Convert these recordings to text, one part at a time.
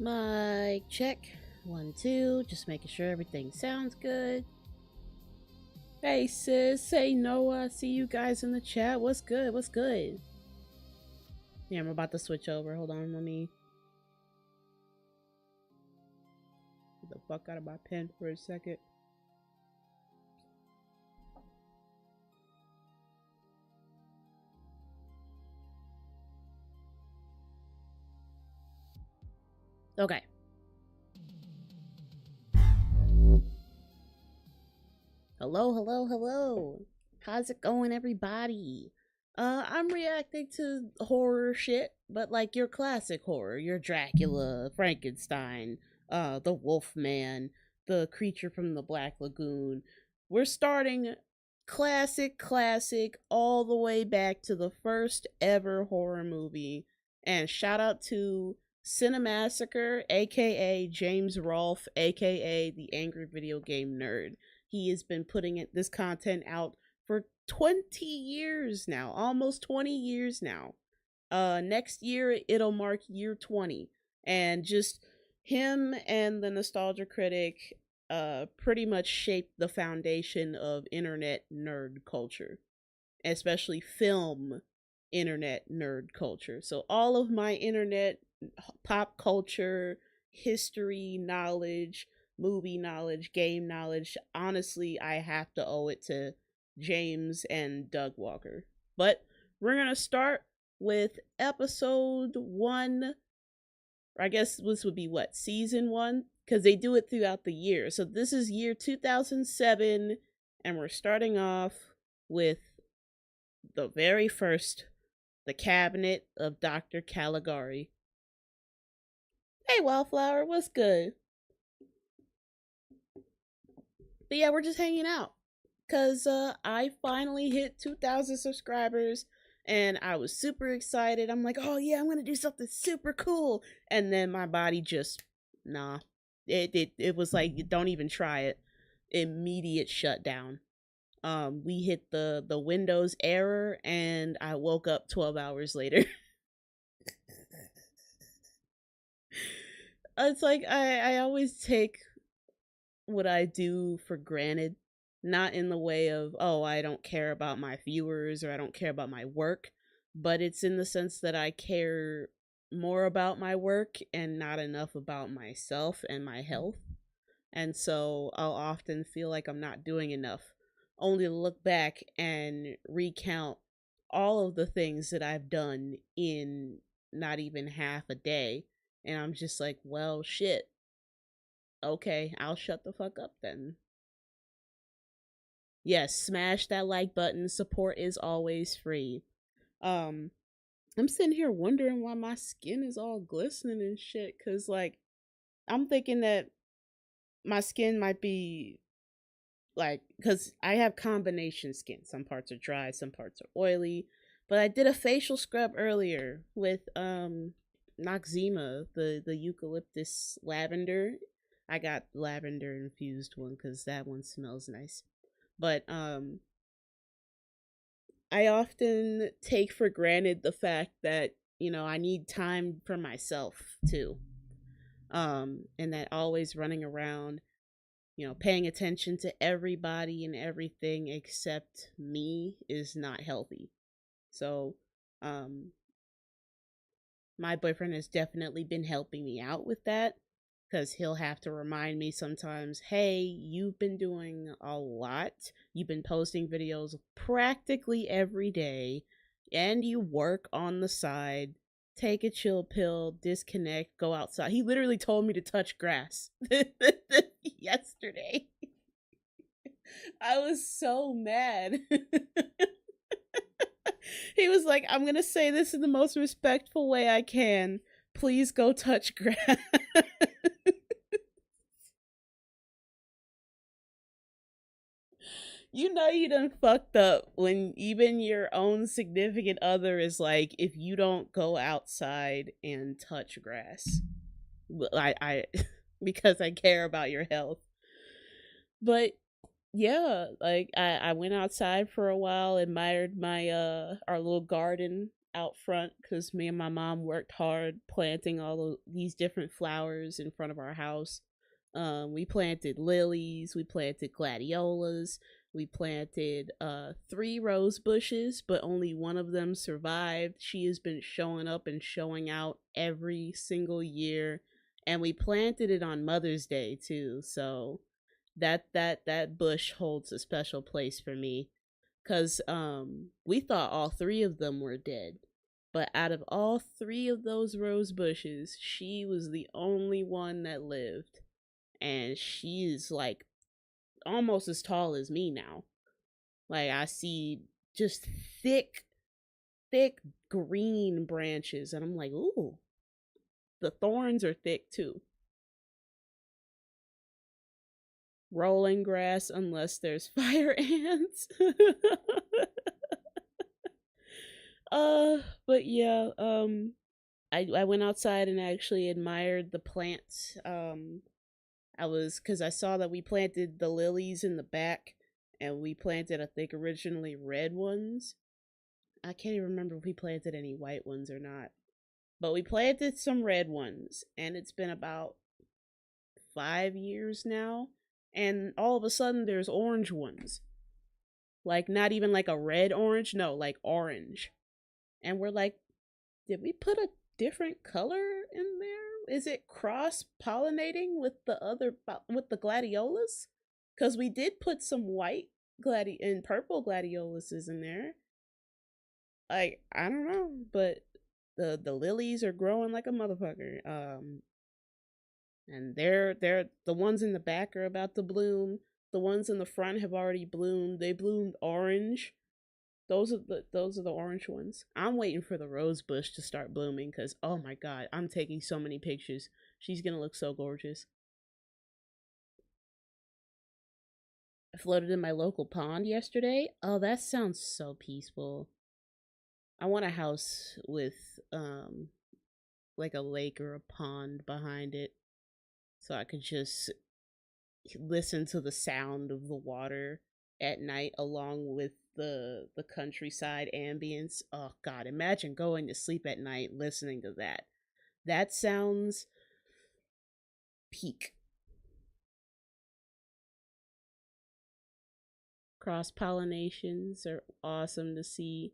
Mic check. 1, 2. Just making sure everything sounds good. Hey sis, hey Noah. I see you guys in the chat. What's good? What's good? Yeah, I'm about to switch over. Hold on, let me get the fuck out of my pen for a second. Okay. Hello, hello, hello. How's it going, everybody? I'm reacting to horror shit, but like your classic horror, your Dracula, Frankenstein, the Wolfman, the creature from the Black Lagoon. We're starting classic, all the way back to the first ever horror movie. And shout out to Cinemassacre, aka James Rolfe, aka the Angry Video Game Nerd. He has been putting this content out for 20 years now, almost 20 years now. Next year it'll mark year 20, and just him and the Nostalgia Critic pretty much shaped the foundation of internet nerd culture, especially film internet nerd culture. So all of my internet pop culture history knowledge, movie knowledge, game knowledge, honestly, I have to owe it to James and Doug Walker. But we're going to start with episode 1. I guess this would be what, season 1? Because they do it throughout the year. So this is year 2007, and we're starting off with the very first, The Cabinet of Dr. Caligari. Hey, Wildflower, what's good? But yeah, we're just hanging out. Because I finally hit 2,000 subscribers, and I was super excited. I'm like, oh yeah, I'm going to do something super cool. And then my body just, nah. It was like, don't even try it. Immediate shutdown. We hit the Windows error, and I woke up 12 hours later. It's like I always take what I do for granted, not in the way of, oh, I don't care about my viewers or I don't care about my work, but it's in the sense that I care more about my work and not enough about myself and my health. And so I'll often feel like I'm not doing enough, only to look back and recount all of the things that I've done in not even half a day. And I'm just like, well, shit. Okay, I'll shut the fuck up then. Yes, smash that like button. Support is always free. Um, I'm sitting here wondering why my skin is all glistening and shit. Cause like, I'm thinking that my skin might be like, cause I have combination skin. Some parts are dry, some parts are oily. But I did a facial scrub earlier with Noxzema, the eucalyptus lavender. I got lavender infused one because that one smells nice. But I often take for granted the fact that, I need time for myself too. And that always running around, paying attention to everybody and everything except me is not healthy. So, my boyfriend has definitely been helping me out with that, because he'll have to remind me sometimes, hey, you've been doing a lot. You've been posting videos practically every day, and you work on the side. Take a chill pill, disconnect, go outside. He literally told me to touch grass yesterday. I was so mad. He was like, I'm going to say this in the most respectful way I can. Please go touch grass. You done fucked up when even your own significant other is like, if you don't go outside and touch grass. I because I care about your health. But yeah, like I went outside for a while, admired my our little garden. out front because me and my mom worked hard planting all of these different flowers in front of our house. We planted lilies, we planted gladiolas, we planted three rose bushes, but only one of them survived. She has been showing up and showing out every single year, and we planted it on Mother's Day too. So that bush holds a special place for me because we thought all three of them were dead, but out of all three of those rose bushes, she was the only one that lived, and she's like almost as tall as me now. Like I see just thick, thick green branches, and I'm like, ooh, the thorns are thick too. Rolling grass unless there's fire ants. but yeah, I went outside and actually admired the plants. I was because I saw that we planted the lilies in the back, and we planted, I think, originally red ones. I can't even remember if we planted any white ones or not, but we planted some red ones, and it's been about 5 years now, and all of a sudden there's orange ones. Like not even like a red orange, no, like orange. And we're like, did we put a different color in there? Is it cross pollinating with the gladiolas? Because we did put some white and purple gladioluses in there. Like I don't know, but the lilies are growing like a motherfucker. And they're the ones in the back are about to bloom. The ones in the front have already bloomed. They bloomed orange. Those are the orange ones. I'm waiting for the rose bush to start blooming because oh my god, I'm taking so many pictures. She's gonna look so gorgeous. I floated in my local pond yesterday. Oh, that sounds so peaceful. I want a house with like a lake or a pond behind it so I could just listen to the sound of the water at night along with the countryside ambience. Oh god, imagine going to sleep at night listening to that. That sounds peak. Cross pollinations are awesome to see.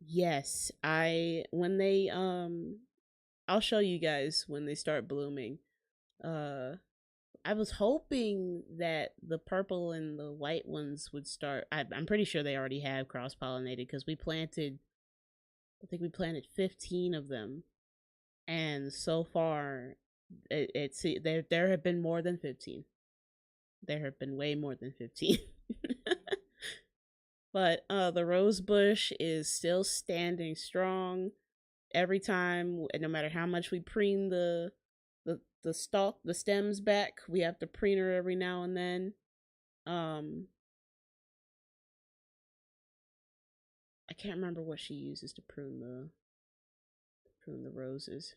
Yes, I when they I'll show you guys when they start blooming. Uh I was hoping that the purple and the white ones would start. I'm pretty sure they already have cross pollinated because I think we planted 15 of them, and so far, there have been more than 15. There have been way more than 15. But the rose bush is still standing strong. Every time, no matter how much we preen the stalk, the stems back, we have to preen her every now and then. Um, I can't remember what she uses to prune the roses.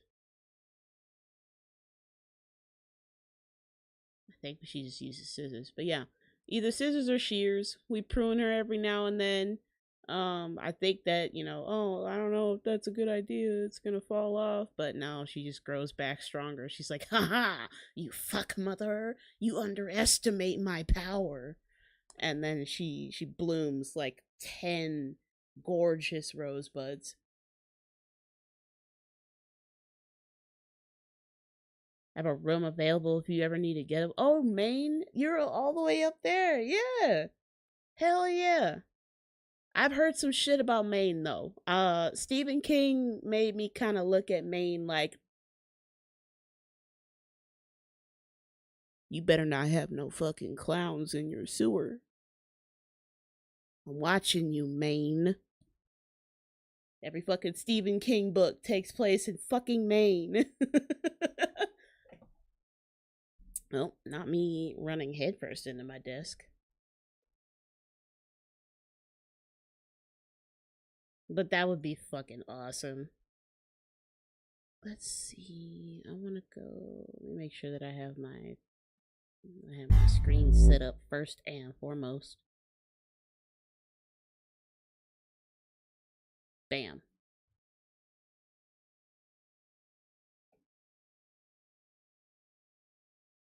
I think she just uses scissors, but yeah, either scissors or shears. We prune her every now and then. I think that oh, I don't know if that's a good idea. It's gonna fall off, but no, she just grows back stronger. She's like, haha, you fuck mother, you underestimate my power. And then she blooms like 10 gorgeous rosebuds. I have a room available if you ever need to get up. Oh, Maine, you're all the way up there. Yeah, hell yeah. I've heard some shit about Maine though. Stephen King made me kind of look at Maine like, you better not have no fucking clowns in your sewer. I'm watching you, Maine. Every fucking Stephen King book takes place in fucking Maine. Well, not me running headfirst into my desk. But that would be fucking awesome. Let's see. I want to go. Let me make sure that I have my screen set up first and foremost. Bam.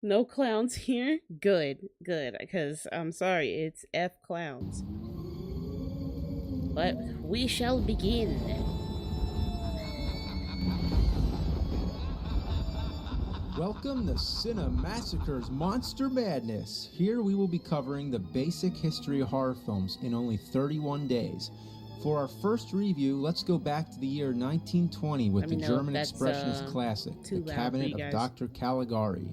No clowns here? Good, good, because I'm sorry, it's F clowns. But we shall begin. Welcome to Cinemassacre's Monster Madness. Here we will be covering the basic history of horror films in only 31 days. For our first review, let's go back to the year 1920 with the German expressionist classic, The Cabinet of Dr. Caligari.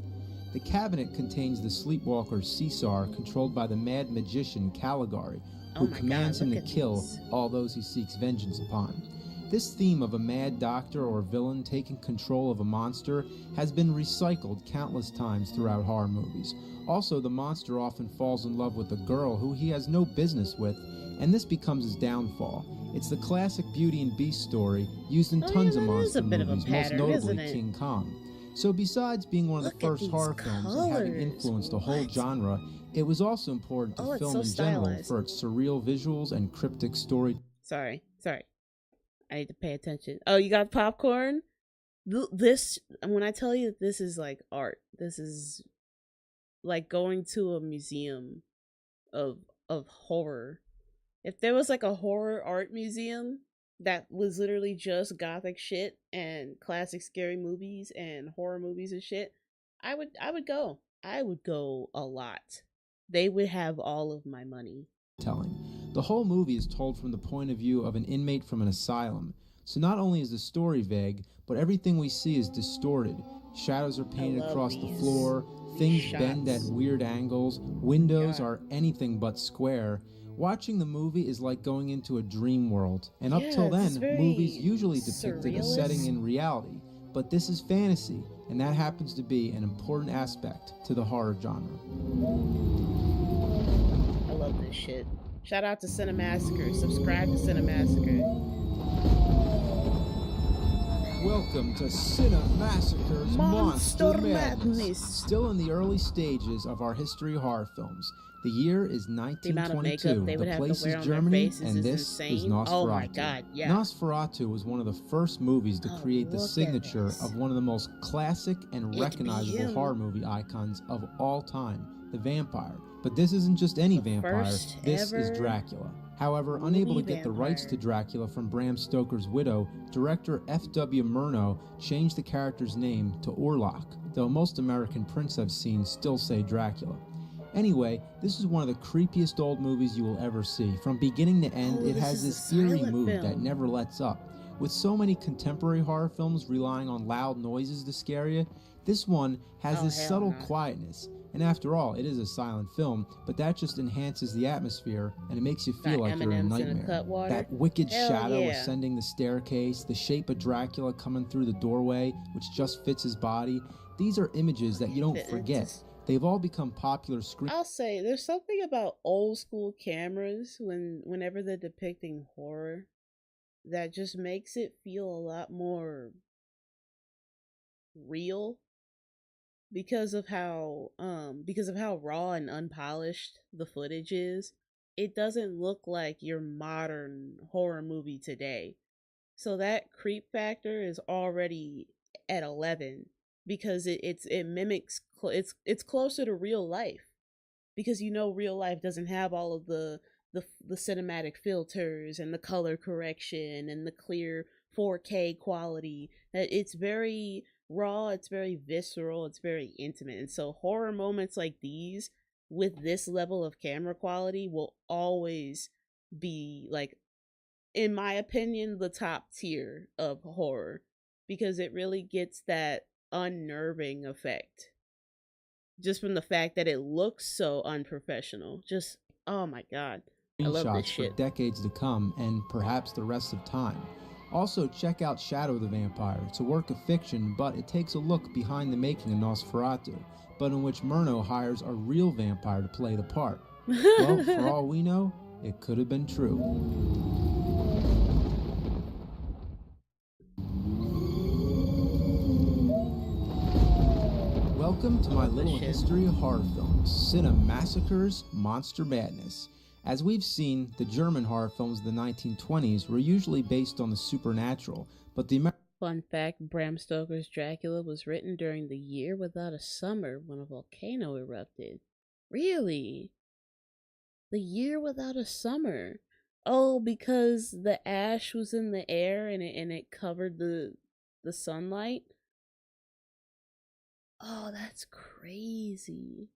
The cabinet contains the sleepwalker Caesar, controlled by the mad magician Caligari, who commands him to kill all those he seeks vengeance upon. This theme of a mad doctor or villain taking control of a monster has been recycled countless times throughout horror movies. Also, the monster often falls in love with a girl who he has no business with, and this becomes his downfall. It's the classic Beauty and Beast story used in tons of monster movies, most notably King Kong. So besides being one of the first horror films and having influenced the whole genre, it was also important to film in general for its surreal visuals and cryptic story. Sorry. I need to pay attention. Oh, you got popcorn? This, when I tell you this is like art, this is like going to a museum of horror. If there was like a horror art museum that was literally just gothic shit and classic scary movies and horror movies and shit, I would go. I would go a lot. They would have all of my money. The whole movie is told from the point of view of an inmate from an asylum. So not only is the story vague, but everything we see is distorted. Shadows are painted across the floor, things bend at weird angles, windows are anything but square. Watching the movie is like going into a dream world, and up till then, movies usually depicted a setting in reality. But this is fantasy, and that happens to be an important aspect to the horror genre. I love this shit. Shout out to Cinemassacre. Subscribe to Cinemassacre. Welcome to Cinemassacre's Monster Madness. Still in the early stages of our history of horror films. The year is 1922. The place is Germany, and this is Nosferatu. Oh my God, yeah. Nosferatu was one of the first movies to create the signature of one of the most classic and recognizable horror movie icons of all time, the vampire. But this isn't just any vampire, this is Dracula. However, unable to get the rights to Dracula from Bram Stoker's widow, director F.W. Murnau changed the character's name to Orlok, though most American prints I've seen still say Dracula. Anyway, this is one of the creepiest old movies you will ever see. From beginning to end, it has this eerie mood that never lets up. With so many contemporary horror films relying on loud noises to scare you, this one has this subtle quietness. And after all, it is a silent film, but that just enhances the atmosphere, and it makes you feel like you're in a nightmare. That wicked shadow ascending the staircase, the shape of Dracula coming through the doorway, which just fits his body, these are images that you don't forget. They've all become popular screen. I'll say, there's something about old school cameras whenever they're depicting horror that just makes it feel a lot more real. Because of how raw and unpolished the footage is, it doesn't look like your modern horror movie today. So that creep factor is already at 11 because it mimics it's closer to real life, because real life doesn't have all of the cinematic filters and the color correction and the clear 4K quality. It's very raw, it's very visceral, it's very intimate. And so horror moments like these with this level of camera quality will always be, like, in my opinion, the top tier of horror, because it really gets that unnerving effect just from the fact that it looks so unprofessional. Just, oh my God, I love this shit. For decades to come, and perhaps the rest of time. Also, check out Shadow the Vampire. It's a work of fiction, but it takes a look behind the making of Nosferatu, but in which Murnau hires a real vampire to play the part. Well, for all we know, it could have been true. Welcome to my little history of horror films, Cinemassacre's Monster Madness. As we've seen, the German horror films of the 1920s were usually based on the supernatural, but the Fun fact, Bram Stoker's Dracula was written during the year without a summer when a volcano erupted. Really? The year without a summer? Oh, because the ash was in the air and it covered the sunlight? Oh, that's crazy.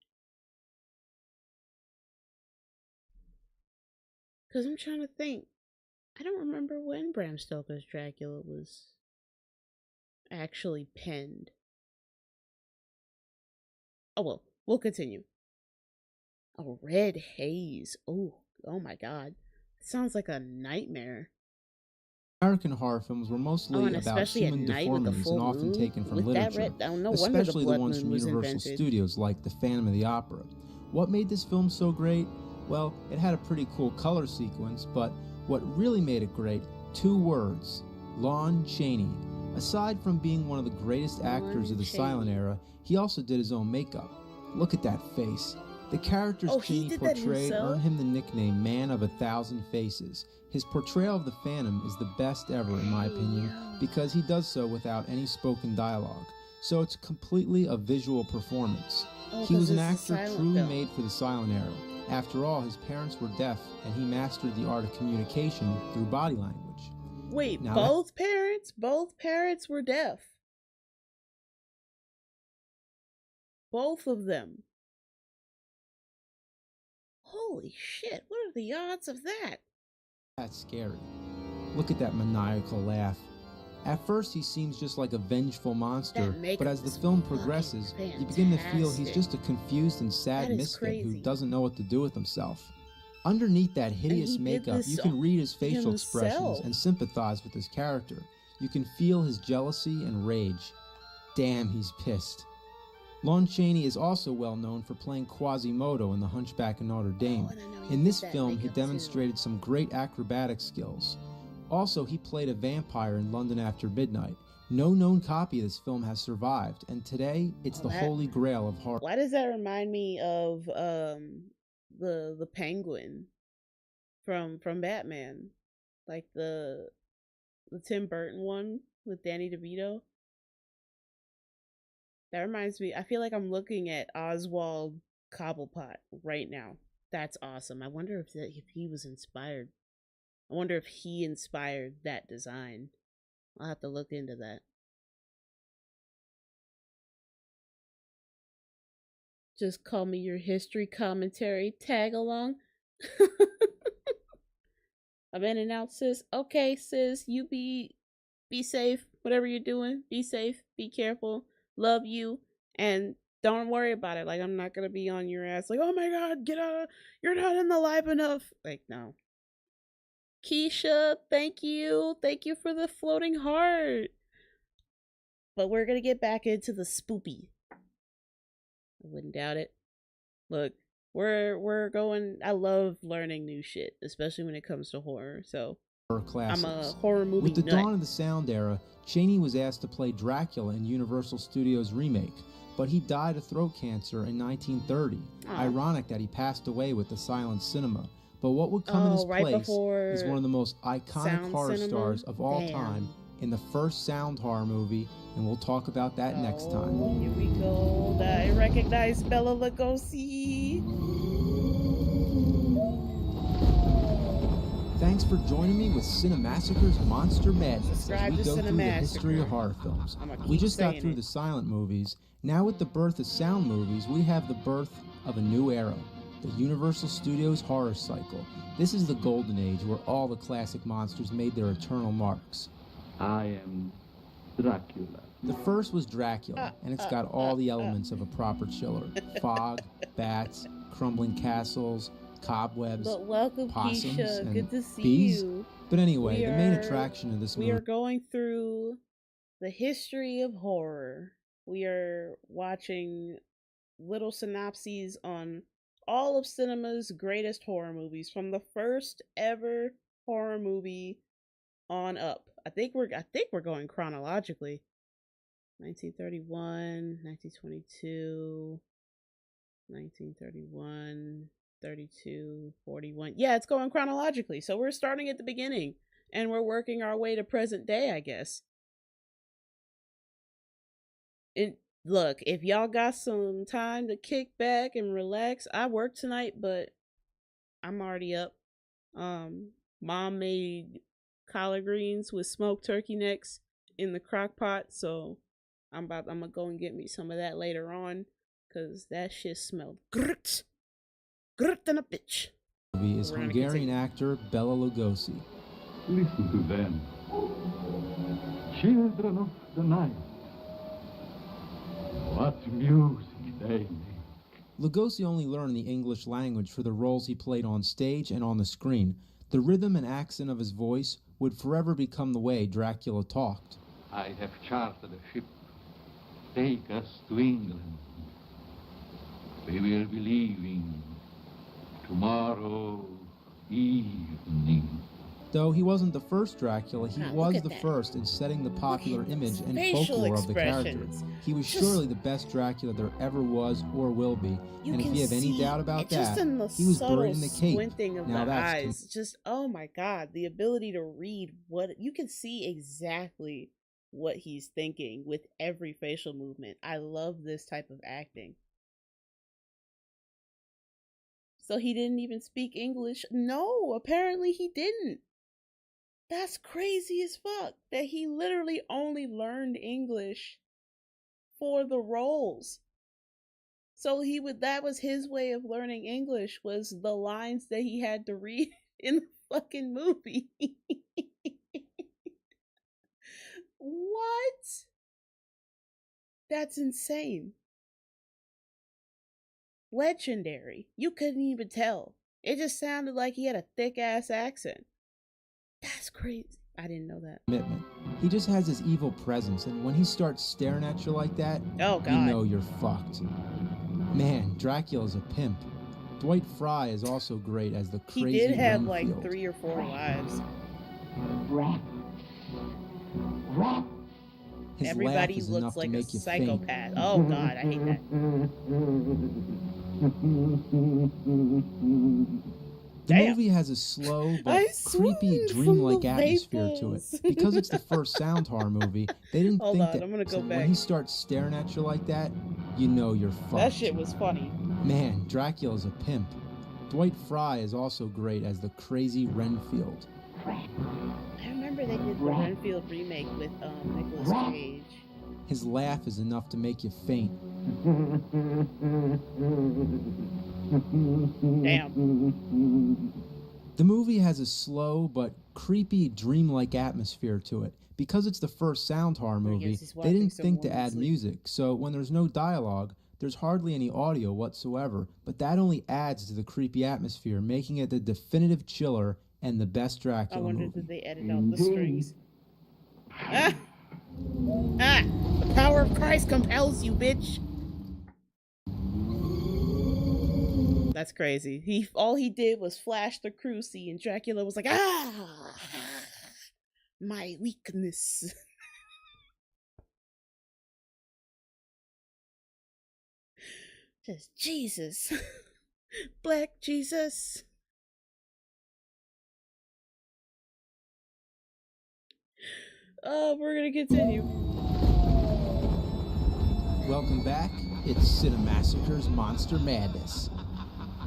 Because I'm trying to think. I don't remember when Bram Stoker's Dracula was actually penned. Oh, well, we'll continue. A red haze. Oh my god. It sounds like a nightmare. American horror films were Oh, mostly and about especially at human night with the deformities and full often moon. taken from With that literature, red, oh, no wonder the especially the blood ones moon from was Universal invented. Studios like The Phantom of the Opera. What made this film so great? Well, it had a pretty cool color sequence, but what really made it great, 2 words: Lon Chaney. Aside from being one of the greatest actors of the silent era, he also did his own makeup. Look at that face. The characters Chaney portrayed earned him the nickname Man of 1,000 Faces. His portrayal of the Phantom is the best ever, in my opinion, because he does so without any spoken dialogue. So it's completely a visual performance. He was an actor truly made for the silent era. After all, his parents were deaf, and he mastered the art of communication through body language. Wait, now both parents? Both parents were deaf. Both of them. Holy shit, what are the odds of that? That's scary. Look at that maniacal laugh. At first he seems just like a vengeful monster, but as the film progresses, you begin to feel he's just a confused and sad misfit who doesn't know what to do with himself. Underneath that hideous makeup, you can read his facial expressions and sympathize with his character. You can feel his jealousy and rage. Damn, he's pissed. Lon Chaney is also well known for playing Quasimodo in The Hunchback of Notre Dame. In this film, he demonstrated some great acrobatic skills. Also, he played a vampire in London After Midnight. No known copy of this film has survived, and today, it's the holy grail of horror. Why does that remind me of the Penguin from Batman? Like the Tim Burton one with Danny DeVito? That reminds me, I feel like I'm looking at Oswald Cobblepot right now. That's awesome. I wonder if he was inspired. I wonder if he inspired that design. I'll have to look into that. Just call me your history commentary tag along. I'm in and out, sis. Okay, sis, you be safe. Whatever you're doing, be safe. Be careful. Love you, and don't worry about it. Like, I'm not gonna be on your ass like, oh my god, get out, you're not in the live enough. Like, no. Keisha, thank you for the floating heart. But we're gonna get back into the spoopy. I wouldn't doubt it. Look, we're going, I love learning new shit, especially when it comes to horror. So I'm a horror movie With the nut. dawn of the sound era, Chaney was asked to play Dracula in Universal Studios' remake, but he died of throat cancer in 1930. Ironic that he passed away with the silent cinema. But what would come in his place is one of the most iconic horror stars of all time in the first sound horror movie, and we'll talk about that next time. Here we go. I recognize Bela Lugosi. Thanks for joining me with Cinemassacre's Monster Madness as we go through the history of horror films. We just got through the silent movies. Now with the birth of sound movies, we have the birth of a new era, the Universal Studios horror cycle. This is the golden age where all the classic monsters made their eternal marks. I am Dracula. The first was Dracula, and it's got all the elements of a proper chiller. Fog, bats, crumbling castles, cobwebs, welcome, possums, Keisha. and Good to see bees. you. But anyway, the main attraction of this movie... We are going through the history of horror. We are watching little synopses on all of cinema's greatest horror movies, from the first ever horror movie on up. I think we're going chronologically. 1931, 1922, 1931, 32, 41. Yeah, it's going chronologically. So we're starting at the beginning and we're working our way to present day, I guess. And look, if y'all got some time to kick back and relax, I work tonight, but I'm already up. Mom made collard greens with smoked turkey necks in the crock pot, so I'm gonna go and get me some of that later on, cause that shit smelled grut than a bitch. Is Hungarian actor Bela Lugosi. Listen to them. Children of the night. What music they make. Lugosi only learned the English language for the roles he played on stage and on the screen. The rhythm and accent of his voice would forever become the way Dracula talked. I have chartered a ship. Take us to England. We will be leaving tomorrow evening. Though he wasn't the first Dracula, he was the that. first in setting the popular image and facial folklore of the character. expressions. He was Just- surely the best Dracula there ever was or will be. You And if can you have any see doubt about it just that, in the he was subtle buried in the cape. squinting of Now the that's eyes. Just oh my god, the ability to read what you can see exactly what he's thinking with every facial movement. I love this type of acting. So he didn't even speak English? No, apparently he didn't. That's crazy as fuck that he literally only learned English for the roles. So that was his way of learning English, was the lines that he had to read in the fucking movie. What? That's insane. Legendary. You couldn't even tell. It just sounded like he had a thick ass accent. That's crazy. I didn't know that. Commitment. He just has this evil presence, and when he starts staring at you like that, Oh god. you know you're fucked. Man, Dracula's a pimp. Dwight Fry is also great as the He crazy did have Renfield. like 3 or 4 wives. His Everybody laugh is looks enough like to a make you psychopath. Oh god, I hate that. The Damn. movie has a slow but I creepy, swooned from dreamlike the atmosphere to it. vapors. Because it's the first sound horror movie, they didn't Hold think on, that I'm gonna go and back. when he starts staring at you like that, you know you're fucked. That shit was funny. Man, Dracula's a pimp. Dwight Fry is also great as the crazy Renfield. I remember they did the Renfield remake with Nicolas Cage. His laugh is enough to make you faint. Damn. The movie has a slow but creepy, dreamlike atmosphere to it. Because it's the first sound horror movie, he's they didn't watching some think to woman add sleep. music, so when there's no dialogue, there's hardly any audio whatsoever, but that only adds to the creepy atmosphere, making it the definitive chiller and the best I Dracula wonder movie. did they edit out the strings. Ah! Ah! The power of Christ compels you, bitch! That's crazy. All he did was flash the cruci, and Dracula was like, ah! My weakness. Just Jesus. Black Jesus. We're gonna continue. Welcome back. It's Cinemassacre's Monster Madness.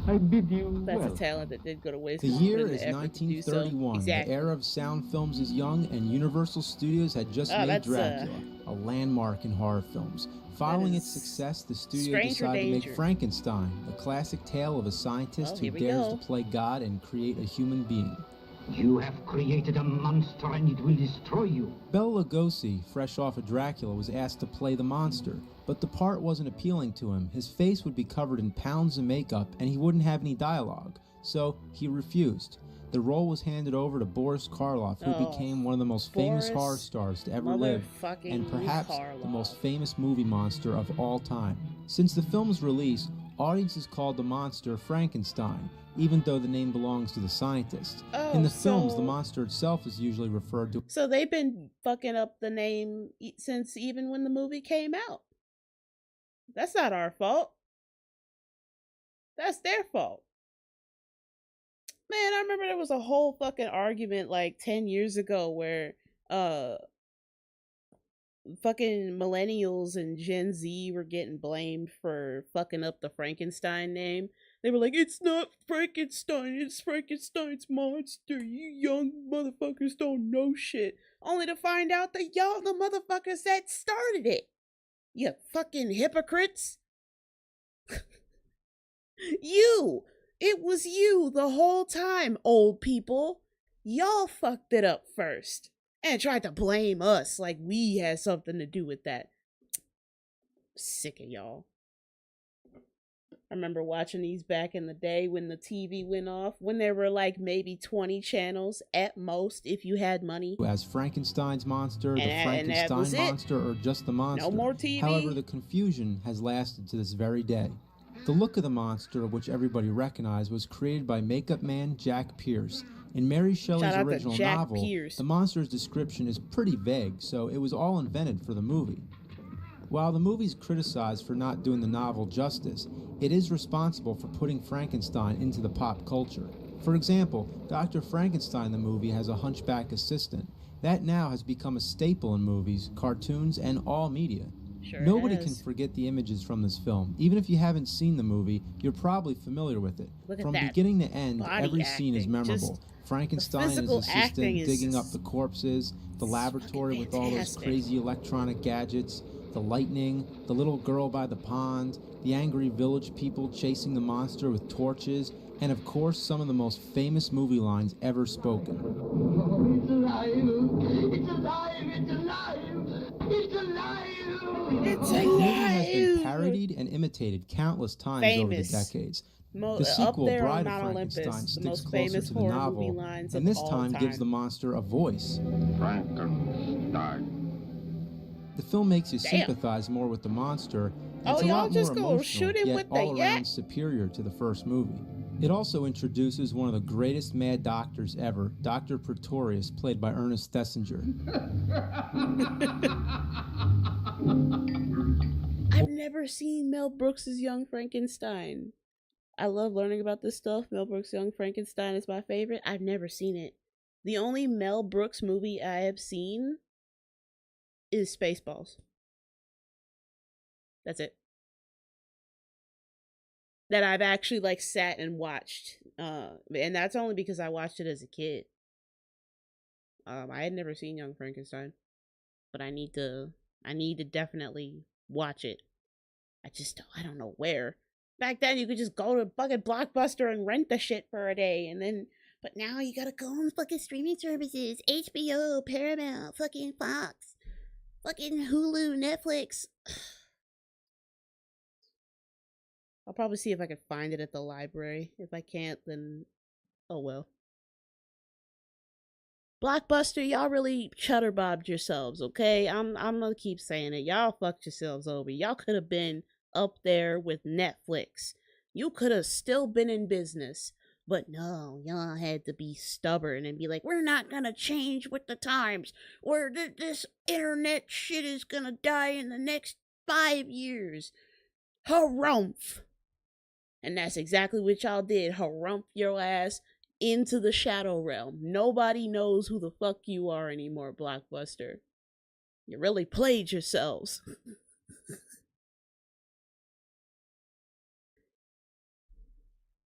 I bid you That's well. a talent that did go to waste. The for putting year the is effort to do so. 1931. Exactly. The era of sound films is young, and Universal Studios had just Oh, made that's, Dracula, a landmark in horror films. Following its is success, the studio Stranger decided to Danger. make Frankenstein, a classic tale of a scientist Oh, who here we dares go. to play God and create a human being. You have created a monster and it will destroy you. Bela Lugosi, fresh off of Dracula, was asked to play the monster, but the part wasn't appealing to him. His face would be covered in pounds of makeup, and he wouldn't have any dialogue, so he refused. The role was handed over to Boris Karloff, who Oh, became one of the most famous Boris horror stars to ever live, motherfucking and perhaps the Karloff. most famous movie monster of all time. Since the film's release, audiences called the monster Frankenstein, even though the name belongs to the scientist. Oh, In the films, the so- monster itself is usually referred to. So they've been fucking up the name since even when the movie came out. That's not our fault. That's their fault. Man, I remember there was a whole fucking argument like 10 years ago where fucking millennials and Gen Z were getting blamed for fucking up the Frankenstein name. They were like, it's not Frankenstein, it's Frankenstein's monster. You young motherfuckers don't know shit. Only to find out that y'all the motherfuckers that started it. You fucking hypocrites. You! It was you the whole time, old people. Y'all fucked it up first. And tried to blame us like we had something to do with that. Sick of y'all. I remember watching these back in the day when the TV went off, when there were like maybe 20 channels at most if you had money. As Frankenstein's monster, the Frankenstein monster, or just the monster. No more TV. However, the confusion has lasted to this very day. The look of the monster, which everybody recognized, was created by makeup man Jack Pierce. In Mary Shelley's original novel, the monster's description is pretty vague, so it was all invented for the movie. While the movie's criticized for not doing the novel justice, it is responsible for putting Frankenstein into the pop culture. For example, Dr. Frankenstein the movie has a hunchback assistant. That now has become a staple in movies, cartoons, and all media. Nobody can forget the images from this film. Even if you haven't seen the movie, you're probably familiar with it. From beginning to end, every scene is memorable. Frankenstein and his assistant digging up the corpses, the laboratory with all those crazy electronic gadgets, the lightning, the little girl by the pond, the angry village people chasing the monster with torches, and of course some of the most famous movie lines ever spoken. Oh, it's alive! It's alive! It's alive! It's alive! It's The movie has alive! been parodied and imitated countless times over the decades. The sequel, Bride of Frankenstein, sticks closer to the novel, and this time gives the monster a voice. Frankenstein. The film makes you sympathize more with the monster, and it's a lot more emotional, yet all around superior to the first movie. It also introduces one of the greatest mad doctors ever, Dr. Pretorius, played by Ernest Thesiger. I've never seen Mel Brooks' Young Frankenstein. I love learning about this stuff. Mel Brooks' Young Frankenstein is my favorite. I've never seen it. The only Mel Brooks movie I have seen is Spaceballs. That's it. That I've actually like sat and watched. And that's only because I watched it as a kid. I had never seen Young Frankenstein. But I need to definitely watch it. I don't know where. Back then you could just go to fucking Blockbuster and rent the shit for a day, and then but now you gotta go on fucking streaming services, HBO, Paramount, fucking Fox, fucking Hulu, Netflix. I'll probably see if I can find it at the library. If I can't, then oh well. Blockbuster, y'all really chudderbobbed yourselves, okay? I'm gonna keep saying it. Y'all fucked yourselves over. Y'all could have been up there with Netflix. You could have still been in business. But no, y'all had to be stubborn and be like, we're not gonna change with the times. Or this internet shit is gonna die in the next 5 years. Harumph. And that's exactly what y'all did. Harumph your ass into the shadow realm. Nobody knows who the fuck you are anymore, Blockbuster. You really played yourselves.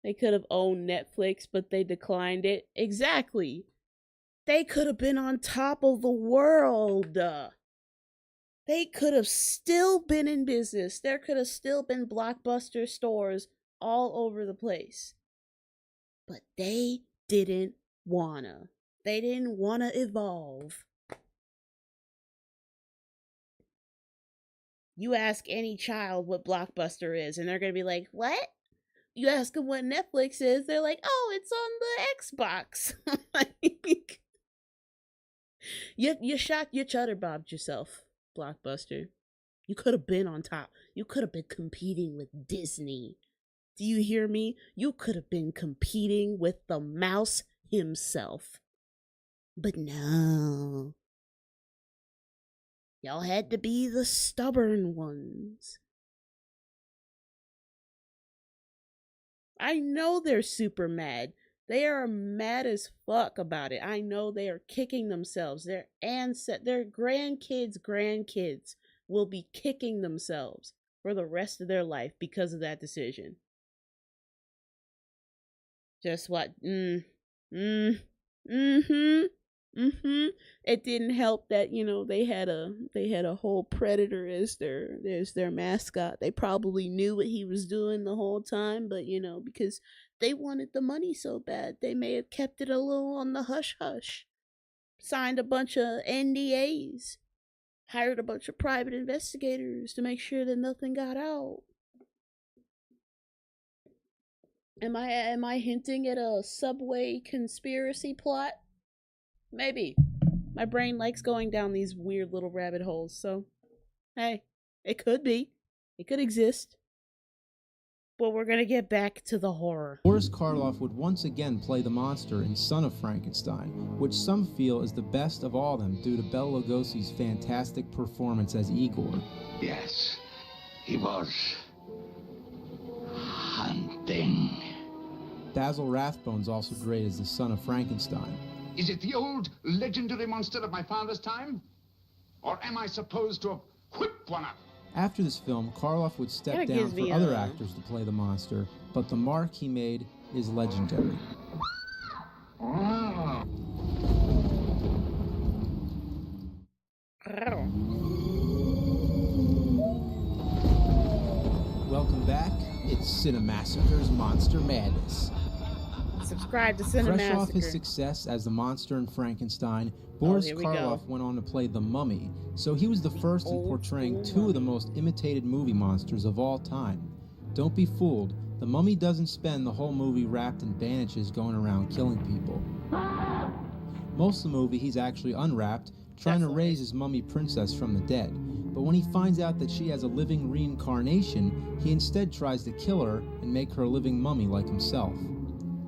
They could have owned Netflix, but they declined it. Exactly. They could have been on top of the world. They could have still been in business. There could have still been Blockbuster stores all over the place. But they didn't wanna. They didn't wanna evolve. You ask any child what Blockbuster is, and they're gonna be like, what? You ask them what Netflix is, they're like, oh, it's on the Xbox. you chudderbobbed yourself, Blockbuster. You could have been on top. You could have been competing with Disney. Do you hear me? You could have been competing with the mouse himself. But no. Y'all had to be the stubborn ones. I know they're super mad They are mad as fuck about it. I know they are kicking themselves. Their grandkids will be kicking themselves for the rest of their life because of that decision. Just what? It didn't help that, you know, they had a whole predator as their mascot. They probably knew what he was doing the whole time, but you know, because they wanted the money so bad, they may have kept it a little on the hush hush. Signed a bunch of NDAs. Hired a bunch of private investigators to make sure that nothing got out. Am I hinting at a subway conspiracy plot? Maybe. My brain likes going down these weird little rabbit holes, so hey, it could be. It could exist. But we're gonna get back to the horror. Boris Karloff would once again play the monster in Son of Frankenstein, which some feel is the best of all them due to Bela Lugosi's fantastic performance as Igor. Yes, he was hunting. Basil Rathbone's also great as the Son of Frankenstein. Is it the old legendary monster of my father's time? Or am I supposed to have whipped one up? After this film, Karloff would step down for other actors to play the monster, but the mark he made is legendary. Welcome back. It's Cinemassacre's Monster Madness. Subscribe to Cinemassacre. Fresh off his success as the monster in Frankenstein, Boris Karloff went on to play the Mummy, so he was the first in portraying two of the most imitated movie monsters of all time. Don't be fooled, the Mummy doesn't spend the whole movie wrapped in bandages going around killing people. Most of the movie he's actually unwrapped, trying to raise his mummy princess from the dead. But when he finds out that she has a living reincarnation, he instead tries to kill her and make her a living mummy like himself.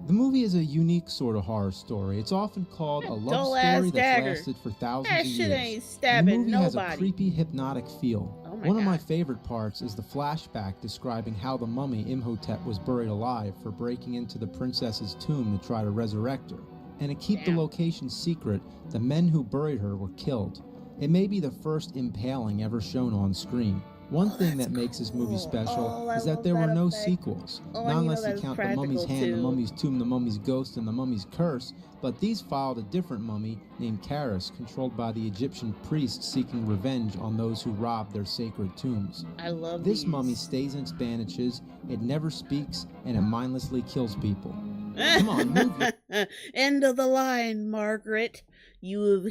The movie is a unique sort of horror story. It's often called a love story that's lasted for thousands of years. Ain't stabbing the movie nobody. has a creepy, hypnotic feel. One of my favorite parts is the flashback describing how the mummy Imhotep was buried alive for breaking into the princess's tomb to try to resurrect her. And to keep the location secret, the men who buried her were killed. It may be the first impaling ever shown on screen. One thing that makes this movie special is that there were no sequels. Not unless you count The Mummy's Hand, The Mummy's Tomb, The Mummy's Ghost, and The Mummy's Curse, but these followed a different mummy named Charis, controlled by the Egyptian priests seeking revenge on those who robbed their sacred tombs. I love this mummy stays in its bandages, it never speaks, and it mindlessly kills people. Come on, move it. End of the line, Margaret. You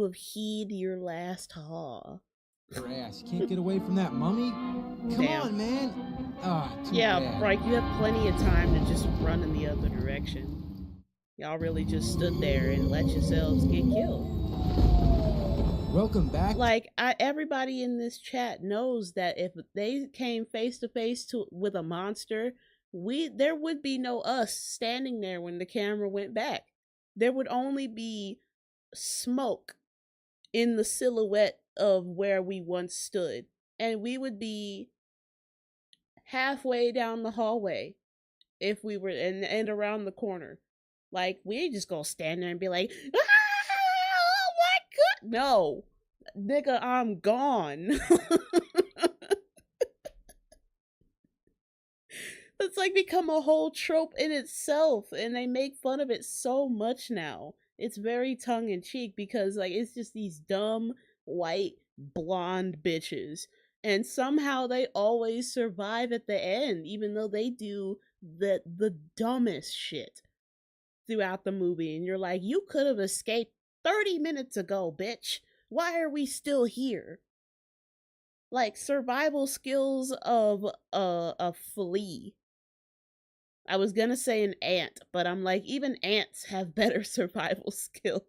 have heed your last haw. Your ass. You can't get away from that mummy? Come on, man. Yeah, right. You have plenty of time to just run in the other direction. Y'all really just stood there and let yourselves get killed. Welcome back. Like, everybody in this chat knows that if they came face to face with a monster, there would be no us standing there when the camera went back. There would only be smoke in the silhouette of where we once stood, and we would be halfway down the hallway if we were and around the corner. Like, we ain't just gonna stand there and be like, oh my god, no, nigga, I'm gone. It's like become a whole trope in itself, and they make fun of it so much now. It's very tongue-in-cheek because, like, it's just these dumb, white, blonde bitches. And somehow they always survive at the end, even though they do the dumbest shit throughout the movie. And you're like, you could have escaped 30 minutes ago, bitch. Why are we still here? Like, survival skills of a flea. I was gonna say an ant, but I'm like, even ants have better survival skills.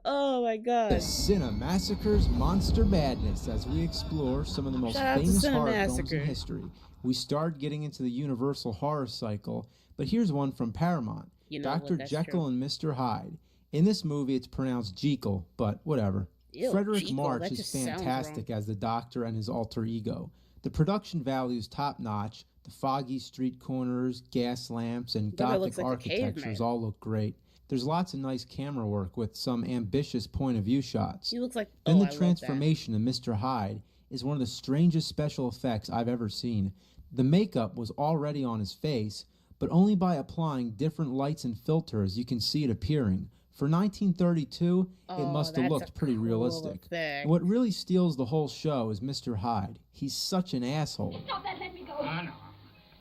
Oh my god. The Cinemassacre's Monster Madness, as we explore some of the most famous horror films in history. We start getting into the Universal horror cycle, but here's one from Paramount. Dr. Jekyll and Mr. Hyde. In this movie, it's pronounced Jekyll, but whatever. Ew, Frederick Jekyll, March is fantastic as the Doctor and his alter ego. The production value is top-notch. The foggy street corners, gas lamps, and Gothic architectures all look great. There's lots of nice camera work with some ambitious point-of-view shots. He looks like... Then the transformation of Mr. Hyde is one of the strangest special effects I've ever seen. The makeup was already on his face, but only by applying different lights and filters you can see it appearing. For 1932, it must have looked pretty realistic. What really steals the whole show is Mr. Hyde. He's such an asshole. Stop that, let me go.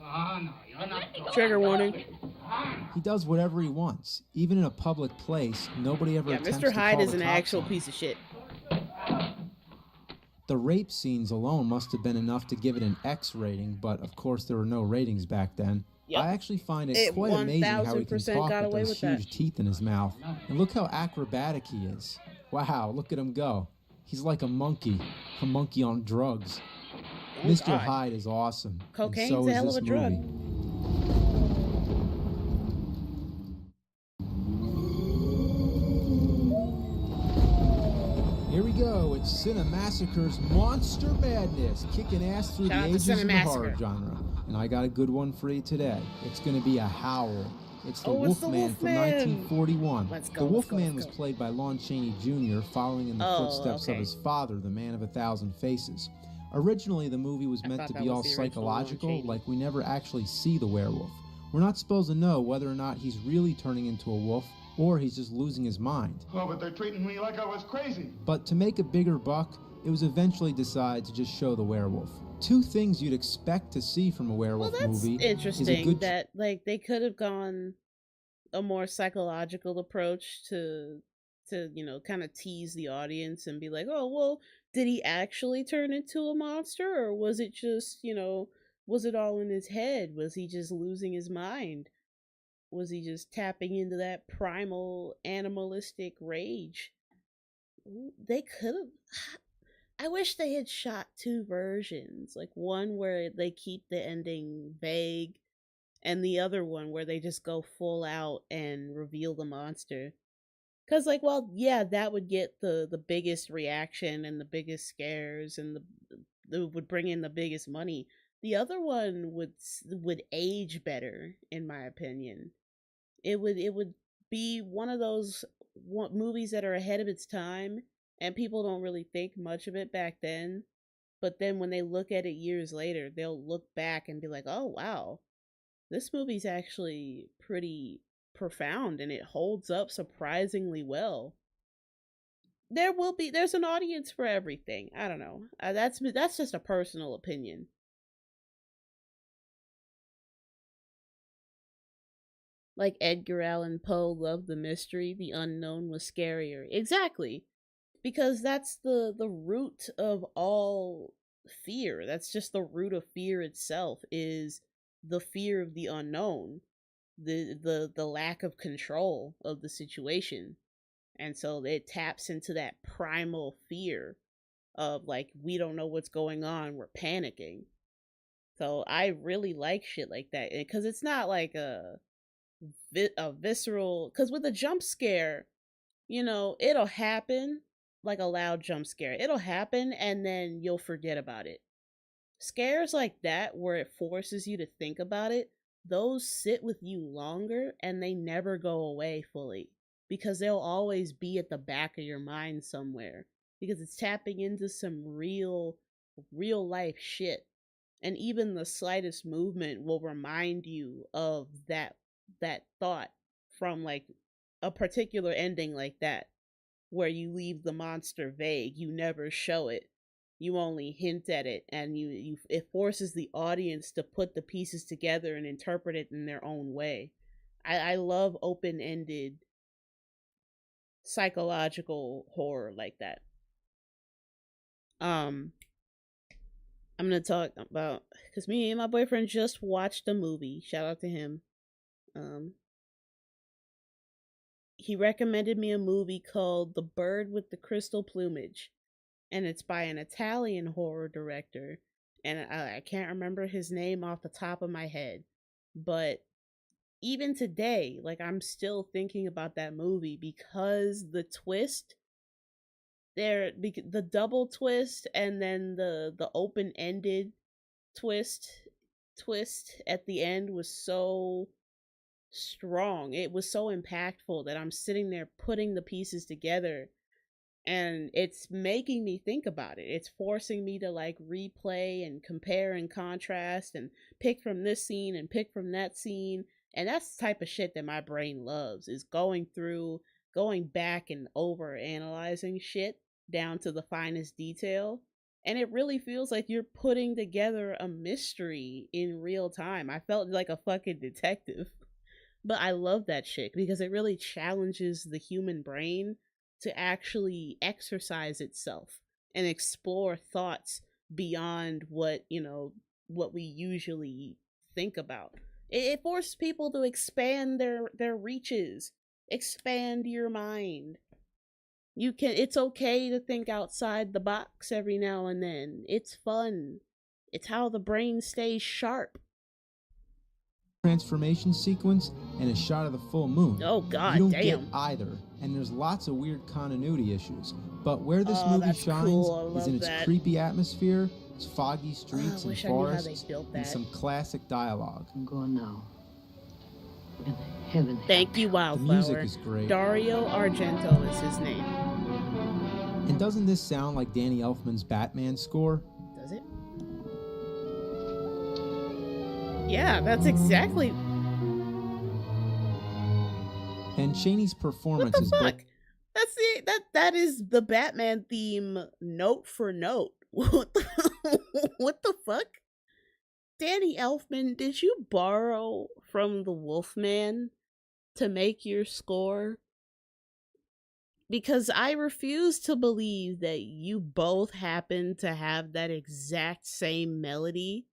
Oh, no, you're not going. Trigger warning. He does whatever he wants. Even in a public place, nobody ever attempts Mr. Hyde to is call an the cops actual on him. piece of shit. The rape scenes alone must have been enough to give it an X rating, but of course there were no ratings back then. Yep. I actually find it quite amazing how he can 1000% talk got with away those with huge that. teeth in his mouth. And look how acrobatic he is. Wow, look at him go. He's like a monkey on drugs. Oh, Mr. God. Hyde is awesome. Cocaine's and so a is hell of this a drug. movie. Here we go. It's Cinemassacre's Monster Madness, kicking ass through Shout the out to ages of the horror Cinemassacre. genre. And I got a good one for you today. It's going to be a howl. It's the Oh, it's the Wolfman from Wolfman. 1941. Let's go, The let's go, Wolfman let's was go. played by Lon Chaney Jr., following in the Oh, footsteps okay. of his father, the man of 1,000 faces. Originally, the movie was I meant thought to that be was all the original Lon psychological, Chaney. like we never actually see the werewolf. We're not supposed to know whether or not he's really turning into a wolf or he's just losing his mind. Oh, but they're treating me like I was crazy. But to make a bigger buck, it was eventually decided to just show the werewolf. Two things you'd expect to see from a werewolf Well, that's movie is a interesting good that like they could have gone a more psychological approach to kind of tease the audience and be like, oh well, did he actually turn into a monster, or was it just was it all in his head? Was he just losing his mind? Was he just tapping into that primal animalistic rage? They could have. I wish they had shot two versions, like one where they keep the ending vague, and the other one where they just go full out and reveal the monster. Cause like, well, yeah, that would get the biggest reaction and the biggest scares, and the would bring in the biggest money. The other one would age better, in my opinion. It would be one of those movies that are ahead of its time, and people don't really think much of it back then. But then when they look at it years later, they'll look back and be like, "Oh wow, this movie's actually pretty profound, and it holds up surprisingly well." There's an audience for everything. I don't know. That's just a personal opinion. Like Edgar Allan Poe loved the mystery, the unknown was scarier. Exactly. Because that's the root of all fear. That's just the root of fear itself, is the fear of the unknown, the lack of control of the situation. And so it taps into that primal fear of like, we don't know what's going on, we're panicking. So I really like shit like that, because it's not like a visceral, because with a jump scare, it'll happen, like a loud jump scare, it'll happen and then you'll forget about it. Scares like that, where it forces you to think about it, those sit with you longer and they never go away fully, because they'll always be at the back of your mind somewhere, because it's tapping into some real life shit. And even the slightest movement will remind you of that thought from like a particular ending like that, where you leave the monster vague, you never show it, you only hint at it, and it forces the audience to put the pieces together and interpret it in their own way. I love open-ended psychological horror like that. I'm gonna talk about, because me and my boyfriend just watched a movie. Shout out to him. He recommended me a movie called The Bird with the Crystal Plumage, and it's by an Italian horror director, and I can't remember his name off the top of my head, but even today, like, I'm still thinking about that movie, because the twist there, the double twist, and then the open-ended twist twist at the end was so strong. It was so impactful that I'm sitting there putting the pieces together, and it's making me think about it. It's forcing me to like replay and compare and contrast and pick from this scene and pick from that scene. And that's the type of shit that my brain loves, is going through, going back and over analyzing shit down to the finest detail. And it really feels like you're putting together a mystery in real time. I felt like a fucking detective. But I love that shit because it really challenges the human brain to actually exercise itself and explore thoughts beyond what, what we usually think about. It forces people to expand their reaches, expand your mind. It's okay to think outside the box every now and then. It's fun. It's how the brain stays sharp. Transformation sequence and a shot of the full moon. Oh god, you don't damn. get either, and there's lots of weird continuity issues. But where this movie that's shines cool. is in its that. creepy atmosphere, its foggy streets and forests, and some classic dialogue. I'm going now. In heaven. Thank you, The Wildflower. music is great. Dario Argento is his name. And doesn't this sound like Danny Elfman's Batman score? Does it? Yeah, that's exactly. And Chaney's What performance the is fuck? That's it. That is the Batman theme, note for note. What the fuck? Danny Elfman, did you borrow from the Wolfman to make your score? Because I refuse to believe that you both happen to have that exact same melody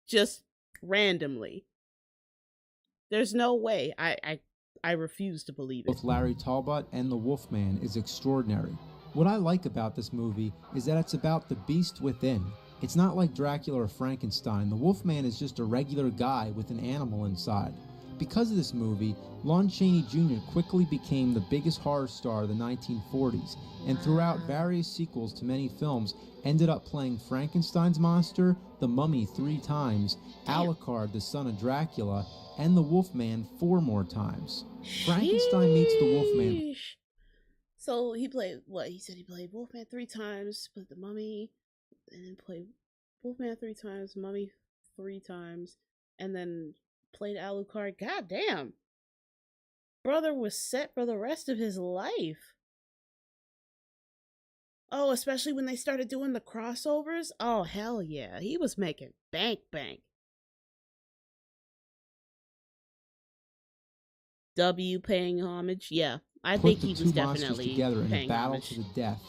just randomly. There's no way. I refuse to believe it. both Larry Talbot and the Wolfman is extraordinary. What I like about this movie is that it's about the beast within. It's not like Dracula or Frankenstein. The Wolfman is just a regular guy with an animal inside. Because of this movie, Lon Chaney Jr. quickly became the biggest horror star of the 1940s, and throughout various sequels to many films, ended up playing Frankenstein's monster, the Mummy 3 times, Alucard, the son of Dracula, and the Wolfman 4 more times. Frankenstein meets the Wolfman. Sheesh. So he played what? He said he played Wolfman 3 times, played the Mummy, and then played Wolfman 3 times, Mummy 3 times, and then played Alucard. God damn. Brother was set for the rest of his life. Oh, especially when they started doing the crossovers. Oh, hell yeah. He was making bank. W paying homage. Yeah, I think he was definitely together in a paying battle homage. to the death.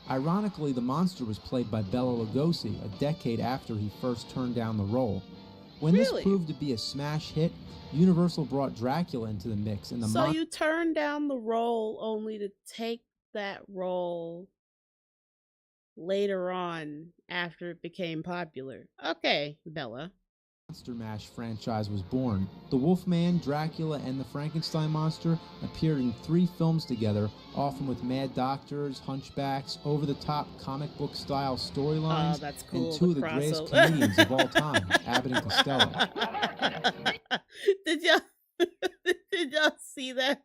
Ironically, the monster was played by Bela Lugosi a decade after he first turned down the role. When this proved to be a smash hit, Universal brought Dracula into the mix, and So you turned down the role only to take that role later on after it became popular. Okay, Bella. Monster Mash franchise was born. The Wolfman, Dracula, and the Frankenstein monster appeared in 3 films together, often with mad doctors, hunchbacks, over-the-top comic book style storylines, that's cool, and 2 of the greatest comedians of all time, Abbott and Costello. Did y'all see that?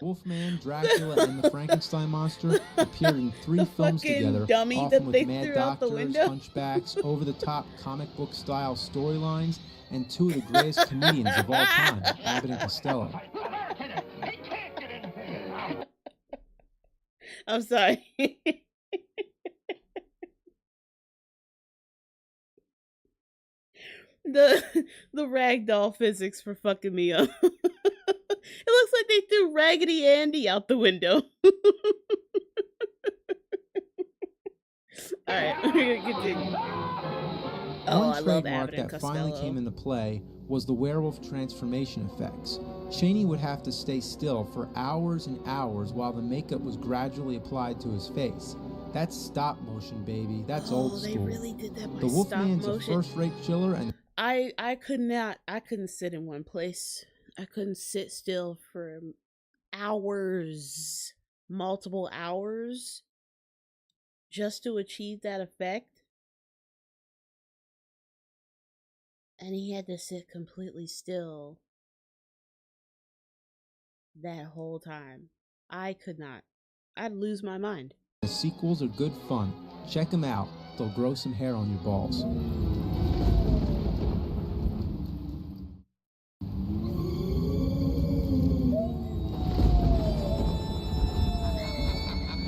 Wolfman, Dracula, and the Frankenstein monster appeared in 3 films together, often with mad doctors, hunchbacks, over-the-top comic book style storylines, and 2 of the greatest comedians of all time, Abbott and Costello. I'm sorry. the ragdoll physics for fucking me up. It looks like they threw Raggedy Andy out the window. Alright, we're gonna continue. Oh, I love Abbott and that Costello. finally came into play was the werewolf transformation effects. Chaney would have to stay still for hours and hours while the makeup was gradually applied to his face. That's stop motion, baby. That's old school. They really did that by the Wolfman's stop a first-rate chiller, and I couldn't sit in one place. I couldn't sit still for hours, multiple hours. just to achieve that effect. And he had to sit completely still that whole time. I could not. I'd lose my mind. The sequels are good fun. Check them out. They'll grow some hair on your balls.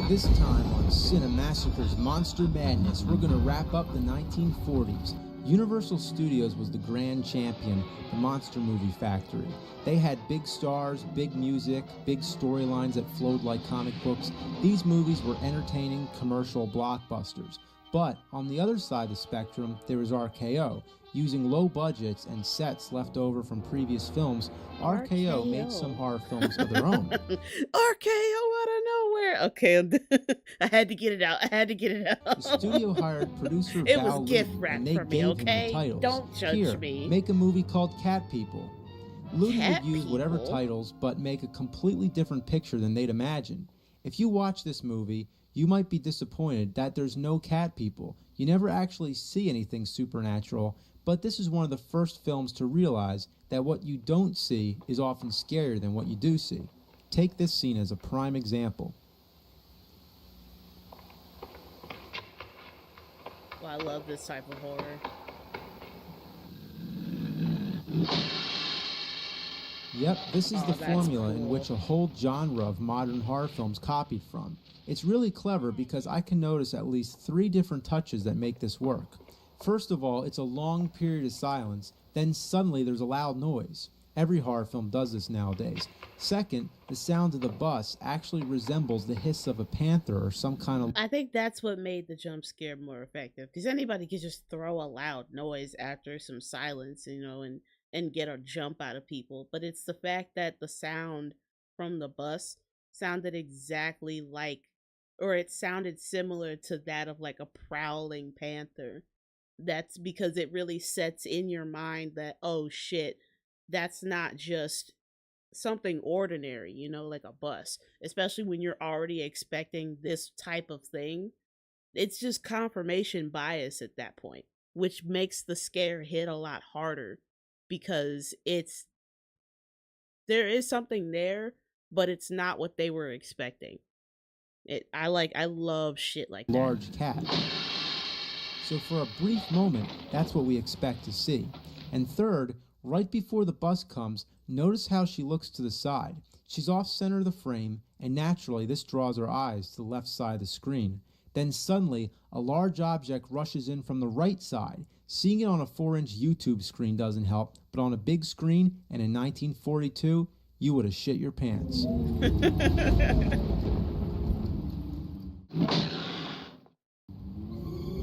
This time on Cinemassacre's Monster Madness, we're going to wrap up the 1940s. Universal Studios was the grand champion, the monster movie factory. They had big stars, big music, big storylines that flowed like comic books. These movies were entertaining commercial blockbusters. But on the other side of the spectrum, there was RKO. Using low budgets and sets left over from previous films, RKO made some horror films of their own. RKO out of nowhere. Okay, I had to get it out. The studio hired producer It Val was gift Lewton, wrap and they for me, gave okay? him the titles. Don't judge Here, me. Make a movie called Cat People. Lewton Cat would use whatever People? titles, but make a completely different picture than they'd imagined. If you watch this movie, you might be disappointed that there's no cat people. You never actually see anything supernatural, but this is one of the first films to realize that what you don't see is often scarier than what you do see. Take this scene as a prime example. Well, I love this type of horror. Yep, this is the that's formula in cool. which a whole genre of modern horror films copied from. It's really clever because I can notice at least 3 different touches that make this work. First of all, it's a long period of silence, then suddenly there's a loud noise. Every horror film does this nowadays. Second, the sound of the bus actually resembles the hiss of a panther or some kind of... I think that's what made the jump scare more effective. Because anybody could just throw a loud noise after some silence, and get a jump out of people. But it's the fact that the sound from the bus sounded exactly like, or it sounded similar to that of like a prowling panther. That's because it really sets in your mind that, oh shit, that's not just something ordinary, like a bus. Especially when you're already expecting this type of thing. It's just confirmation bias at that point, which makes the scare hit a lot harder because there is something there, but it's not what they were expecting. I love shit like that. large cat. So for a brief moment, that's what we expect to see. And third, right before the bus comes, notice how she looks to the side. She's off center of the frame, and naturally this draws her eyes to the left side of the screen. Then suddenly, a large object rushes in from the right side. Seeing it on a 4-inch YouTube screen doesn't help, but on a big screen, and in 1942, you would have shit your pants.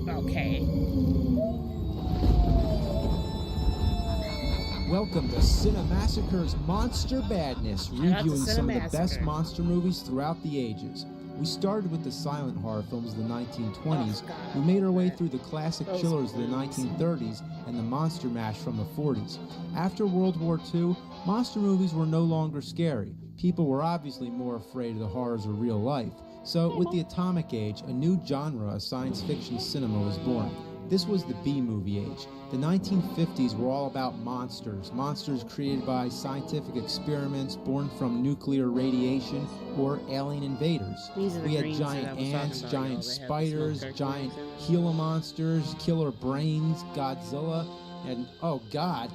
Okay. Welcome to Cinemassacre's Monster Madness, Shout out to reviewing some of the best Cinemassacre. monster movies throughout the ages. We started with the silent horror films of the 1920s. Oh, God. We made our way through the classic Those chillers of the movies. 1930s and the monster mash from the 40s. After World War II, monster movies were no longer scary. People were obviously more afraid of the horrors of real life. So, with the atomic age, a new genre of science fiction cinema was born. This was the B-movie age. The 1950s were all about monsters. Monsters created by scientific experiments, born from nuclear radiation, or alien invaders. These are the We had greens that I giant was talking ants, about, giant y'all, that have the spiders, smoke giant circulating. Gila monsters, killer brains, Godzilla, and oh god,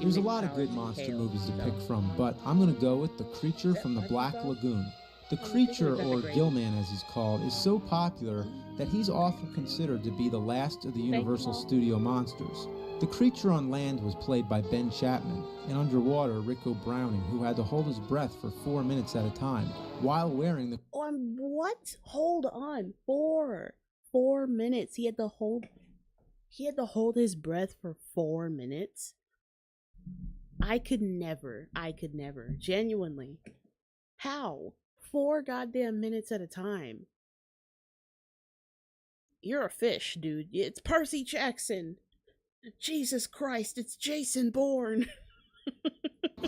there's a lot of good monster movies to pick from, but I'm gonna go with The Creature from the Black Lagoon. The Creature, or Gillman as he's called, is so popular that he's often considered to be the last of the Universal Studio monsters. The creature on land was played by Ben Chapman, and underwater Rick O'Browning, who had to hold his breath for 4 minutes at a time, while wearing the... On what? Hold on. 4 minutes. He had to hold his breath for 4 minutes. I could never. Genuinely. How? 4 goddamn minutes at a time. You're a fish, dude. It's Percy Jackson. Jesus Christ, it's Jason Bourne.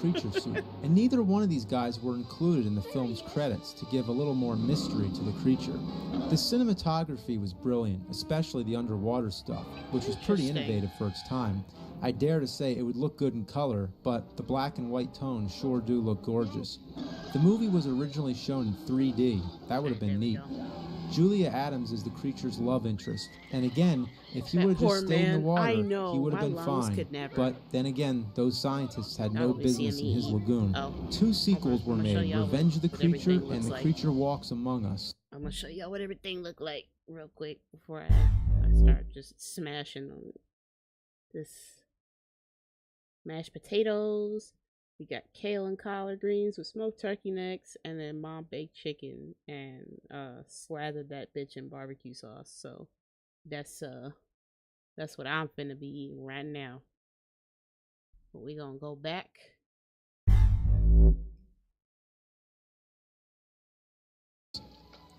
creature suit, and neither one of these guys were included in the film's credits to give a little more mystery to the creature. The cinematography was brilliant, especially the underwater stuff, which was pretty innovative for its time. I dare to say it would look good in color, but the black and white tones sure do look gorgeous. The movie was originally shown in 3D. That would have been neat. Julia Adams is the creature's love interest, and again, if he would have just stayed in the water, he would have been fine. But then again, those scientists had no business in his lagoon. 2 sequels were made, Revenge of the Creature and The Creature Walks Among Us. I'm gonna show y'all what everything looked like real quick before I start just smashing on this. Mashed potatoes. We got kale and collard greens with smoked turkey necks, and then mom baked chicken and slathered that bitch in barbecue sauce. So that's what I'm finna be eating right now. But we gonna go back.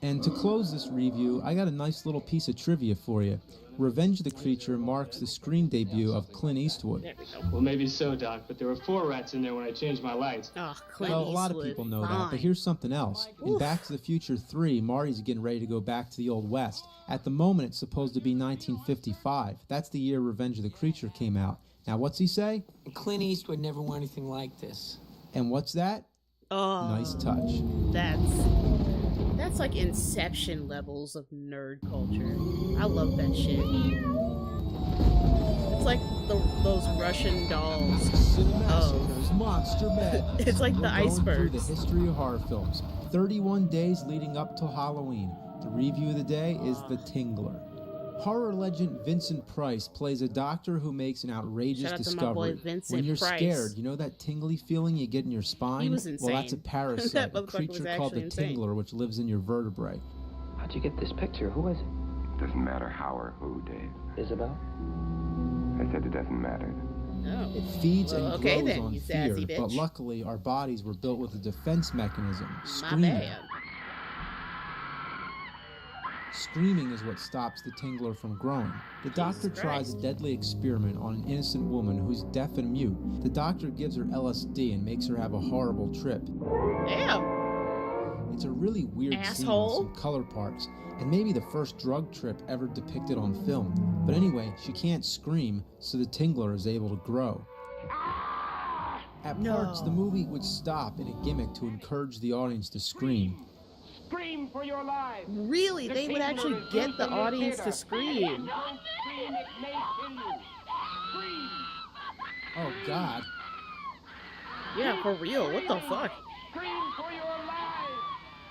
And to close this review, I got a nice little piece of trivia for you. Revenge of the Creature marks the screen debut of Clint Eastwood. Well, maybe so, Doc, but there were 4 rats in there when I changed my lights. Oh, Clint Well, a Eastwood, lot of people know that, but here's something else. In Back to the Future 3, Marty's getting ready to go back to the Old West. At the moment, it's supposed to be 1955. That's the year Revenge of the Creature came out. Now, what's he say? Clint Eastwood never wore anything like this. And what's that? Oh, nice touch. That's like Inception levels of nerd culture. I love that shit. It's like those Russian dolls. Cinemassacre's Monster Madness. It's like the icebergs. Through the history of horror films. 31 days leading up till Halloween. The review of the day is The Tingler. Horror legend Vincent Price plays a doctor who makes an outrageous discovery. When you're scared, you know that tingly feeling you get in your spine? He was insane. Well, that's a parasite, a creature called the tingler, which lives in your vertebrae. How'd you get this picture? Who is it? Doesn't matter how or who, Dave. Isabel? I said it doesn't matter. Oh. It feeds and grows then, on you fear, sassy bitch. but luckily our bodies were built with a defense mechanism, My screaming. bad. Screaming is what stops the tingler from growing. The doctor tries a deadly experiment on an innocent woman who's deaf and mute. The doctor gives her LSD and makes her have a horrible trip. Damn. It's a really weird Asshole. scene with some color parts, and maybe the first drug trip ever depicted on film. But anyway, she can't scream, so the tingler is able to grow. At parts, the movie would stop in a gimmick to encourage the audience to scream. Scream for your lives! Really? They would actually get the audience to scream. Don't scream, it may kill you. Scream! Oh, God. Yeah, for real. What the fuck? Scream for your lives!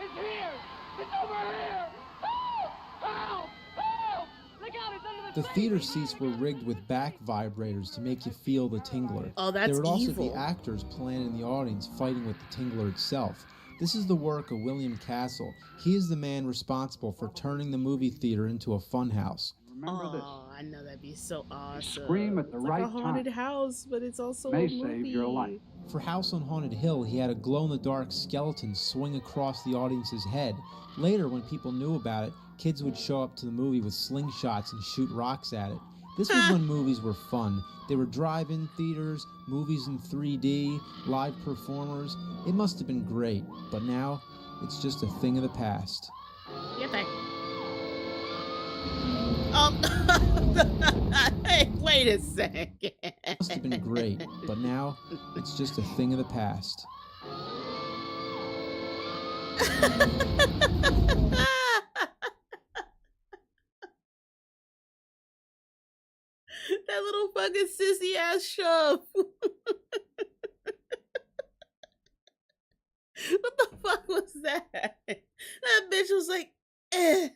It's here! It's over here! Help! Help! Help! Look out, it's under The theater seats were rigged with back vibrators to make you feel the tingler. Oh, that's There would also evil. be actors playing in the audience fighting with the tingler itself. This is the work of William Castle. He is the man responsible for turning the movie theater into a funhouse. Remember this. Oh, I know that'd be so awesome. Scream at the It's right like a haunted time. house, but it's also May a movie. save your life. For House on Haunted Hill, he had a glow-in-the-dark skeleton swing across the audience's head. Later, when people knew about it, kids would show up to the movie with slingshots and shoot rocks at it. This was when movies were fun. They were drive-in theaters, movies in 3D, live performers. It must have been great, but now it's just a thing of the past. Get back. Hey, wait a second. It must have been great, but now it's just a thing of the past. That little fucking sissy ass shove. What the fuck was that? That bitch was like, eh.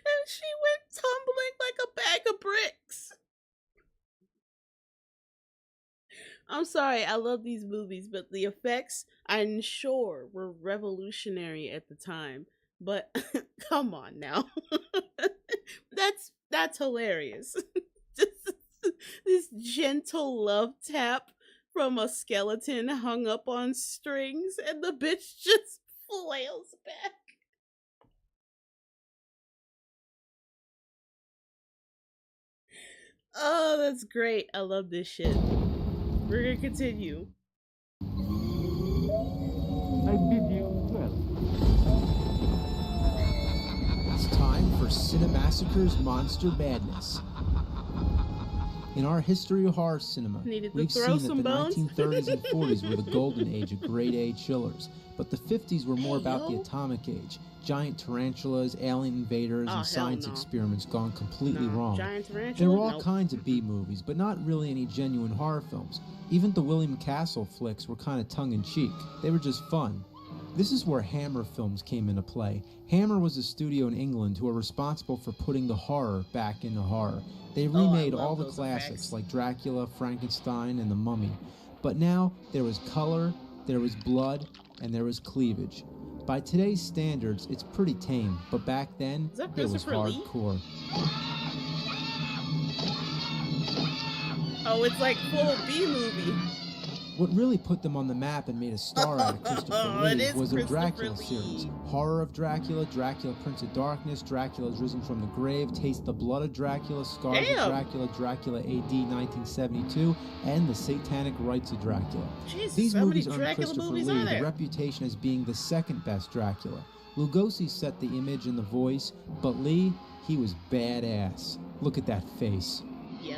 And she went tumbling like a bag of bricks. I'm sorry, I love these movies, but the effects, I'm sure, were revolutionary at the time. But come on now. That's hilarious. Just this gentle love tap from a skeleton hung up on strings, and the bitch just flails back. Oh, that's great. I love this shit. We're gonna continue. I bid you well. It's time for Cinemassacre's Monster Madness. In our history of horror cinema, Needed to we've throw seen that some the bones. 1930s and 40s were the golden age of grade A chillers, but the 50s were more Hey, about the yo. atomic age. Giant tarantulas, alien invaders, Oh, and hell science no. experiments gone completely No, wrong. giant tarantula? There were all Nope. kinds of B movies, but not really any genuine horror films. Even the William Castle flicks were kind of tongue-in-cheek. They were just fun. This is where Hammer films came into play. Hammer was a studio in England who were responsible for putting the horror back into horror. They remade love all the those classics effects. like Dracula, Frankenstein, and The Mummy. But now there was color, there was blood, and there was cleavage. By today's standards, it's pretty tame, but back then, Is that it was Christopher Lee? hardcore. Oh, it's like full B movie. What really put them on the map and made a star out of Christopher It Lee is was their Christopher Dracula Lee. series. Horror of Dracula, Dracula Prince of Darkness, Dracula's Risen from the Grave, Taste the Blood of Dracula, Scars Damn. of Dracula, Dracula AD 1972, and The Satanic Rites of Dracula. Jesus, These how many movies earned Dracula Christopher movies Lee are the there? reputation as being the second best Dracula. Lugosi set the image and the voice, but Lee, he was badass. Look at that face. Yeah,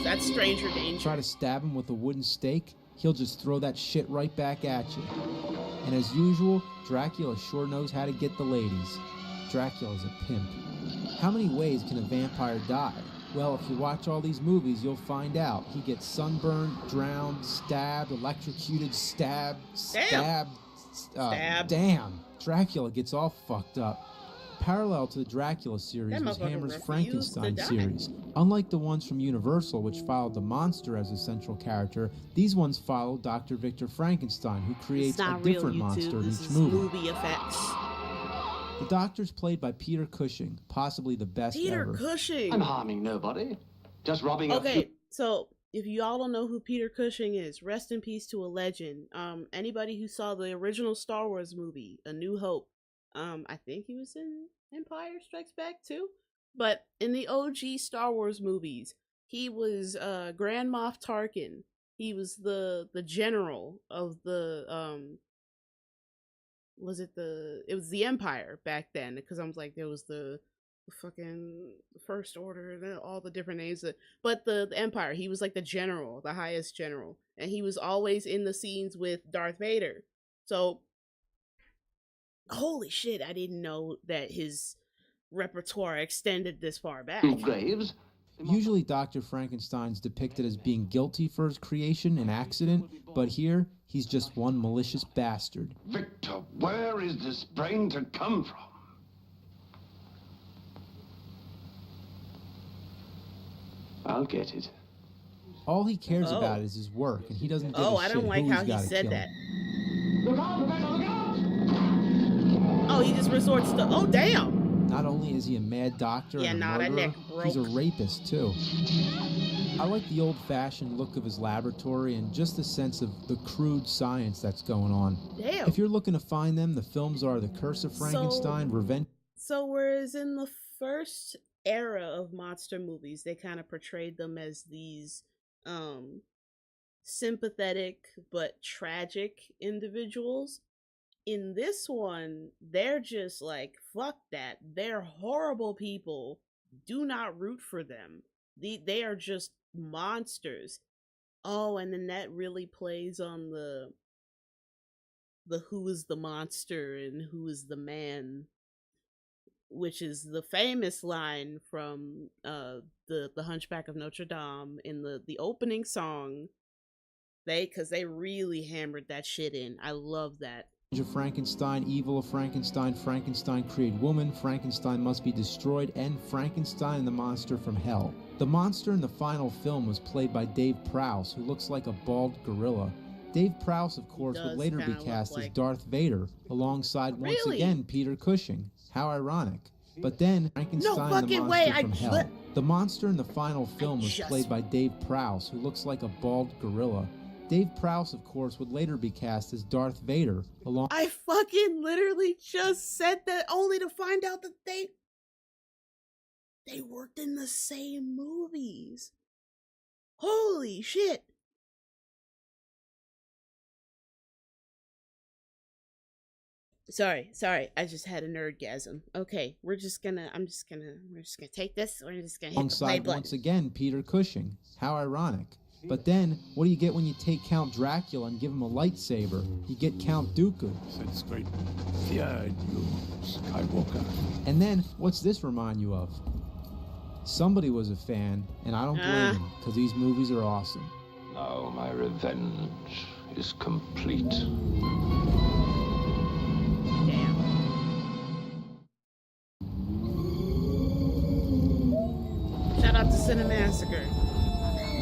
that's Stranger Danger. Try to stab him with a wooden stake, he'll just throw that shit right back at you. And as usual, Dracula sure knows how to get the ladies. Dracula's a pimp. How many ways can a vampire die? Well, if you watch all these movies, you'll find out. He gets sunburned, drowned, stabbed, electrocuted, stabbed. Stab. Damn. Dracula gets all fucked up. Parallel to the Dracula series That was motherfucker Hammer's refused Frankenstein to die. series. Unlike the ones from Universal, which followed the monster as a central character, these ones follow Dr. Victor Frankenstein, who It's creates a not real, different monster YouTube. in This each is movie. movie effects. The Doctor's played by Peter Cushing, possibly the best Peter ever. Cushing. I'm harming nobody. Just robbing a Okay, so if you all don't know who Peter Cushing is, rest in peace to a legend. Anybody who saw the original Star Wars movie, A New Hope, I think he was in Empire Strikes Back too. But in the OG Star Wars movies, he was Grand Moff Tarkin. He was the general of the it was the Empire back then, because I was like, there was the fucking First Order and all the different names, but the Empire, he was like the general, the highest general, and he was always in the scenes with Darth Vader. So holy shit, I didn't know that his repertoire extended this far back. graves. Usually Dr. Frankenstein's depicted as being guilty for his creation, an accident, but here, he's just one malicious bastard. Victor, where is this brain to come from? I'll get it. All he cares Oh. about is his work, and he doesn't give Oh, a I shit don't like who how he's he gotta said kill. that. Look out, Professor, look out! Oh, he just resorts to, oh damn. Not only is he a mad doctor Yeah, and a nah, that murderer, neck broke. he's a rapist too. I like the old-fashioned look of his laboratory and just the sense of the crude science that's going on. Damn. If you're looking to find them, the films are The Curse of Frankenstein, Revenge. So whereas in the first era of monster movies, they kind of portrayed them as these sympathetic but tragic individuals, in this one, they're just like, fuck that. They're horrible people. Do not root for them. They are just monsters. Oh, and then that really plays on the who is the monster and who is the man, which is the famous line from the Hunchback of Notre Dame in the opening song. Because they really hammered that shit in. I love that. of Frankenstein, Evil of Frankenstein, Frankenstein created woman, Frankenstein must be destroyed, and Frankenstein and the Monster from Hell. The monster in the final film was played by Dave Prowse, who looks like a bald gorilla. Dave Prowse, of course, would later be cast as Darth Vader, alongside once again Peter Cushing. How ironic. But then, Frankenstein and the Monster from Hell. The monster in the final film was played by Dave Prowse, who looks like a bald gorilla. Dave Prowse, of course, would later be cast as Darth Vader, along... I fucking literally just said that only to find out that they they worked in the same movies. Holy shit. Sorry. I just had a nerdgasm. Okay, we're just gonna take this. We're just gonna hit the play Alongside button. once again Peter Cushing. How ironic. But then, what do you get when you take Count Dracula and give him a lightsaber? You get Count Dooku. Sense great fear in you, Skywalker. And then, what's this remind you of? Somebody was a fan, and I don't blame him, because these movies are awesome. Now my revenge is complete. Damn. Shout out to Cinemassacre.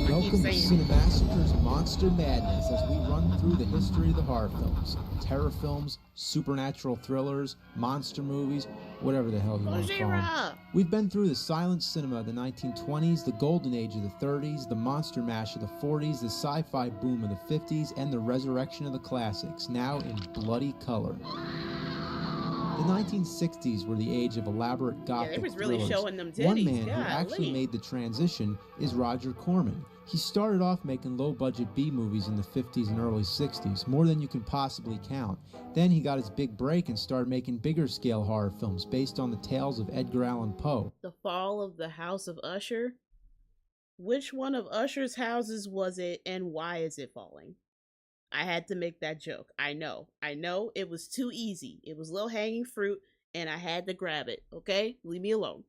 Welcome to Cinemassacre's Monster Madness as we run through the history of the horror films. Terror films, supernatural thrillers, monster movies, whatever the hell you want to call them. We've been through the silent cinema of the 1920s, the golden age of the 30s, the monster mash of the 40s, the sci-fi boom of the 50s, and the resurrection of the classics, now in bloody color. The 1960s were the age of elaborate gothic they was really thrillers. showing them titties. One man who actually made the transition is Roger Corman. He started off making low-budget B-movies in the 50s and early 60s, more than you can possibly count. Then he got his big break and started making bigger-scale horror films based on the tales of Edgar Allan Poe. The Fall of the House of Usher? Which one of Usher's houses was it, and why is it falling? I had to make that joke. I know, it was too easy. It was low-hanging fruit, and I had to grab it, okay? Leave me alone.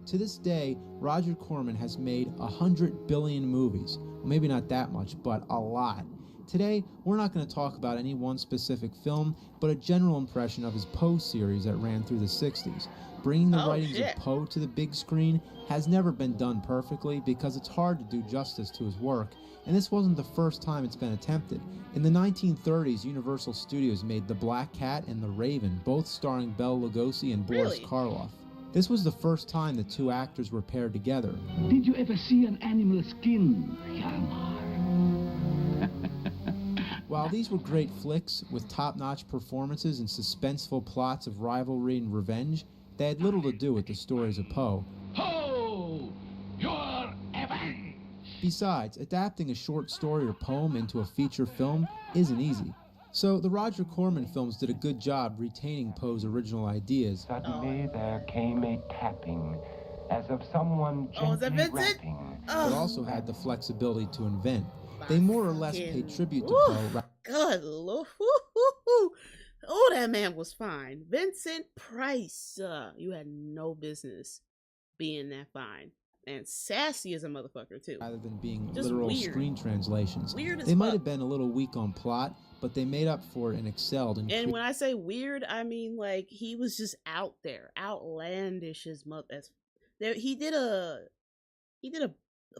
To this day, Roger Corman has made 100 billion movies. Well, maybe not that much, but a lot. Today, we're not going to talk about any one specific film, but a general impression of his Poe series that ran through the 60s. Bringing the writings of Poe to the big screen has never been done perfectly because it's hard to do justice to his work, and this wasn't the first time it's been attempted. In the 1930s, Universal Studios made The Black Cat and The Raven, both starring Bela Lugosi and Boris Karloff. This was the first time the two actors were paired together. Did you ever see an animal skin, Hjalmar? While these were great flicks with top-notch performances and suspenseful plots of rivalry and revenge, they had little to do with the stories of Poe. Ho! Your avenge! Besides, adapting a short story or poem into a feature film isn't easy. So the Roger Corman films did a good job retaining Poe's original ideas. Suddenly there came a tapping, as of someone gently rapping. But also had the flexibility to invent. They more or less paid tribute to Poe. Good Lord. Oh, that man was fine. Vincent Price. You had no business being that fine. And sassy as a motherfucker, too. Rather than being just literal weird. Screen translations. Weird as they might fuck. have been a little weak on plot, but they made up for it and excelled in And when I say weird, I mean like he was just out there, outlandish as mother. He did a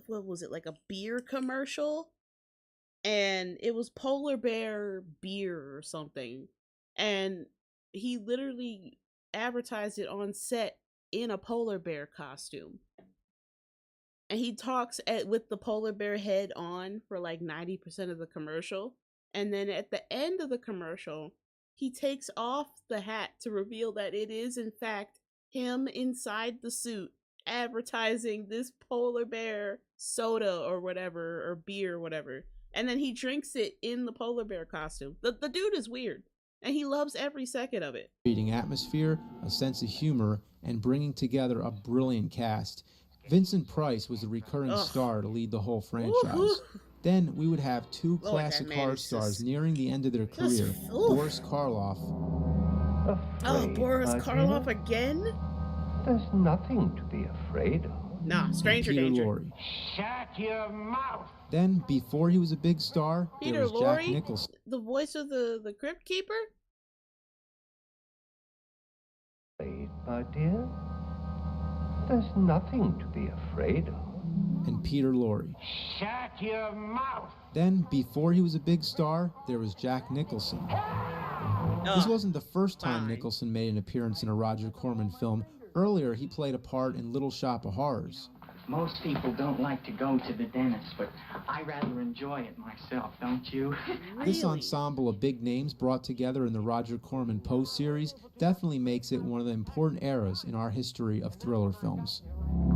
what was it, like a beer commercial, and it was Polar Bear beer or something, and he literally advertised it on set in a polar bear costume. And he talks with the polar bear head on for like 90% of the commercial. And then at the end of the commercial, he takes off the hat to reveal that it is, in fact, him inside the suit advertising this polar bear soda or whatever, or beer or whatever. And then he drinks it in the polar bear costume. The dude is weird, and he loves every second of it. Creating atmosphere, a sense of humor, and bringing together a brilliant cast. Vincent Price was the recurring star to lead the whole franchise. Then we would have two classic horror stars nearing the end of their career. Boris Karloff. Boris Karloff again? There's nothing to be afraid of. Nah, stranger Peter danger. Lorre. Shut your mouth! Then, before he was a big star, Peter there was Lorre, Jack Nicholson. the voice of the Crypt Keeper? Afraid, my dear? There's nothing to be afraid of. And Peter Lorre. Shut your mouth! Then, before he was a big star, there was Jack Nicholson. This wasn't the first time Nicholson made an appearance in a Roger Corman film. Earlier, he played a part in Little Shop of Horrors. Most people don't like to go to the dentist, but I rather enjoy it myself, don't you? This ensemble of big names brought together in the Roger Corman Poe series definitely makes it one of the important eras in our history of thriller films.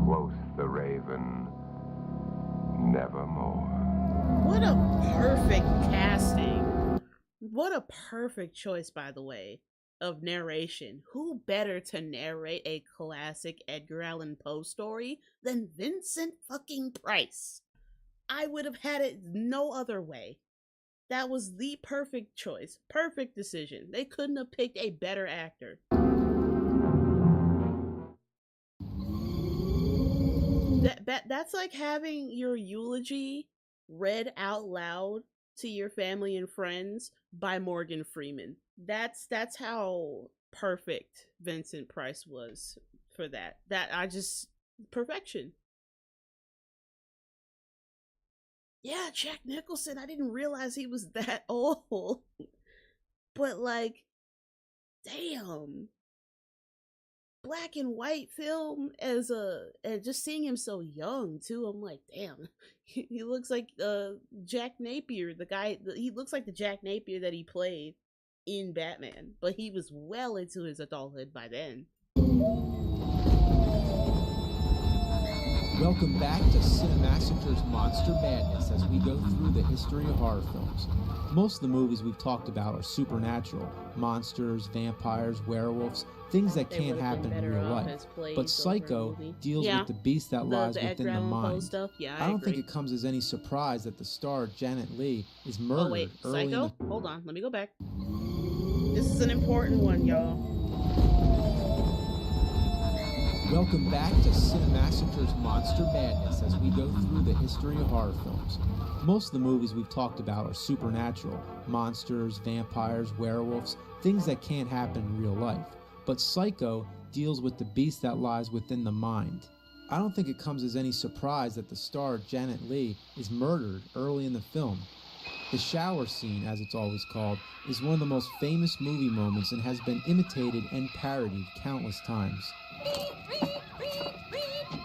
Quoth the raven, nevermore. What a perfect casting. What a perfect choice, by the way, of narration. Who better to narrate a classic Edgar Allan Poe story than Vincent fucking Price? I would have had it no other way. That was the perfect choice. Perfect decision. They couldn't have picked a better actor. That's like having your eulogy read out loud to your family and friends by Morgan Freeman. That's how perfect Vincent Price was for that. Perfection. Yeah, Jack Nicholson. I didn't realize he was that old. But like, damn. Black and white film and just seeing him so young too. I'm like, damn. He looks like Jack Napier, the guy. He looks like the Jack Napier that he played in Batman, but he was well into his adulthood by then. Welcome back to Cinemassacre's Monster Madness as we go through the history of horror films. Most of the movies we've talked about are supernatural. Monsters, vampires, werewolves, things that can't happen in real life. But Psycho deals with the beast that lies within the mind. Stuff. Yeah, I don't think it comes as any surprise that the star, Janet Leigh, is murdered early in the... Hold on, let me go back. This is an important one, y'all. Welcome back to Cinemassacre's Monster Madness as we go through the history of horror films. Most of the movies we've talked about are supernatural. Monsters, vampires, werewolves, things that can't happen in real life. But Psycho deals with the beast that lies within the mind. I don't think it comes as any surprise that the star, Janet Leigh, is murdered early in the film. The shower scene, as it's always called, is one of the most famous movie moments and has been imitated and parodied countless times.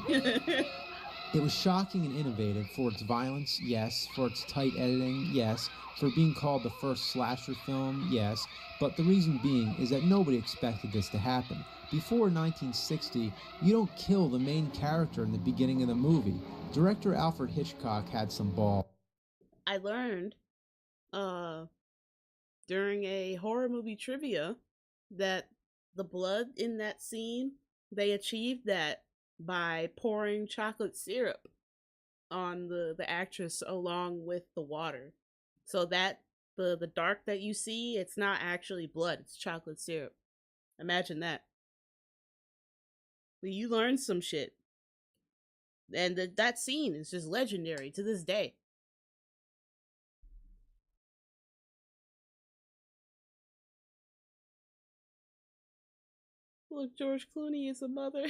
It was shocking and innovative for its violence, yes, for its tight editing, yes, for being called the first slasher film, yes, but the reason being is that nobody expected this to happen. Before 1960, you don't kill the main character in the beginning of the movie. Director Alfred Hitchcock had some ball. I learned during a horror movie trivia that the blood in that scene, they achieved that by pouring chocolate syrup on the actress along with the water. So that the dark that you see, it's not actually blood, it's chocolate syrup. Imagine that. You learn some shit. And that scene is just legendary to this day. Look, George Clooney is a mother.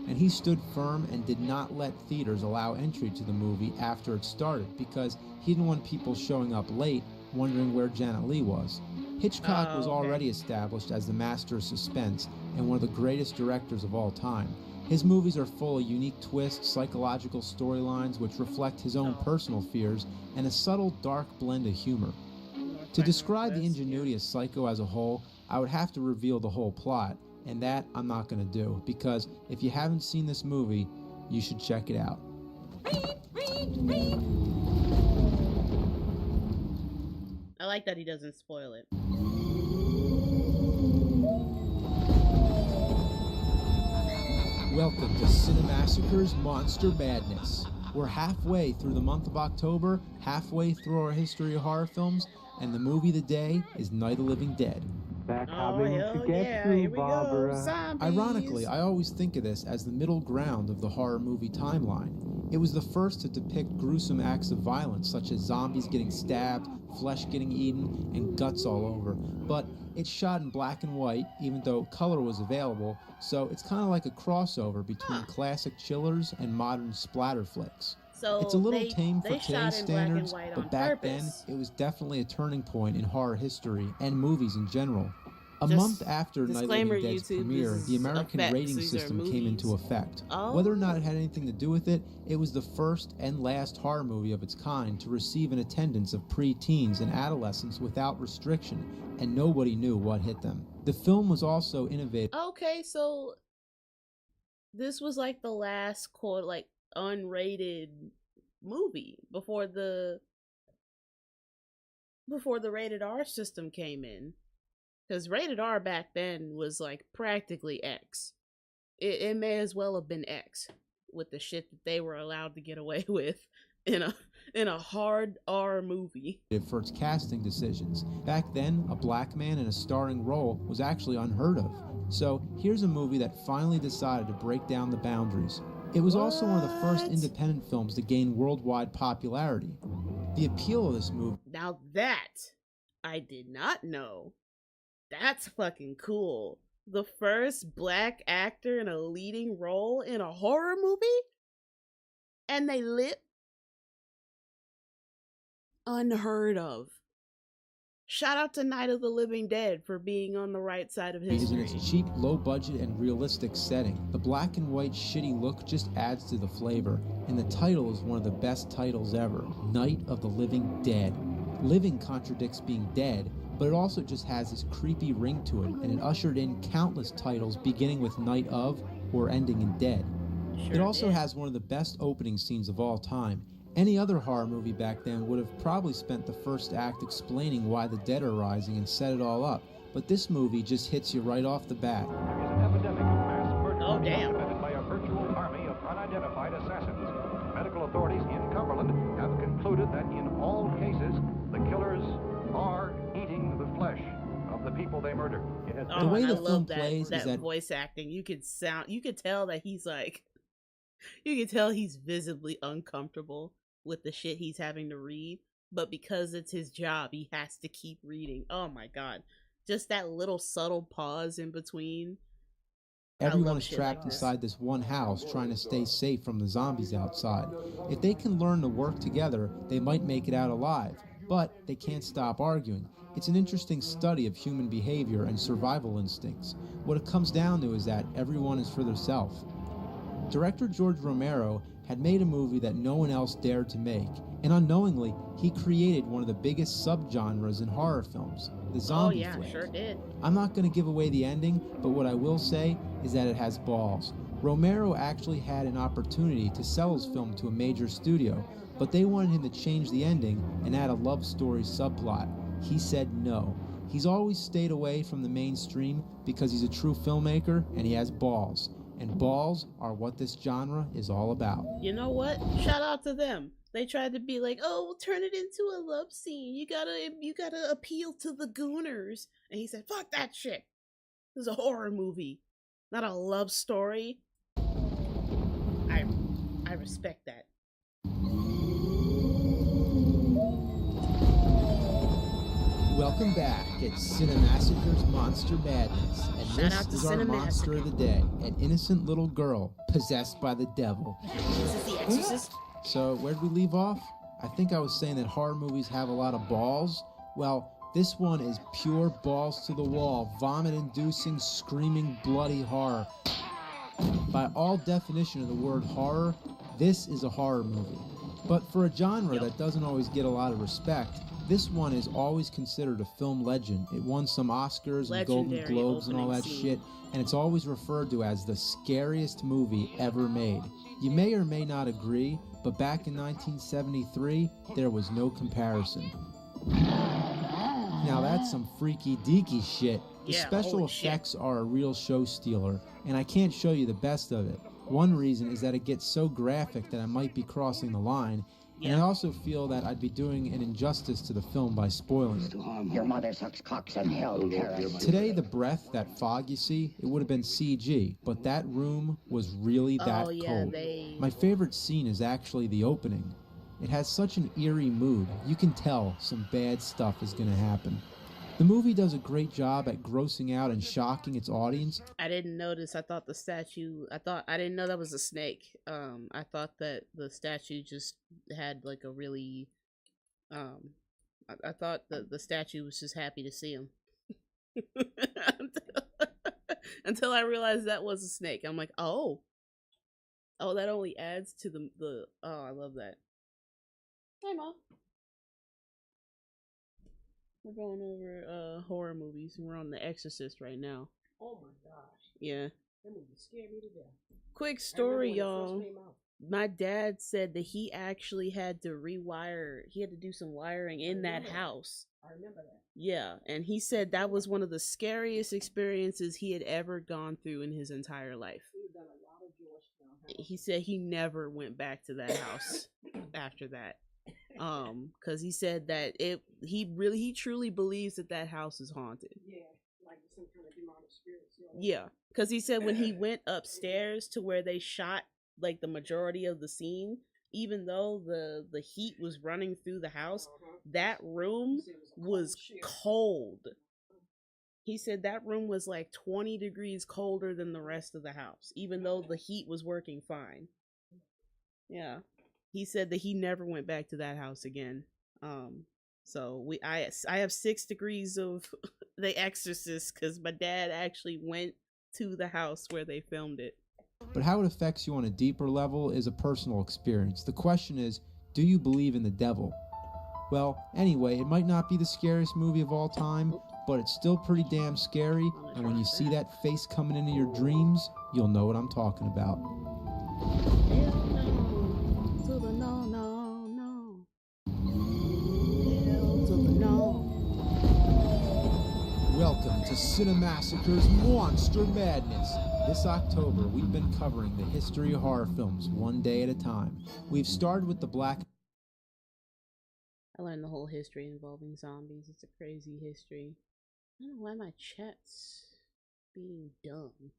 And he stood firm and did not let theaters allow entry to the movie after it started because he didn't want people showing up late wondering where Janet Leigh was. Hitchcock was already established as the master of suspense and one of the greatest directors of all time. His movies are full of unique twists, psychological storylines which reflect his own personal fears, and a subtle, dark blend of humor. To describe the ingenuity of Psycho as a whole, I would have to reveal the whole plot, and that I'm not going to do, because if you haven't seen this movie, you should check it out. I like that he doesn't spoil it. Welcome to Cinemassacre's Monster Madness. We're halfway through the month of October, halfway through our history of horror films, and the movie of the day is Night of the Living Dead. They're coming to get you, Barbara. Ironically, I always think of this as the middle ground of the horror movie timeline. It was the first to depict gruesome acts of violence, such as zombies getting stabbed, flesh getting eaten, and guts all over. But it's shot in black and white, even though color was available, so it's kind of like a crossover between classic chillers and modern splatter flicks. So it's a little tame for today's standards, but back then it was definitely a turning point in horror history and movies in general. A month after Night of the disclaimer, Living Dead's YouTube, premiere, this the is American effects, rating these are system came movies. into effect. Oh. Whether or not it had anything to do with it, it was the first and last horror movie of its kind to receive an attendance of pre-teens and adolescents without restriction, and nobody knew what hit them. The film was also innovative. Okay, so this was like the last quote, like unrated movie before the rated R system came in. Because rated R back then was like practically X. It may as well have been X with the shit that they were allowed to get away with in a hard R movie. For its casting decisions. Back then, a black man in a starring role was actually unheard of. So here's a movie that finally decided to break down the boundaries. It was also one of the first independent films to gain worldwide popularity. The appeal of this movie... Now that I did not know. That's fucking cool. The first black actor in a leading role in a horror movie? And they lit? Unheard of. Shout out to Night of the Living Dead for being on the right side of history. In its cheap, low budget, and realistic setting. The black and white shitty look just adds to the flavor, and the title is one of the best titles ever. Night of the Living Dead. Living contradicts being dead, but it also just has this creepy ring to it, and it ushered in countless titles beginning with Night of or ending in Dead. It also has one of the best opening scenes of all time. Any other horror movie back then would have probably spent the first act explaining why the dead are rising and set it all up, but this movie just hits you right off the bat. There is an epidemic of mass murder committed by a virtual army of unidentified assassins. Medical authorities in Cumberland have concluded that in all cases, the killers are eating the flesh of the people they murder. The way the film plays is that voice acting. You could tell that he's like, you could tell he's visibly uncomfortable with the shit he's having to read, but because it's his job, he has to keep reading. Oh my god. Just that little subtle pause in between. Everyone is trapped inside this one house trying to stay safe from the zombies outside. If they can learn to work together, they might make it out alive, but they can't stop arguing. It's an interesting study of human behavior and survival instincts. What it comes down to is that everyone is for themselves. Director George Romero had made a movie that no one else dared to make, and unknowingly, he created one of the biggest subgenres in horror films, the zombie flick. Sure did. I'm not going to give away the ending, but what I will say is that it has balls. Romero actually had an opportunity to sell his film to a major studio, but they wanted him to change the ending and add a love story subplot. He said no. He's always stayed away from the mainstream because he's a true filmmaker and he has balls. And balls are what this genre is all about. You know what? Shout out to them. They tried to be like, oh, we'll turn it into a love scene. You gotta appeal to the gooners. And he said, fuck that shit. This is a horror movie, not a love story. I respect that. Welcome back. It's Cinemassacre's Monster Madness, and this is our monster of the day, an innocent little girl possessed by the devil. This is The Exorcist. So, where did we leave off? I think I was saying that horror movies have a lot of balls. Well, this one is pure balls to the wall, vomit-inducing, screaming, bloody horror. By all definition of the word horror, this is a horror movie. But for a genre that doesn't always get a lot of respect, this one is always considered a film legend. It won some Oscars and Golden Globes and all that shit, and it's always referred to as the scariest movie ever made. You may or may not agree, but back in 1973, there was no comparison. Now that's some freaky deaky shit. The special effects are a real show stealer, and I can't show you the best of it. One reason is that it gets so graphic that I might be crossing the line, and I also feel that I'd be doing an injustice to the film by spoiling it. Your mother sucks cocks in hell, terrorist. Today, the breath, that fog you see, it would have been CG, but that room was really that cold. My favorite scene is actually the opening. It has such an eerie mood. You can tell some bad stuff is going to happen. The movie does a great job at grossing out and shocking its audience. I didn't notice. I thought the statue, I didn't know that was a snake. I thought that the statue just had like a really, I thought that the statue was just happy to see him. Until I realized that was a snake. I'm like, oh, that only adds to the. Oh, I love that. Hey, Mom. We're going over horror movies, and we're on The Exorcist right now. Oh my gosh. Yeah. That movie scared me to death. Quick story, y'all. My dad said that he actually had to rewire. He had to do some wiring in that house. I remember that. Yeah, and he said that was one of the scariest experiences he had ever gone through in his entire life. We've done a lot of Georgetown. He said he never went back to that house after that. Because he said that he truly believes that house is haunted. Yeah, like some kind of demonic spirits. Yeah, because he said when he went upstairs to where they shot like the majority of the scene, even though the heat was running through the house, that room was cold. He said that room was like 20 degrees colder than the rest of the house, even though the heat was working fine. Yeah. He said that he never went back to that house again. So I have 6 degrees of The Exorcist because my dad actually went to the house where they filmed it. But how it affects you on a deeper level is a personal experience. The question is, do you believe in the devil? Well, anyway, it might not be the scariest movie of all time, but it's still pretty damn scary, and when you see that face coming into your dreams, you'll know what I'm talking about. Welcome to Cinemassacre's Monster Madness. This October, we've been covering the history of horror films one day at a time. We've started with the Black... I learned the whole history involving zombies. It's a crazy history. I don't know why my chat's being dumb.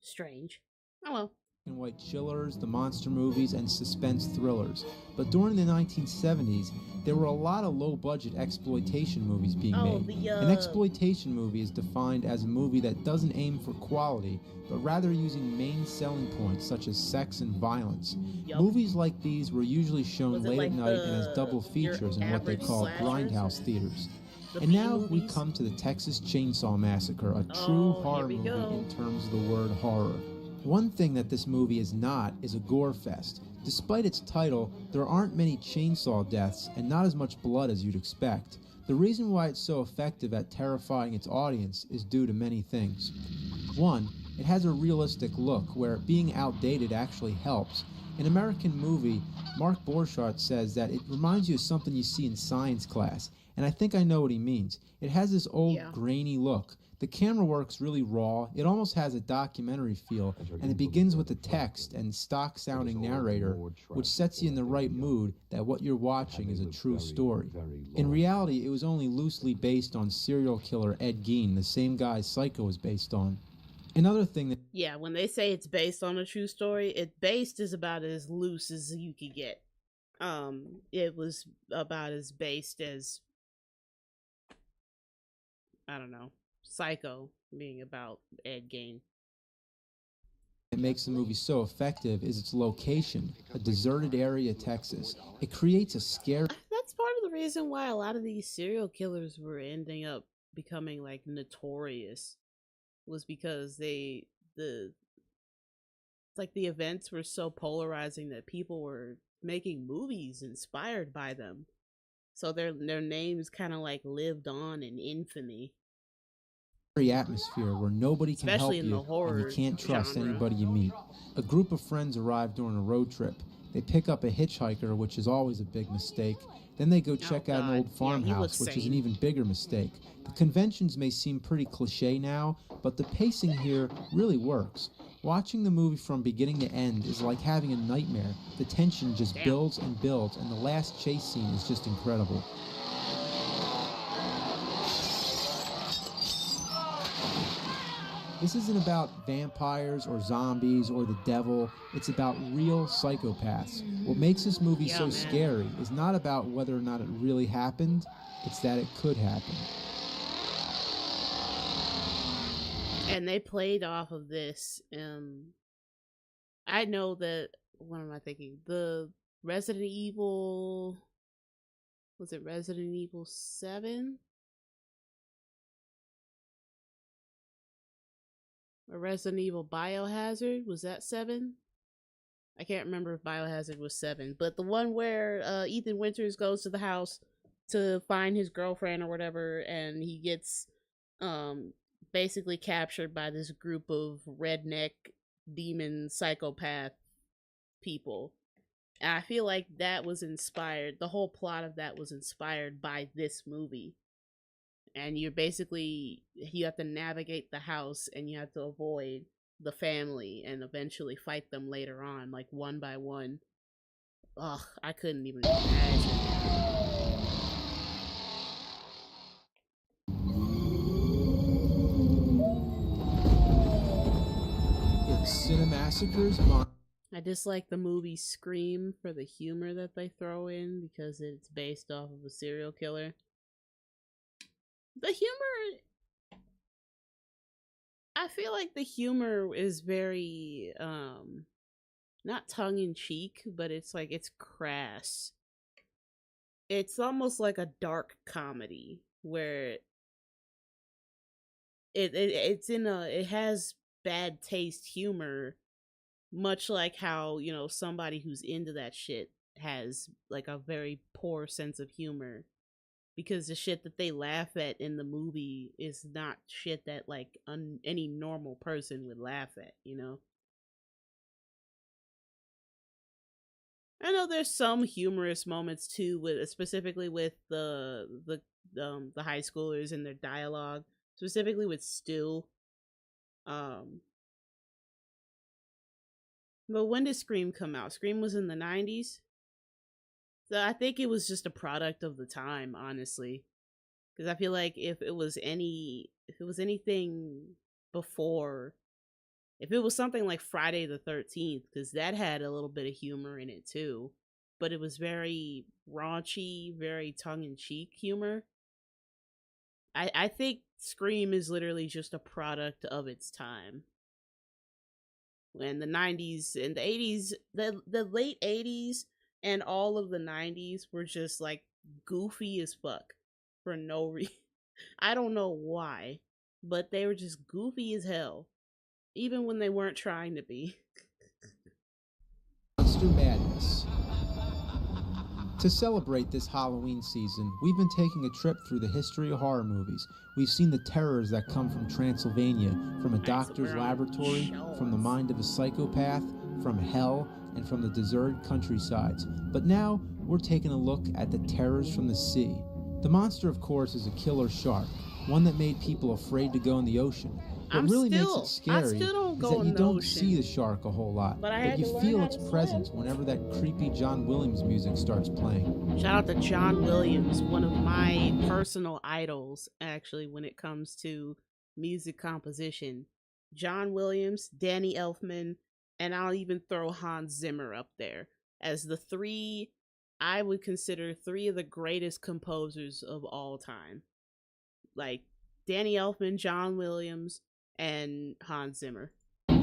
Strange. Oh well. And white chillers, the monster movies, and suspense thrillers. But during the 1970s, there were a lot of low-budget exploitation movies being made. An exploitation movie is defined as a movie that doesn't aim for quality, but rather using main selling points such as sex and violence. Movies like these were usually shown late at night and as double features in what they call grindhouse theaters. And now we come to the Texas Chainsaw Massacre, a true horror movie in terms of the word horror. One thing that this movie is not is a gore fest. Despite its title, there aren't many chainsaw deaths and not as much blood as you'd expect. The reason why it's so effective at terrifying its audience is due to many things. One, it has a realistic look where being outdated actually helps. In American movie, Mark Borchardt says that it reminds you of something you see in science class, and I think I know what he means. It has this old grainy look. The camera work's really raw, it almost has a documentary feel, and it begins with the text and stock-sounding narrator, which sets you in the right mood that what you're watching is a true story. In reality, it was only loosely based on serial killer Ed Gein, the same guy Psycho is based on. Another thing that... Yeah, when they say it's based on a true story, based is about as loose as you could get. It was about as based as... I don't know. Psycho being about Ed Gein. What makes the movie so effective is its location, a deserted area of Texas. It creates a scary... That's part of the reason why a lot of these serial killers were ending up becoming like notorious, was because the events were so polarizing that people were making movies inspired by them. So their names kind of like lived on in infamy. Atmosphere where nobody can help you and you can't trust anybody you meet. A group of friends arrive during a road trip. They pick up a hitchhiker, which is always a big mistake. Then they go check out an old farmhouse, which is an even bigger mistake. The conventions may seem pretty cliche now, but the pacing here really works. Watching the movie from beginning to end is like having a nightmare. The tension just builds and builds, and the last chase scene is just incredible. This isn't about vampires or zombies or the devil. It's about real psychopaths. What makes this movie so scary is not about whether or not it really happened. It's that it could happen. And they played off of this. I know that... What am I thinking? The Resident Evil... Was it Resident Evil 7? A Resident Evil Biohazard, was that 7? I can't remember if Biohazard was 7, but the one where Ethan Winters goes to the house to find his girlfriend or whatever, and he gets basically captured by this group of redneck demon psychopath people. And I feel like that was inspired, the whole plot of that was inspired by this movie. And you have to navigate the house, and you have to avoid the family and eventually fight them later on, like one by one. Ugh, I couldn't even imagine. It's Cinemassacre's I dislike the movie Scream for the humor that they throw in because it's based off of a serial killer. The humor, I feel like the humor is very not tongue-in-cheek, but it's like it's crass. It's almost like a dark comedy where it has bad taste humor, much like how, you know, somebody who's into that shit has like a very poor sense of humor. Because the shit that they laugh at in the movie is not shit that like any normal person would laugh at, you know? I know there's some humorous moments too, specifically with the high schoolers and their dialogue, specifically with Stu. But when did Scream come out? Scream was in the 90s. So I think it was just a product of the time, honestly. Because I feel like if it was anything before, if it was something like Friday the 13th, because that had a little bit of humor in it too, but it was very raunchy, very tongue-in-cheek humor. I think Scream is literally just a product of its time. When the 90s and the 80s, the late 80s and all of the 90s were just like goofy as fuck for no reason. I don't know why, but they were just goofy as hell, even when they weren't trying to be. Monster Madness. To celebrate this Halloween season, we've been taking a trip through the history of horror movies. We've seen the terrors that come from Transylvania, from a doctor's laboratory, from the mind of a psychopath, from hell, and from the deserted countrysides. But now, we're taking a look at the terrors from the sea. The monster, of course, is a killer shark, one that made people afraid to go in the ocean. What really makes it scary is that you don't see the shark a whole lot, but you feel its presence whenever that creepy John Williams music starts playing. Shout out to John Williams, one of my personal idols, actually, when it comes to music composition. John Williams, Danny Elfman, and I'll even throw Hans Zimmer up there as the three, I would consider three of the greatest composers of all time. Like Danny Elfman, John Williams, and Hans Zimmer. It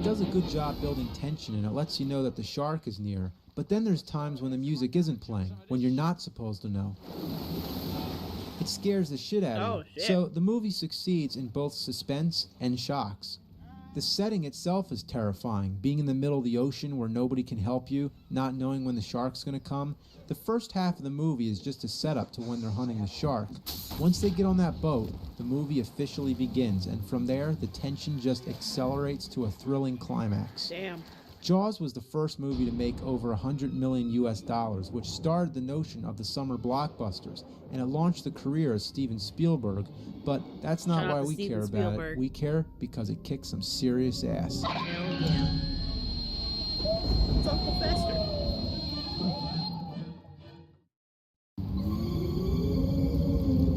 does a good job building tension, and it lets you know that the shark is near. But then there's times when the music isn't playing, when you're not supposed to know. It scares the shit out of you. So the movie succeeds in both suspense and shocks. The setting itself is terrifying, being in the middle of the ocean where nobody can help you, not knowing when the shark's gonna come. The first half of the movie is just a setup to when they're hunting the shark. Once they get on that boat, the movie officially begins, and from there, the tension just accelerates to a thrilling climax. Damn. Jaws was the first movie to make over $100 million US, which started the notion of the summer blockbusters, and it launched the career of Steven Spielberg. But that's not why we care about it. We care because it kicks some serious ass. Hell yeah. It's Uncle Fester.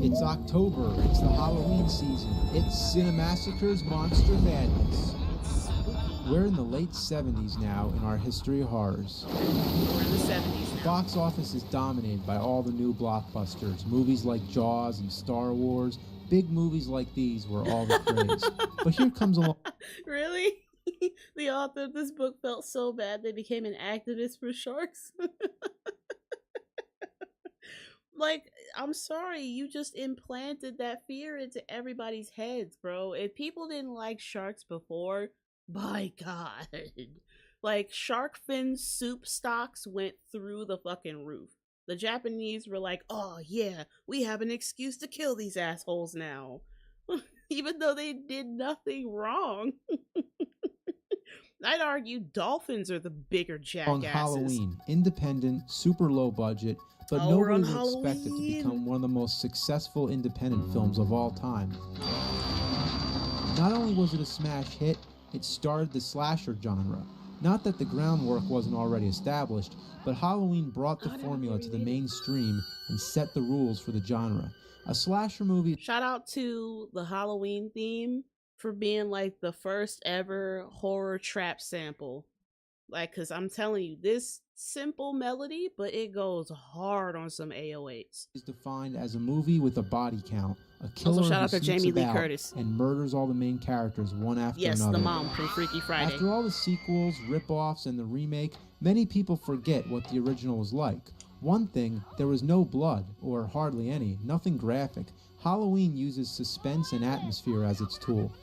It's October. It's the Halloween season. It's Cinemassacre's Monster Madness. We're in the late 70s now in our history of horrors. We're in the 70s now. The box office is dominated by all the new blockbusters. Movies like Jaws and Star Wars. Big movies like these were all the craze. But here comes along... Really? The author of this book felt so bad they became an activist for sharks? Like, I'm sorry, you just implanted that fear into everybody's heads, bro. If people didn't like sharks before, by God. Like, shark fin soup stocks went through the fucking roof. The Japanese were like, oh yeah, we have an excuse to kill these assholes now. Even though they did nothing wrong. I'd argue dolphins are the bigger jackasses. On Halloween, independent, super low budget, but nobody would expect it to become one of the most successful independent films of all time. Not only was it a smash hit, it started the slasher genre. Not that the groundwork wasn't already established, but Halloween brought the formula to the mainstream and set the rules for the genre. A slasher movie... Shout out to the Halloween theme for being like the first ever horror trap sample. Like, cause I'm telling you, this simple melody, but it goes hard on some 808s. Is defined as a movie with a body count, a killer also, shout who out to sneaks Jamie Lee about Curtis and murders all the main characters one after yes, another. Yes, the mom from Freaky Friday. After all the sequels, rip-offs, and the remake, many people forget what the original was like. One thing, there was no blood, or hardly any, nothing graphic. Halloween uses suspense and atmosphere as its tool.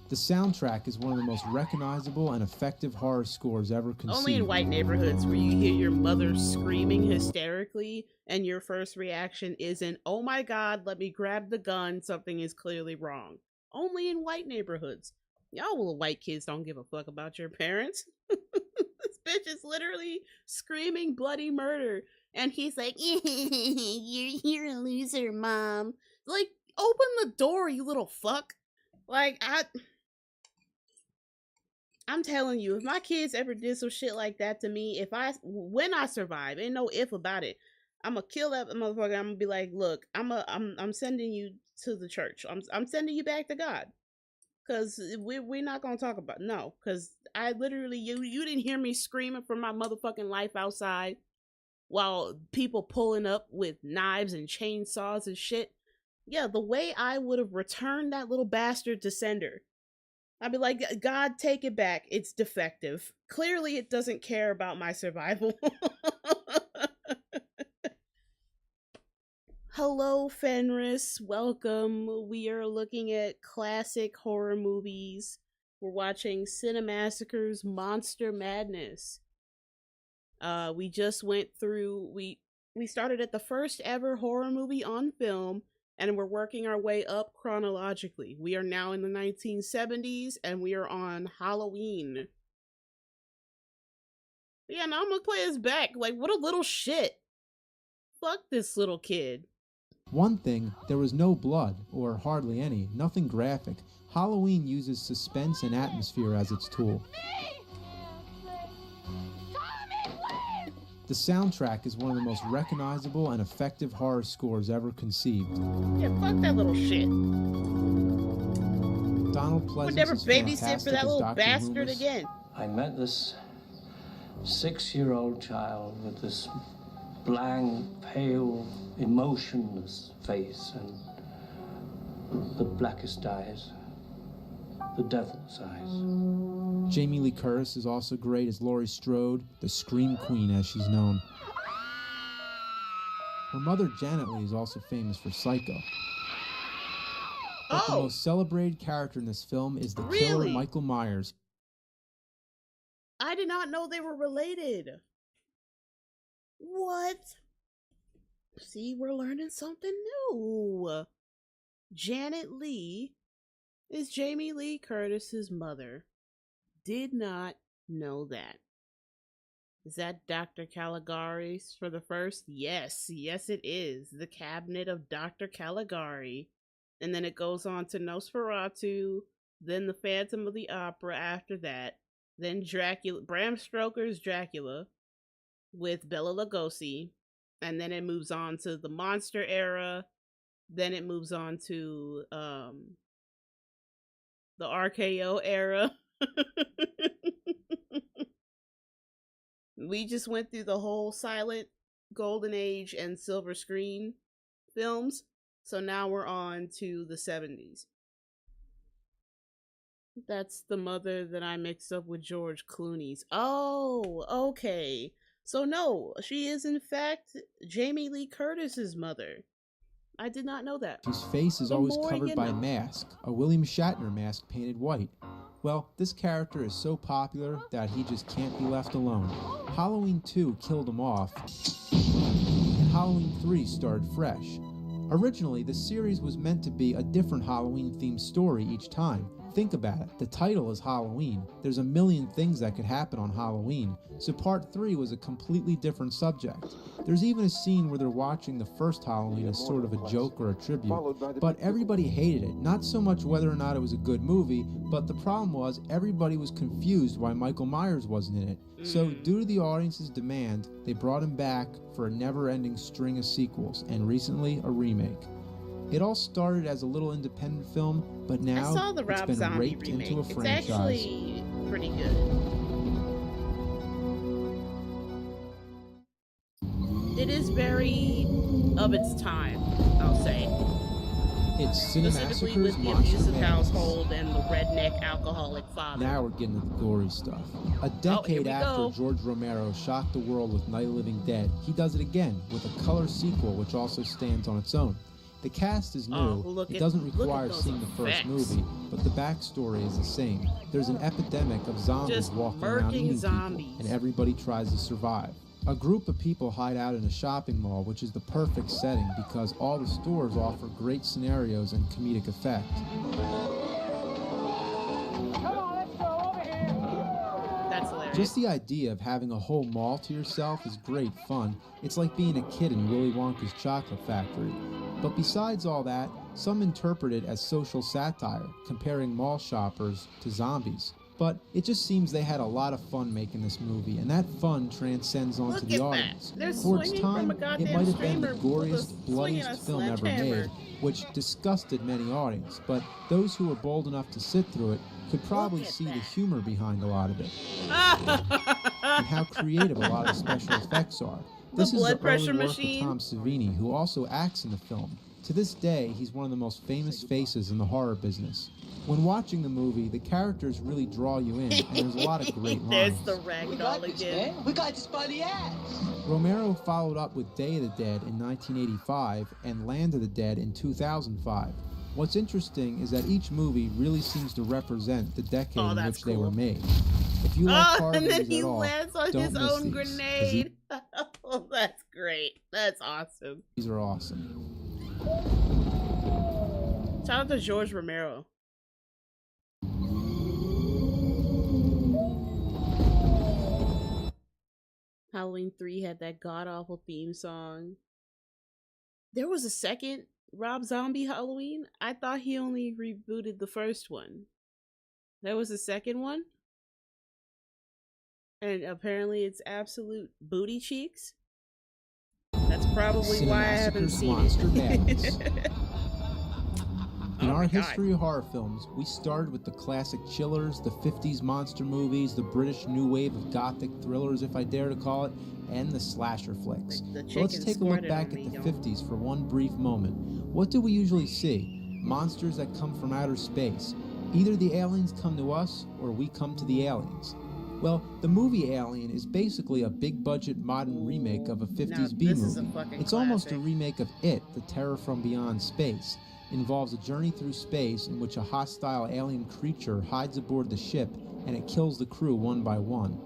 The soundtrack is one of the most recognizable and effective horror scores ever conceived. Only in white neighborhoods where you hear your mother screaming hysterically and your first reaction isn't, oh my god, let me grab the gun, something is clearly wrong. Only in white neighborhoods. Y'all little white kids don't give a fuck about your parents. This bitch is literally screaming bloody murder. And he's like, you're a loser, mom. Like, open the door, you little fuck. Like, I'm telling you, if my kids ever did some shit like that to me, when I survive, ain't no if about it, I'm gonna kill that motherfucker. I'm gonna be like, look, I'm sending you to the church. I'm sending you back to God, cause we're not gonna talk about no, cause I literally you didn't hear me screaming for my motherfucking life outside, while people pulling up with knives and chainsaws and shit. Yeah, the way I would have returned that little bastard to sender. I'd be like, God, take it back. It's defective. Clearly, it doesn't care about my survival. Hello, Fenris. Welcome. We are looking at classic horror movies. We're watching Cinemassacre's Monster Madness. We just went through... We started at the first ever horror movie on film, and we're working our way up chronologically. We are now in the 1970s, and we are on Halloween. Yeah, now I'm gonna play his back. Like, what a little shit. Fuck this little kid. One thing, there was no blood, or hardly any, nothing graphic. Halloween uses suspense and atmosphere as its tool. The soundtrack is one of the most recognizable and effective horror scores ever conceived. Yeah, fuck that little shit. Donald Pleasance would never is babysit fantastic for that as little Dr. bastard Loomis. again. I met this 6-year-old child with this blank, pale, emotionless face and the blackest eyes, the devil's eyes. Jamie Lee Curtis is also great as Laurie Strode, the Scream Queen as she's known. Her mother, Janet Leigh, is also famous for Psycho. But the most celebrated character in this film is the killer Michael Myers. I did not know they were related. What? See, we're learning something new. Janet Leigh is Jamie Lee Curtis's mother. Did not know that. Is that Dr. Caligari's for the first? Yes, yes it is. The Cabinet of Dr. Caligari. And then it goes on to Nosferatu, then the Phantom of the Opera after that, then Dracula, Bram Stoker's Dracula with Bela Lugosi, and then it moves on to the monster era, then it moves on to the RKO era. We just went through the whole silent, golden age, and silver screen films. So now we're on to the 70s. That's the mother that I mixed up with George Clooney's. Oh, okay. So no, she is in fact Jamie Lee Curtis's mother. I did not know that. Whose face is The always more covered you by a know. mask, a William Shatner mask painted white. Well, this character is so popular that he just can't be left alone. Halloween 2 killed him off, and Halloween 3 started fresh. Originally, the series was meant to be a different Halloween-themed story each time. Think about it, the title is Halloween. There's a million things that could happen on Halloween, so part 3 was a completely different subject. There's even a scene where they're watching the first Halloween as sort of a joke or a tribute, but everybody hated it. Not so much whether or not it was a good movie, but the problem was everybody was confused why Michael Myers wasn't in it. So due to the audience's demand, they brought him back for a never-ending string of sequels, and recently a remake. It all started as a little independent film, but I now saw the it's Rob been Zombie raped remake. into a It's franchise. actually pretty good. It is very of its time, I'll say. It's Specifically Cinemassacre's with the Monster abusive Madness. household and the redneck alcoholic father. Now we're getting to the gory stuff. A decade we after go. George Romero shocked the world with Night of the Living Dead, he does it again with a color sequel which also stands on its own. The cast is new, it doesn't require those seeing the first effects. movie, but the backstory is the same. There's an epidemic of zombies Just walking around murking eating zombies. people, and everybody tries to survive. A group of people hide out in a shopping mall, which is the perfect setting because all the stores offer great scenarios and comedic effect. That's hilarious. Just the idea of having a whole mall to yourself is great fun. It's like being a kid in Willy Wonka's chocolate factory. But besides all that, some interpret it as social satire, comparing mall shoppers to zombies. But it just seems they had a lot of fun making this movie, and that fun transcends onto Look the at audience. that. They're For its swinging time, from a it goddamn might have been the streamer with a goriest, swinging a bloodiest film ever sledgehammer. made, which disgusted many audience, but those who were bold enough to sit through it could probably see the humor behind a lot of it, and how creative a lot of the special effects are. This is blood the early pressure work machine. of Tom Savini, who also acts in the film. To this day, he's one of the most famous faces in the horror business. When watching the movie, the characters really draw you in, and there's a lot of great There's lines. the ragdoll again. We got this by the ass. Romero followed up with Day of the Dead in 1985 and Land of the Dead in 2005. What's interesting is that each movie really seems to represent the decade in which they were made. If you like horror and then movies he at all, lands on don't his miss own these, 'cause grenade. Oh, that's great. That's awesome. These are awesome. Shout out to George Romero. Halloween 3 had that god-awful theme song. There was a second Rob Zombie Halloween? I thought he only rebooted the first one. There was a second one? And apparently it's absolute booty cheeks? That's probably why I haven't Cinemassacre's seen Monster it. Madness. In Oh our my God. history of horror films, we started with the classic chillers, the 50s monster movies, the British new wave of gothic thrillers, if I dare to call it, and the slasher flicks. The So let's chicken take a look squirted back on at me, the y'all. 50s for one brief moment. What do we usually see? Monsters that come from outer space. Either the aliens come to us, or we come to the aliens. Well, the movie Alien is basically a big-budget modern remake of a 50s this is a B-movie. fucking It's almost a classic. remake of It, The Terror from Beyond Space. It involves a journey through space in which a hostile alien creature hides aboard the ship and it kills the crew one by one.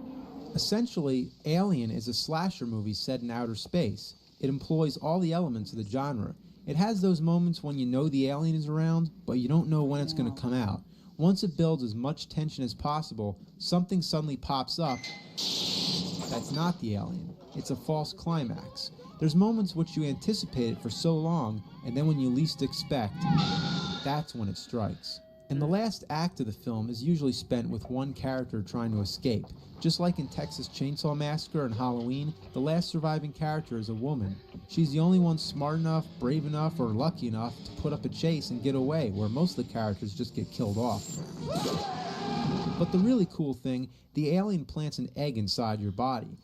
Essentially, Alien is a slasher movie set in outer space. It employs all the elements of the genre. It has those moments when you know the alien is around, but you don't know when it's going to come out. Once it builds as much tension as possible, something suddenly pops up. That's not the alien. It's a false climax. There's moments which you anticipated for so long, and then when you least expect, that's when it strikes. And the last act of the film is usually spent with one character trying to escape. Just like in Texas Chainsaw Massacre and Halloween, the last surviving character is a woman. She's the only one smart enough, brave enough, or lucky enough to put up a chase and get away, where most of the characters just get killed off. But the really cool thing, the alien plants an egg inside your body.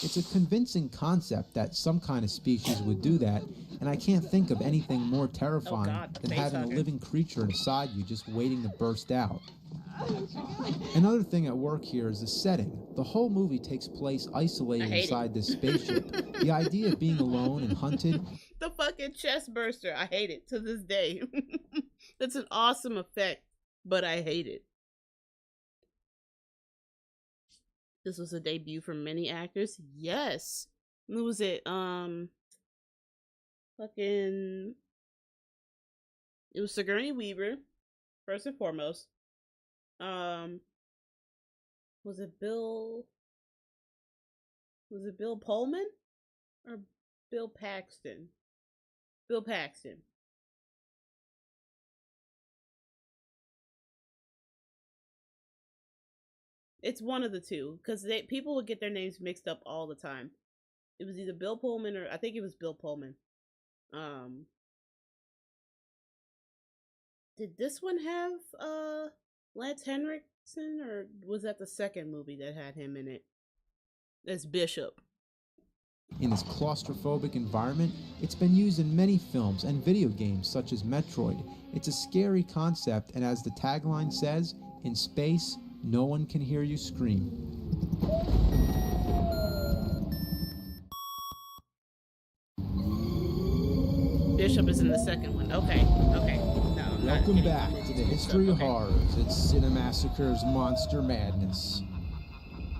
It's a convincing concept that some kind of species would do that, and I can't think of anything more terrifying than having a living creature inside you just waiting to burst out. Another thing at work here is the setting. The whole movie takes place isolated inside this spaceship. The idea of being alone and hunted. The fucking chest burster. I hate it to this day. That's an awesome effect, but I hate it. This was a debut for many actors. Yes. Who was it? Fucking. It was Sigourney Weaver, first and foremost. Was it Bill Pullman or Bill Paxton? Bill Paxton. It's one of the two, because people would get their names mixed up all the time. It was either Bill Pullman or I think it was Bill Pullman. Did this one have Lance Henriksen, or was that the second movie that had him in it as Bishop? In this claustrophobic environment, it's been used in many films and video games such as Metroid. It's a scary concept, and as the tagline says, in space, no one can hear you scream. Bishop is in the second one. Okay. No, welcome back to the History of Horrors. It's Cinemassacre's Monster Madness.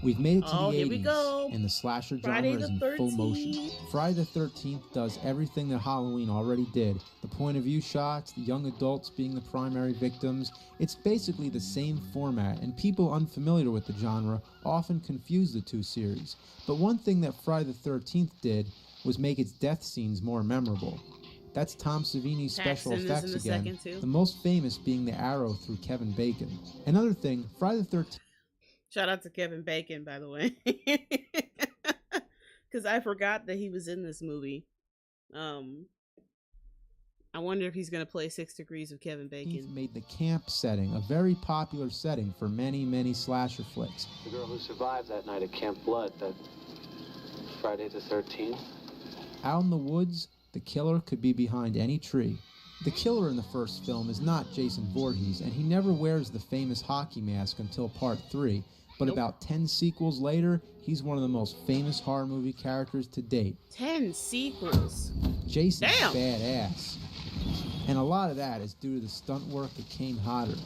We've made it to the 80s, here we go. And the slasher Friday genre is in full motion. Friday the 13th does everything that Halloween already did. The point of view shots, the young adults being the primary victims. It's basically the same format, and people unfamiliar with the genre often confuse the two series. But one thing that Friday the 13th did was make its death scenes more memorable. That's Tom Savini's special effects again, the most famous being the arrow through Kevin Bacon. Another thing, Friday the 13th... Shout out to Kevin Bacon, by the way. Because I forgot that he was in this movie. I wonder if he's going to play 6 Degrees of Kevin Bacon. He made the camp setting a very popular setting for many, many slasher flicks. The girl who survived that night at Camp Blood, that Friday the 13th. Out in the woods, the killer could be behind any tree. The killer in the first film is not Jason Voorhees, and he never wears the famous hockey mask until part 3. But about 10 sequels later, he's one of the most famous horror movie characters to date. 10 sequels? Jason's badass. And a lot of that is due to the stunt work that came hotter.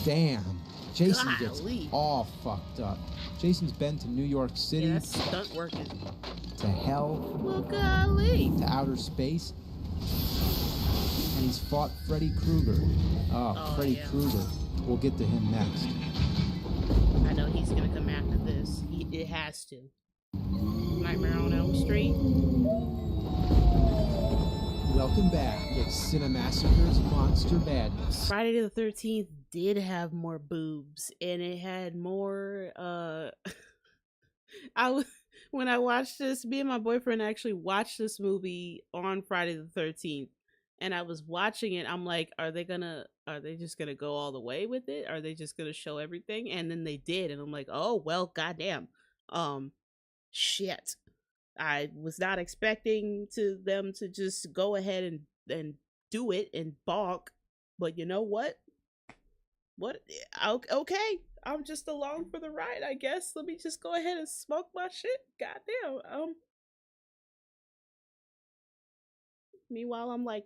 Damn. Jason gets all fucked up. Jason's been to New York City. Yeah, that's stunt working. To hell. Well, golly. To outer space. And he's fought Freddy Krueger. Freddy Krueger. We'll get to him next. I know he's gonna come after this. It has to. Nightmare on Elm Street. Welcome back. It's Cinemassacre's Monster Madness. Friday the 13th did have more boobs, and it had more. When I watched this, me and my boyfriend actually watched this movie on Friday the 13th. And I was watching it, I'm like, are they just gonna go all the way with it? Are they just gonna show everything? And then they did, and I'm like, oh well, goddamn. Shit. I was not expecting them to just go ahead and do it and balk. But you know what? Okay. I'm just along for the ride, I guess. Let me just go ahead and smoke my shit. Goddamn. Meanwhile, I'm like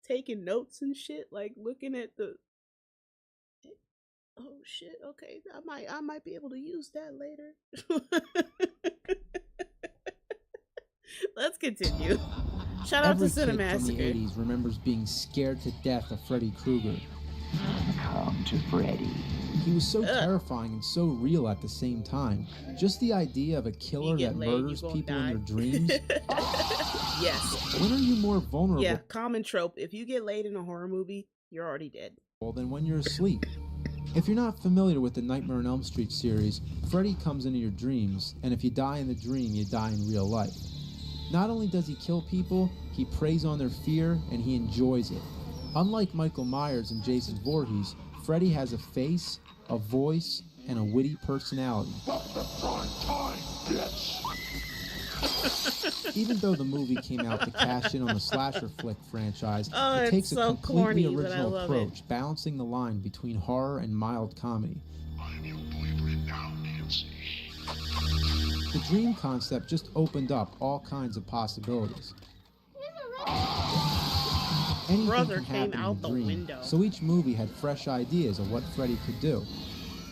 taking notes and shit, like looking at the. Oh shit! Okay, I might be able to use that later. Let's continue. Shout out to Cinemassacre. Every kid from the 80s remembers being scared to death of Freddy Krueger. Come to Freddy. He was so terrifying and so real at the same time. Just the idea of a killer that murders people in their dreams. Yes. When are you more vulnerable? Yeah, common trope. If you get laid in a horror movie, you're already dead. Than when you're asleep. If you're not familiar with the Nightmare on Elm Street series, Freddy comes into your dreams, and if you die in the dream, you die in real life. Not only does he kill people, he preys on their fear, and he enjoys it. Unlike Michael Myers and Jason Voorhees, Freddy has a face, a voice, and a witty personality. Even though the movie came out to cash in on the slasher flick franchise, Oh, it takes it's a so completely corny, but I original love approach, balancing the line between horror and mild comedy. I'm your boyfriend now, Nancy. The dream concept just opened up all kinds of possibilities. Anything Brother can came happen out in a the dream, window. so each movie had fresh ideas of what Freddy could do.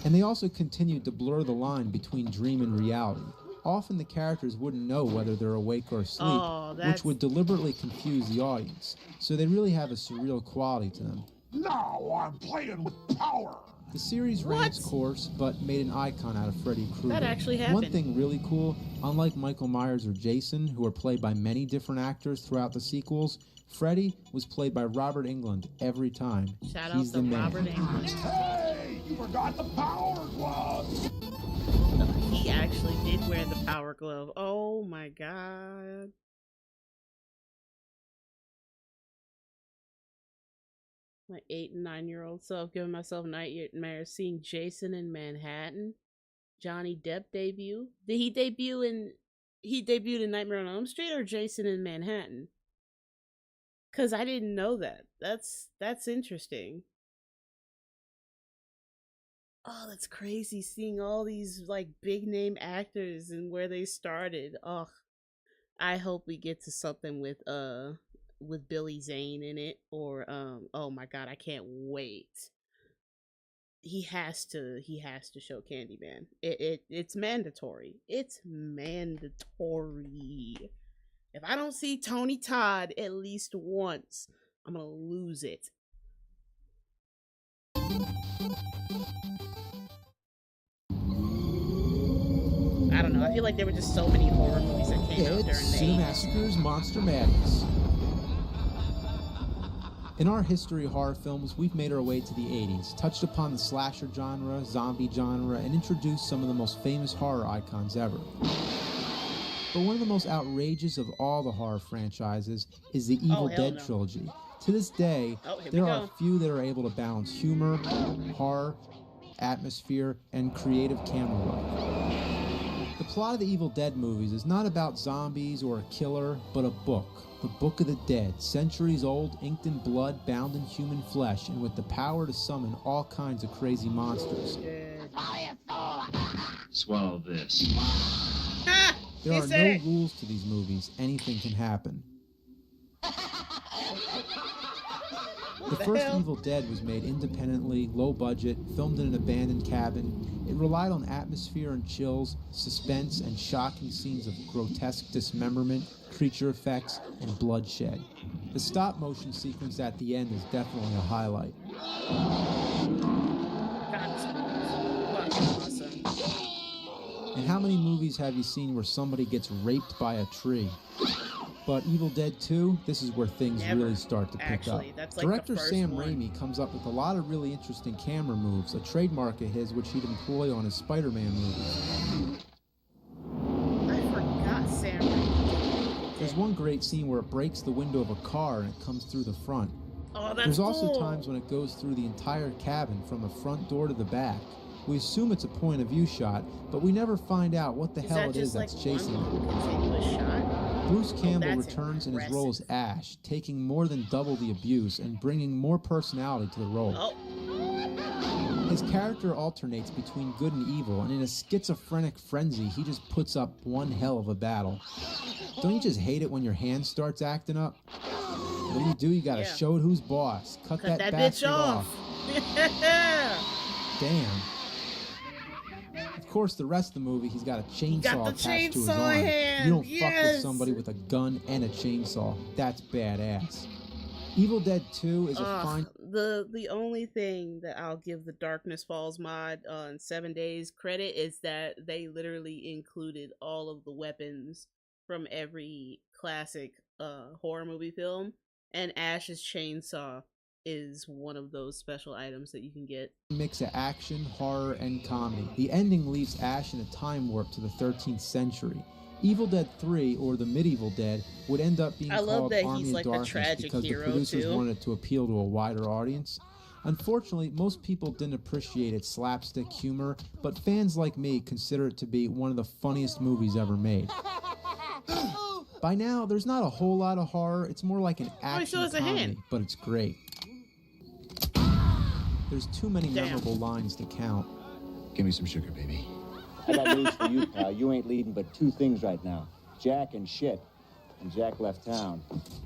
And they also continued to blur the line between dream and reality. Often the characters wouldn't know whether they're awake or asleep, which would deliberately confuse the audience. So they really have a surreal quality to them. Now I'm playing with power. The series ran its course, but made an icon out of Freddy Krueger. That actually happened. One thing really cool, unlike Michael Myers or Jason, who are played by many different actors throughout the sequels, Freddy was played by Robert Englund every time. Shout He's out the to man. Robert Englund. Hey, you forgot the power glove. He actually did wear the power glove. Oh my god. My 8 and 9-year-old self giving myself nightmares seeing Jason in Manhattan. Johnny Depp debut. Did he debuted in Nightmare on Elm Street or Jason in Manhattan? Cause I didn't know that. That's interesting. Oh, that's crazy seeing all these like big name actors and where they started. Oh, I hope we get to something with Billy Zane in it, or oh my god, I can't wait. He has to show Candyman. It's mandatory. It's mandatory. If I don't see Tony Todd at least once, I'm gonna lose it. I don't know. I feel like there were just so many horror movies that came out during the 80s. Cinemassacre's Monster Madness. In our history of horror films, we've made our way to the 80s, touched upon the slasher genre, zombie genre, and introduced some of the most famous horror icons ever. But one of the most outrageous of all the horror franchises is the Evil Dead trilogy. To this day, there are few that are able to balance humor, horror, atmosphere, and creative camera work. The plot of the Evil Dead movies is not about zombies or a killer, but a book. The Book of the Dead, centuries old, inked in blood, bound in human flesh, and with the power to summon all kinds of crazy monsters. Swallow this. There are no rules to these movies. Anything can happen. The first Evil Dead was made independently, low budget, filmed in an abandoned cabin. It relied on atmosphere and chills, suspense, and shocking scenes of grotesque dismemberment, creature effects, and bloodshed. The stop-motion sequence at the end is definitely a highlight. And how many movies have you seen where somebody gets raped by a tree? But Evil Dead 2, this is where things really start to pick up. That's like Director Sam Raimi comes up with a lot of really interesting camera moves, a trademark of his which he'd employ on his Spider-Man movies. I forgot Sam Raimi. There's one great scene where it breaks the window of a car and it comes through the front. Oh, that's There's also cool. times when it goes through the entire cabin from the front door to the back. We assume it's a point of view shot, but we never find out what the hell it is that's chasing them. Bruce Campbell returns in his role as Ash, taking more than double the abuse and bringing more personality to the role. His character alternates between good and evil, and in a schizophrenic frenzy, he just puts up one hell of a battle. Don't you just hate it when your hand starts acting up? What do? You gotta show it who's boss. Cut that bastard off. Damn. Of course, the rest of the movie, he's got a chainsaw attached to his arm. You don't fuck with somebody with a gun and a chainsaw. That's badass. Evil Dead 2 is a fine... The only thing that I'll give the Darkness Falls mod on 7 Days credit is that they literally included all of the weapons from every classic horror movie film, and Ash's chainsaw is one of those special items that you can get. Mix of action, horror, and comedy. The ending leaves Ash in a time warp to the 13th century. Evil Dead 3, or the Medieval Dead, would end up being called Army of Darkness because the producers wanted to appeal to a wider audience. Unfortunately, most people didn't appreciate its slapstick humor, but fans like me consider it to be one of the funniest movies ever made. By now, there's not a whole lot of horror. It's more like an action comedy, but it's great. There's too many memorable lines to count. Give me some sugar, baby. I got news for you, pal. You ain't leading but two things right now. Jack and shit. And Jack left town.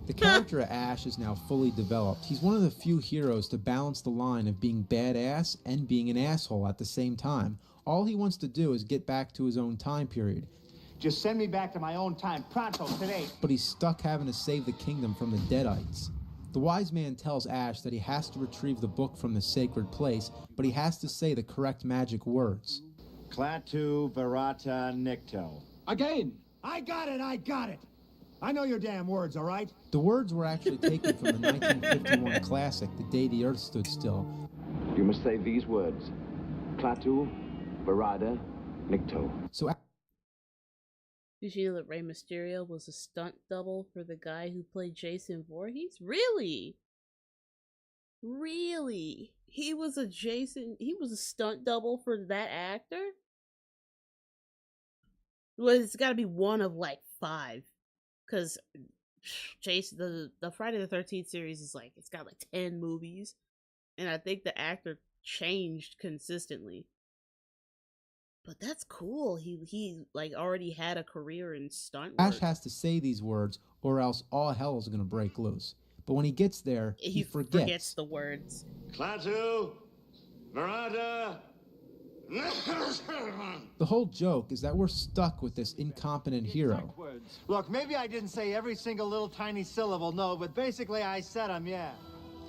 The character of Ash is now fully developed. He's one of the few heroes to balance the line of being badass and being an asshole at the same time. All he wants to do is get back to his own time period. Just send me back to my own time, pronto, today. But he's stuck having to save the kingdom from the Deadites. The wise man tells Ash that he has to retrieve the book from the sacred place, but he has to say the correct magic words. Klaatu Barada Nikto. Again! I got it! I know your damn words, all right? The words were actually taken from the 1951 classic, The Day the Earth Stood Still. You must say these words. Klaatu Barada Nikto. So did you know that Rey Mysterio was a stunt double for the guy who played Jason Voorhees? Really? Really? He was a stunt double for that actor? Well, it's gotta be one of like 5. Because Jason, the Friday the 13th series is like, it's got like 10 movies. And I think the actor changed consistently. But that's cool. He like already had a career in stunt work. Ash has to say these words or else all hell is going to break loose. But when he gets there, he forgets the words. Klaatu Barada. The whole joke is that we're stuck with this incompetent hero. Look, maybe I didn't say every single little tiny syllable, no, but basically I said them, yeah.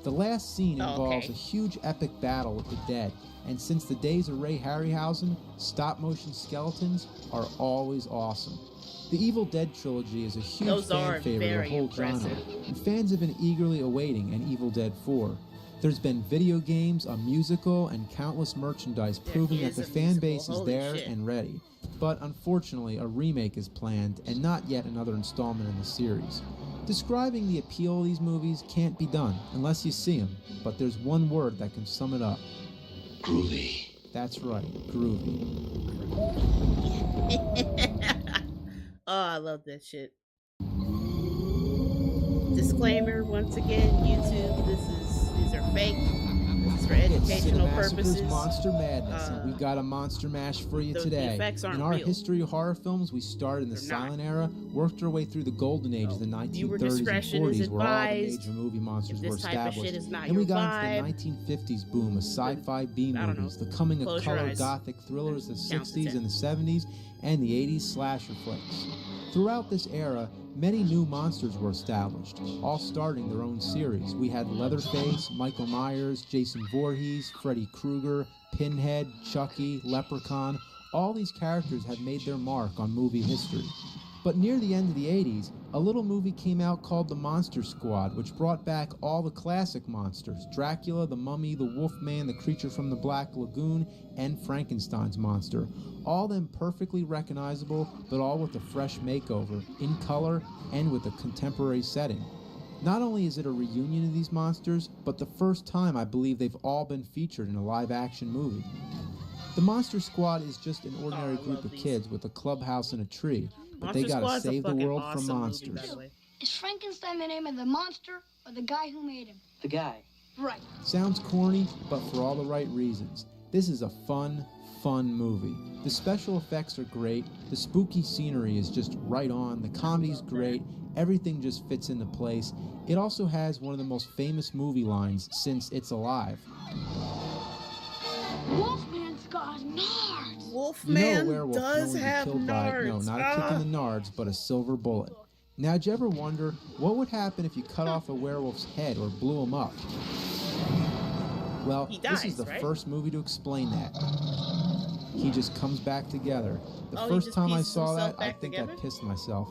The last scene involves a huge epic battle with the dead, and since the days of Ray Harryhausen, stop-motion skeletons are always awesome. The Evil Dead trilogy is a huge fan favorite of the whole genre, and fans have been eagerly awaiting an Evil Dead 4. There's been video games, a musical, and countless merchandise proving that the fan base is there and ready. But unfortunately, a remake is planned, and not yet another installment in the series. Describing the appeal of these movies can't be done unless you see them, but there's one word that can sum it up. Groovy. That's right, groovy. Oh, I love that shit. Disclaimer, once again, YouTube, these are fake. This is for educational purposes. Monster Madness, and we got a Monster Mash for you today. In our history of horror films, we started in the silent era, worked our way through the golden age of the 1930s and 40s, where all the major movie monsters were established. And we got into the 1950s boom of sci-fi B movies, the coming of color gothic thrillers of the 60s and the 70s, and the 80s slasher flicks. Throughout this era, many new monsters were established, all starting their own series. We had Leatherface, Michael Myers, Jason Voorhees, Freddy Krueger, Pinhead, Chucky, Leprechaun. All these characters have made their mark on movie history. But near the end of the 80s, a little movie came out called The Monster Squad, which brought back all the classic monsters: Dracula, the Mummy, the Wolfman, the Creature from the Black Lagoon, and Frankenstein's monster. All them perfectly recognizable, but all with a fresh makeover, in color, and with a contemporary setting. Not only is it a reunion of these monsters, but the first time I believe they've all been featured in a live-action movie. The Monster Squad is just an ordinary group of kids with a clubhouse and a tree, but they gotta save the world from monsters. Is Frankenstein the name of the monster or the guy who made him? The guy. Right. Sounds corny, but for all the right reasons. This is a fun movie. The special effects are great, the spooky scenery is just right on, the comedy's great, everything just fits into place. It also has one of the most famous movie lines since It's Alive. Wolfman's got nards. Wolfman werewolf does have killed nards. By, not a kick in the nards, but a silver bullet. Now, did you ever wonder what would happen if you cut off a werewolf's head or blew him up? Well, this is the first movie to explain that. He just comes back together. The first time I saw that, I think I pissed myself.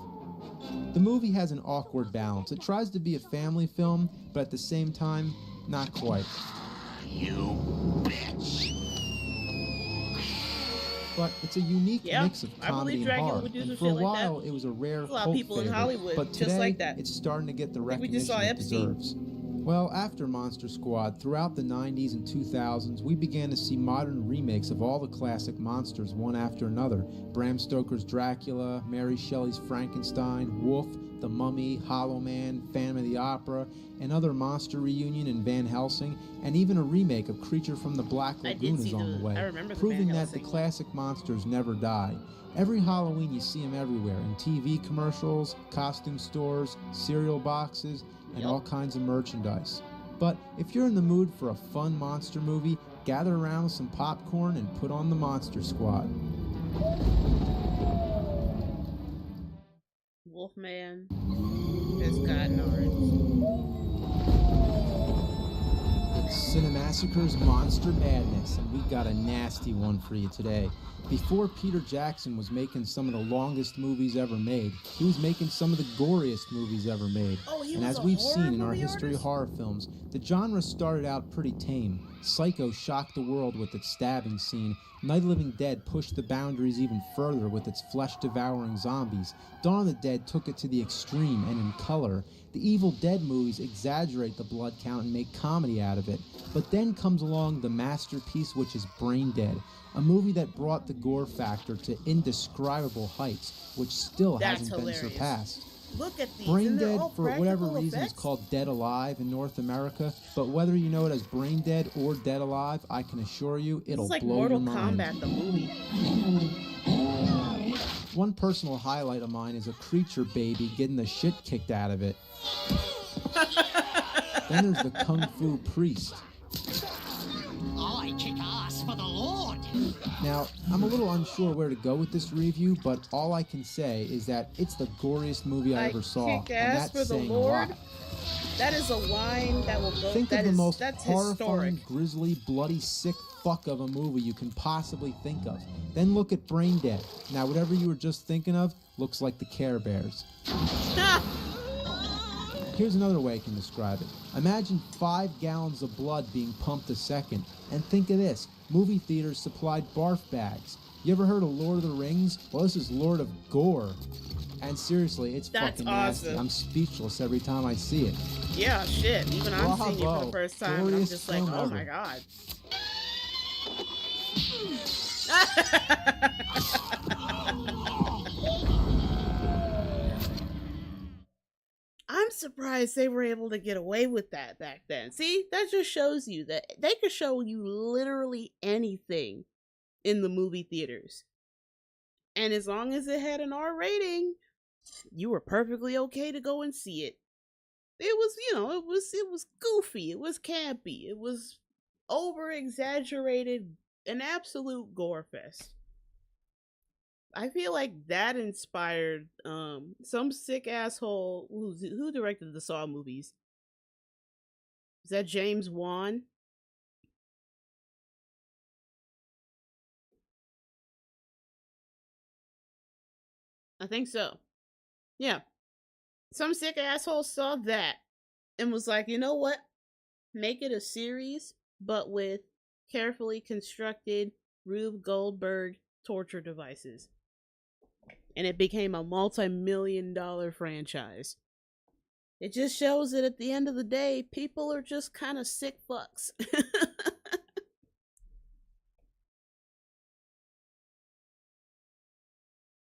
The movie has an awkward balance. It tries to be a family film, but at the same time, not quite. You bitch! But it's a unique mix of comedy and horror. And for a while, it was a rare cult favorite. But today, it's starting to get the recognition it deserves. Well, after Monster Squad, throughout the 90s and 2000s, we began to see modern remakes of all the classic monsters one after another. Bram Stoker's Dracula, Mary Shelley's Frankenstein, Wolf, The Mummy, Hollow Man, Phantom of the Opera, another monster reunion in Van Helsing, and even a remake of Creature from the Black Lagoon is on the way, proving that the classic monsters never die. Every Halloween you see them everywhere, in TV commercials, costume stores, cereal boxes, and all kinds of merchandise. But if you're in the mood for a fun monster movie, gather around with some popcorn and put on the Monster Squad. Wolfman has got nards. It's Cinemassacre's Monster Madness, and we got a nasty one for you today. Before Peter Jackson was making some of the longest movies ever made, he was making some of the goriest movies ever made. And as we've seen in our history of horror films, the genre started out pretty tame. Psycho shocked the world with its stabbing scene. Night of the Living Dead pushed the boundaries even further with its flesh-devouring zombies. Dawn of the Dead took it to the extreme, and in color. The Evil Dead movies exaggerate the blood count and make comedy out of it. But then comes along the masterpiece, which is Brain Dead, a movie that brought the gore factor to indescribable heights, which still hasn't been surpassed. Look at these. Brain Dead, for whatever reason, is called Dead Alive in North America, but whether you know it as Brain Dead or Dead Alive, I can assure you it'll blow your mind. It's like Mortal Kombat, the movie. One personal highlight of mine is a creature baby getting the shit kicked out of it. Then there's the Kung Fu priest. I kick ass for the Lord. Now, I'm a little unsure where to go with this review, but all I can say is that it's the goriest movie I ever saw, and that's saying a lot. That is a line that will go. Think of the most that's horrifying, historic. grisly, bloody, sick fuck of a movie you can possibly think of. Then look at Brain Dead. Now, whatever you were just thinking of looks like the Care Bears. Here's another way I can describe it. Imagine 5 gallons of blood being pumped a second. And think of this. Movie theaters supplied barf bags. You ever heard of Lord of the Rings? Well, this is Lord of Gore. And seriously, it's fucking nasty. I'm speechless every time I see it. Yeah, shit. Even I'm seeing it for the first time, and I'm just like, oh my god. I'm surprised they were able to get away with that back then. See, that just shows you that they could show you literally anything in the movie theaters. And as long as it had an R rating, you were perfectly okay to go and see it. It was, you know, it was goofy, it was campy, it was over exaggerated, an absolute gore fest. I feel like that inspired some sick asshole who directed the Saw movies. Is that James Wan? I think so. Yeah. Some sick asshole saw that and was like, you know what? Make it a series, but with carefully constructed Rube Goldberg torture devices. And it became a multi-million-dollar franchise. It just shows that at the end of the day, people are just kind of sick fucks.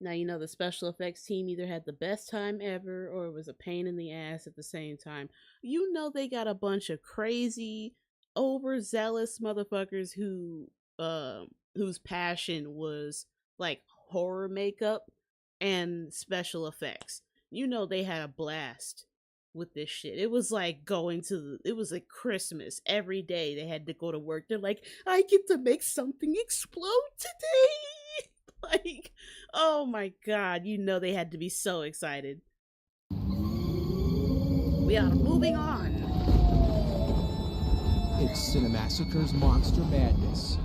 Now, you know, the special effects team either had the best time ever or it was a pain in the ass at the same time. You know, they got a bunch of crazy, overzealous motherfuckers who, whose passion was like horror makeup and special effects. You know, they had a blast with this shit. It was like it was like Christmas. Every day they had to go to work. They're like, I get to make something explode today. Like, oh my god, you know they had to be so excited. We are moving on. It's Cinemassacre's Monster Madness.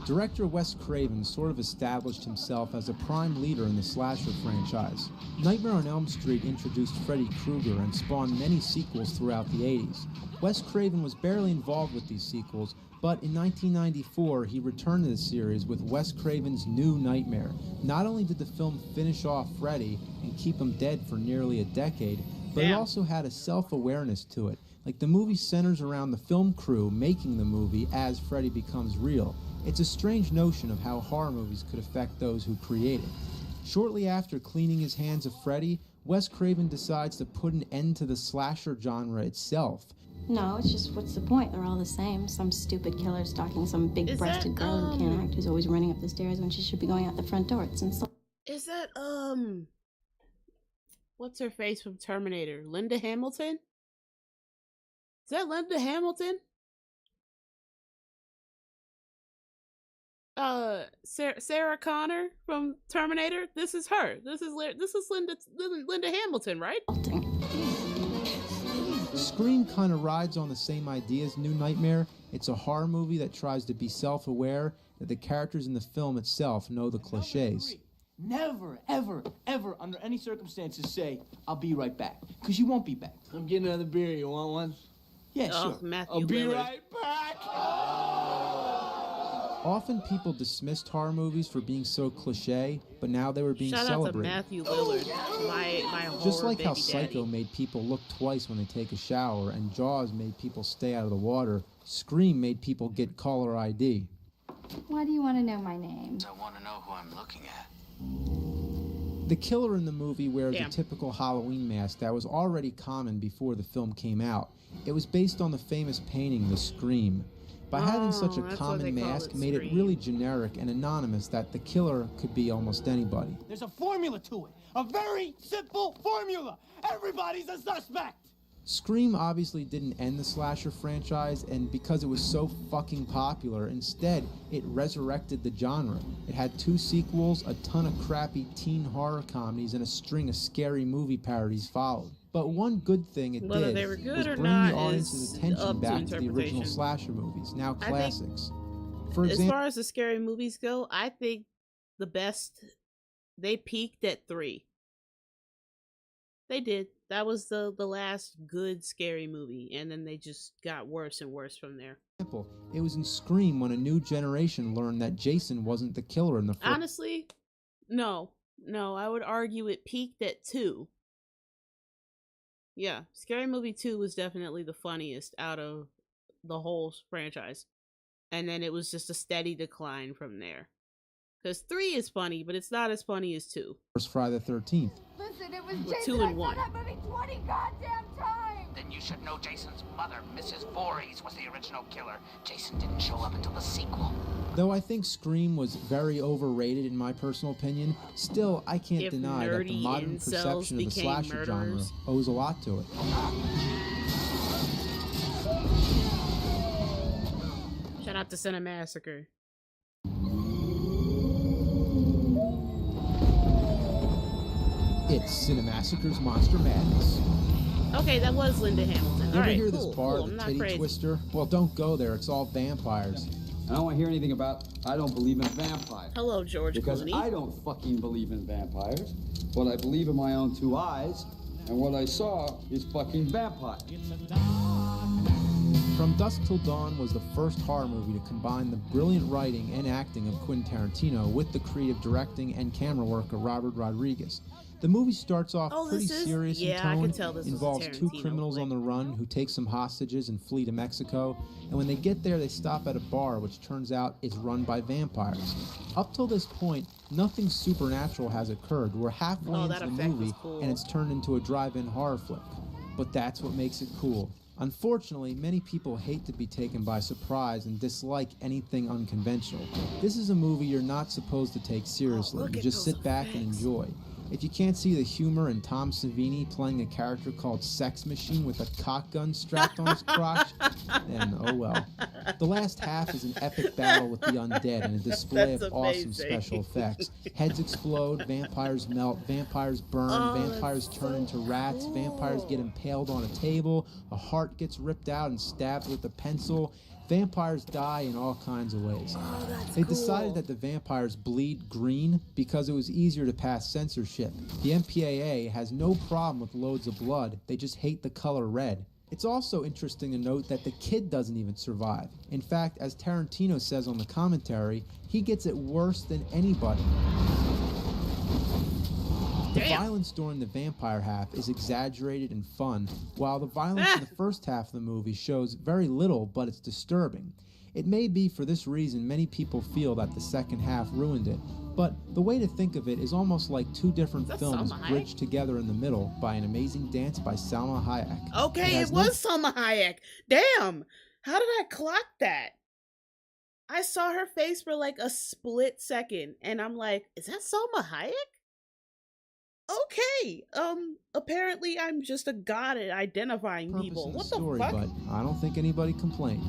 Director Wes Craven sort of established himself as a prime leader in the slasher franchise. Nightmare on Elm Street introduced Freddy Krueger and spawned many sequels throughout the 80s. Wes Craven was barely involved with these sequels, but in 1994 he returned to the series with Wes Craven's New Nightmare. Not only did the film finish off Freddy and keep him dead for nearly a decade, but it also had a self-awareness to it. Like, the movie centers around the film crew making the movie as Freddy becomes real. It's a strange notion of how horror movies could affect those who create it. Shortly after cleaning his hands of Freddy, Wes Craven decides to put an end to the slasher genre itself. No, it's just, what's the point? They're all the same. Some stupid killer stalking some big-breasted girl who can't act, who's always running up the stairs when she should be going out the front door. It's insane. Is that, what's her face from Terminator? Linda Hamilton? Is that Linda Hamilton? Sarah Connor from Terminator? This is her. This is Linda Hamilton, right? Scream kind of rides on the same idea as New Nightmare. It's a horror movie that tries to be self-aware that the characters in the film itself know the cliches. Never, ever, ever, under any circumstances, say, I'll be right back. Because you won't be back. I'm getting another beer. You want one? Yeah, sure. Matthew I'll be Lillard. right back. Often people dismissed horror movies for being so cliche, but now they were being celebrated. Shout out to Matthew Lillard, my horror Just like how baby Psycho daddy. made people look twice when they take a shower, and Jaws made people stay out of the water, Scream made people get caller ID. Why do you want to know my name? I want to know who I'm looking at. The killer in the movie wears a typical Halloween mask that was already common before the film came out. It was based on the famous painting, The Scream. By having such a common mask made it really generic and anonymous that the killer could be almost anybody. There's a formula to it. A very simple formula. Everybody's a suspect. Scream obviously didn't end the slasher franchise, and because it was so fucking popular, instead, it resurrected the genre. It had 2 sequels, a ton of crappy teen horror comedies, and a string of scary movie parodies followed. But one good thing it Whether did they were good was or bring not the audience's is attention up to back to the original interpretation. slasher movies, now I think, classics. For as example, far as the scary movies go, I think the best, they peaked at 3. They did. That was the last good scary movie, and then they just got worse and worse from there. it was in Scream when a new generation learned that Jason wasn't the killer in the first. Honestly, no, I would argue it peaked at 2. Yeah, Scary Movie 2 was definitely the funniest out of the whole franchise. And then it was just a steady decline from there. Because 3 is funny, but it's not as funny as 2. First Friday the 13th. Listen, it was With Jason. 2 and I 1. saw that movie 20 goddamn times. Then you should know Jason's mother, Mrs. Voorhees, was the original killer. Jason didn't show up until the sequel. Though I think Scream was very overrated in my personal opinion, still I can't If deny that the nerdy modern incels perception of the became slasher genre murderers. owes a lot to it. Shout out to Cinemassacre. It's Cinemassacre's Monster Madness. Okay, that was Linda Hamilton. You All ever right, hear cool, this bar, cool. the I'm not Titty crazy. Twister? Well, don't go there. It's all vampires. I don't want to hear anything about I don't believe in vampires. Hello, George Because Clooney. I don't fucking believe in vampires. What I believe in my own 2 eyes, and what I saw is fucking vampires. From Dusk Till Dawn was the first horror movie to combine the brilliant writing and acting of Quentin Tarantino with the creative directing and camera work of Robert Rodriguez. The movie starts off pretty serious in I tone, can tell this was a involves 2 Tarantino criminals on the run who take some hostages and flee to Mexico, and when they get there they stop at a bar which turns out is run by vampires. Up till this point, nothing supernatural has occurred. We're halfway into that the effect was movie cool. and it's turned into a drive-in horror flick. But that's what makes it cool. Unfortunately, many people hate to be taken by surprise and dislike anything unconventional. This is a movie you're not supposed to take seriously. You just sit back and enjoy. If you can't see the humor in Tom Savini playing a character called Sex Machine with a cock gun strapped on his crotch, then oh well. The last half is an epic battle with the undead and a display That's of awesome amazing. special effects. Heads explode, vampires melt, vampires burn, vampires turn into rats, vampires get impaled on a table, a heart gets ripped out and stabbed with a pencil. Vampires die in all kinds of ways. They decided that the vampires bleed green because it was easier to pass censorship. The MPAA has no problem with loads of blood, they just hate the color red. It's also interesting to note that the kid doesn't even survive. In fact, as Tarantino says on the commentary, he gets it worse than anybody. The The violence during the vampire half is exaggerated and fun, while the violence in the first half of the movie shows very little, but it's disturbing. It may be for this reason many people feel that the second half ruined it, but the way to think of it is almost like two different films bridged together in the middle by an amazing dance by Salma Hayek. Okay, it was Salma Hayek. Damn! How did I clock that? I saw her face for like a split second, and I'm like, is that Salma Hayek? Okay, apparently I'm just a god at identifying people. What the fuck? But I don't think anybody complained.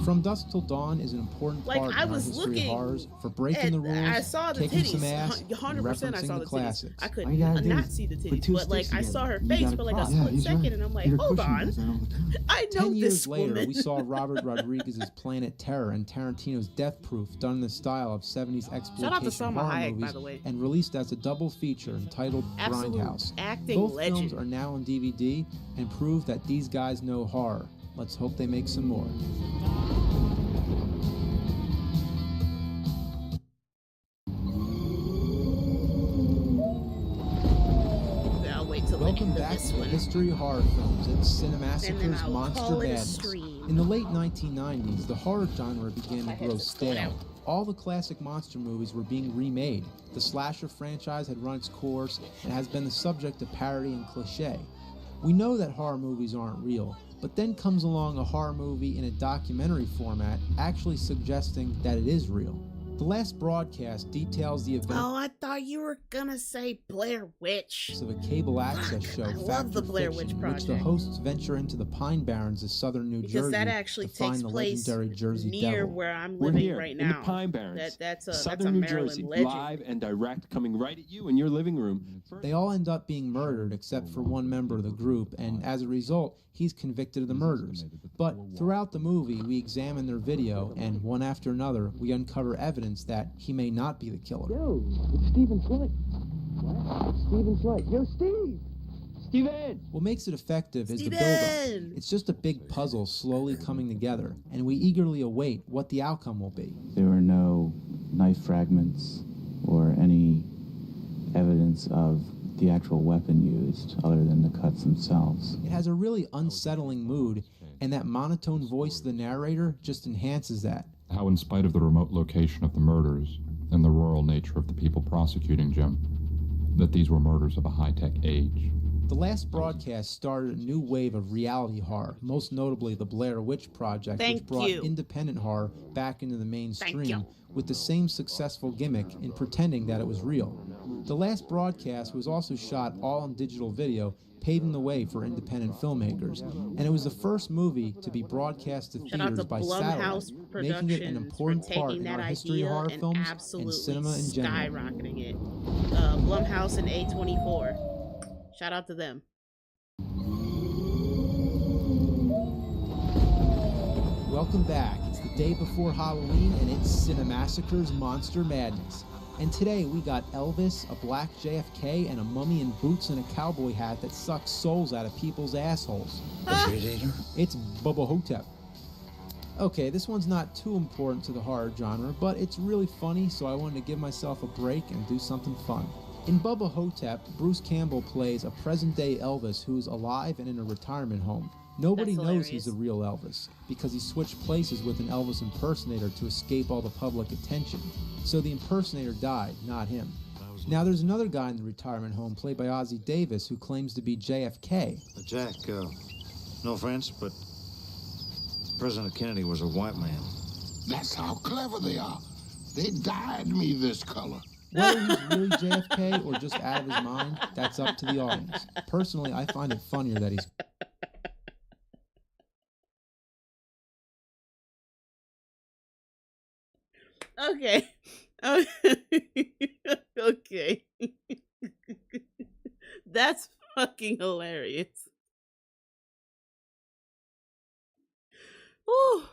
From Dusk Till Dawn is an important part in our history of horrors for breaking the rules, I saw the kicking titties. some ass, 100% and I saw referencing the titties. classics. I could not see the titties, but like I saw her face for like a split second, and I'm like, hold on, I know 10 this years later, woman. we saw Robert Rodriguez's Planet Terror and Tarantino's Death Proof done in the style of 70s exploitation horror Hayek, movies by the way. and released as a double feature entitled Grindhouse. Both films are now on DVD and prove that these guys know horror. Let's hope they make some more. Welcome back to History of Horror Films. It's Cinemassacre's Monster Madness. In the late 1990s, the horror genre began to grow stale. All the classic monster movies were being remade. The slasher franchise had run its course and has been the subject of parody and cliche. We know that horror movies aren't real, but then comes along a horror movie in a documentary format actually suggesting that it is real. The last broadcast details the event. Oh, I thought you were gonna say Blair Witch. Of a cable access show, I love the Blair Witch Project, which the hosts venture into the Pine Barrens of southern New Jersey because that actually to find takes the place legendary Jersey near Devil. where I'm living right now. In the Pine Barrens, that's a southern New Maryland Jersey, legend. live and direct, coming right at you in your living room. They all end up being murdered except for one member of the group, and as a result, he's convicted of the murders. But throughout the movie, we examine their video, and one after another, we uncover evidence that he may not be the killer. Yo, it's Steven Slight. What? Steven Slight. Yo, Steve! Steven! What makes it effective is the build-up. It's just a big puzzle slowly coming together, and we eagerly await what the outcome will be. There were no knife fragments or any evidence of the actual weapon used other than the cuts themselves. It has a really unsettling mood, and that monotone voice of the narrator just enhances that. How, in spite of the remote location of the murders and the rural nature of the people prosecuting Jim, that these were murders of a high-tech age. The last broadcast started a new wave of reality horror, most notably the Blair Witch Project, which brought independent horror back into the mainstream with the same successful gimmick in pretending that it was real. The last broadcast was also shot all on digital video, paving the way for independent filmmakers, and it was the first movie to be broadcast to theaters by satellite, making it an important part in our history of horror films and cinema in general. Skyrocketing it. Blumhouse and A24. Shout out to them. Welcome back. It's the day before Halloween, and it's Cinemassacre's Monster Madness. And today we got Elvis, a black JFK, and a mummy in boots and a cowboy hat that sucks souls out of people's assholes. It's Bubba Hotep. Okay, this one's not too important to the horror genre, but it's really funny, so I wanted to give myself a break and do something fun. In Bubba Hotep, Bruce Campbell plays a present-day Elvis who's alive and in a retirement home. Nobody knows he's the real Elvis, because he switched places with an Elvis impersonator to escape all the public attention. So the impersonator died, not him. Now there's another guy in the retirement home, played by Ozzie Davis, who claims to be JFK. Jack, no offense, but President Kennedy was a white man. That's how clever they are. They dyed me this color. Whether he's really JFK or just out of his mind, that's up to the audience. Personally, I find it funnier that he's... Okay. Okay. That's fucking hilarious. Whew.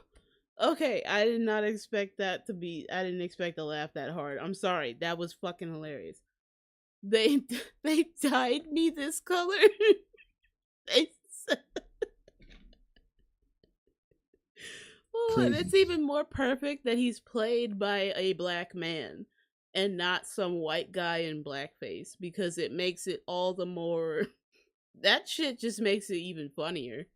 Okay, I did not expect that to be... I didn't expect to laugh that hard. I'm sorry. That was fucking hilarious. They dyed me this color. Oh, and it's even more perfect that he's played by a black man. and not some white guy in blackface, because it makes it all the more. That shit just makes it even funnier.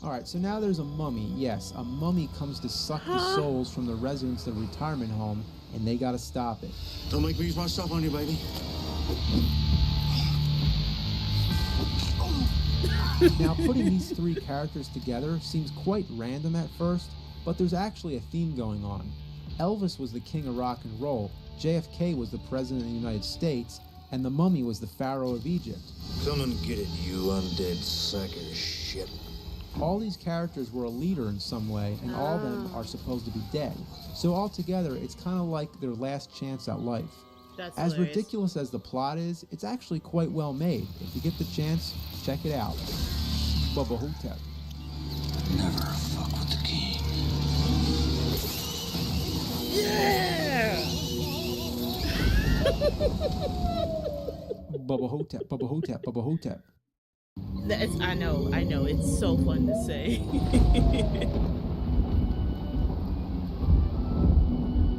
Alright, so now there's a mummy. Yes, a mummy comes to suck the souls from the residents of the retirement home, and they gotta stop it. Don't make me use my stuff on you, baby. Now, putting these three characters together seems quite random at first, but there's actually a theme going on. Elvis was the king of rock and roll, JFK was the president of the United States, and the mummy was the pharaoh of Egypt. Come and get it, you undead sack of shit. All these characters were a leader in some way, and all of them are supposed to be dead. So altogether, it's kind of like their last chance at life. That's as hilarious. ridiculous as the plot is, it's actually quite well made. If you get the chance, check it out. Bubba Hotep. Never fuck with the king. Yeah! Bubba Hotep, Bubba Hotep, Bubba Hotep. I know, it's so fun to say.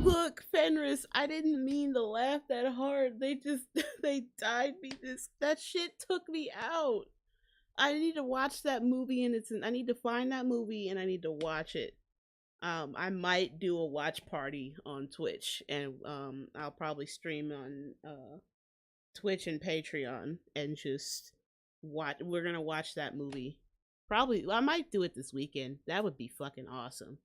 Look, Fenris, I didn't mean to laugh that hard. They died me. That shit took me out. I need to watch that movie, and I need to find that movie, and I need to watch it. I might do a watch party on Twitch, and I'll probably stream on Twitch and Patreon, and just we're gonna watch that movie. Probably, I might do it this weekend. That would be fucking awesome.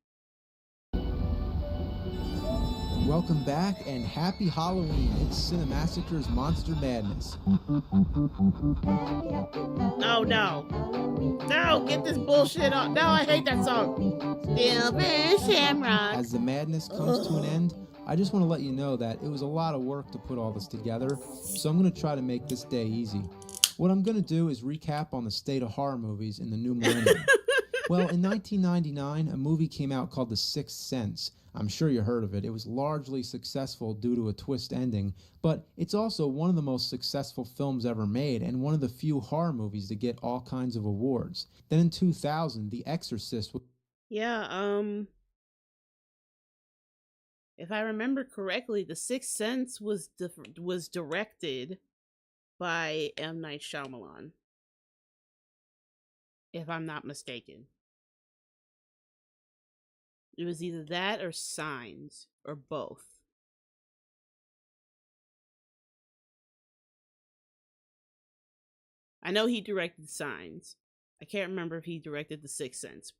Welcome back, and happy Halloween. It's Cinemassacre's Monster Madness. Oh no. No, get this bullshit off. No, I hate that song. Silver Shamrock. As the madness comes to an end, I just want to let you know that it was a lot of work to put all this together, so I'm going to try to make this day easy. What I'm going to do is recap on the state of horror movies in the new millennium. Well, in 1999, a movie came out called The Sixth Sense. I'm sure you heard of it. It was largely successful due to a twist ending, but it's also one of the most successful films ever made and one of the few horror movies to get all kinds of awards. Then in 2000, The Exorcist. Yeah, if I remember correctly, The Sixth Sense was directed by M. Night Shyamalan, if I'm not mistaken. It was either that or Signs, or both. I know he directed Signs. I can't remember if he directed The Sixth Sense.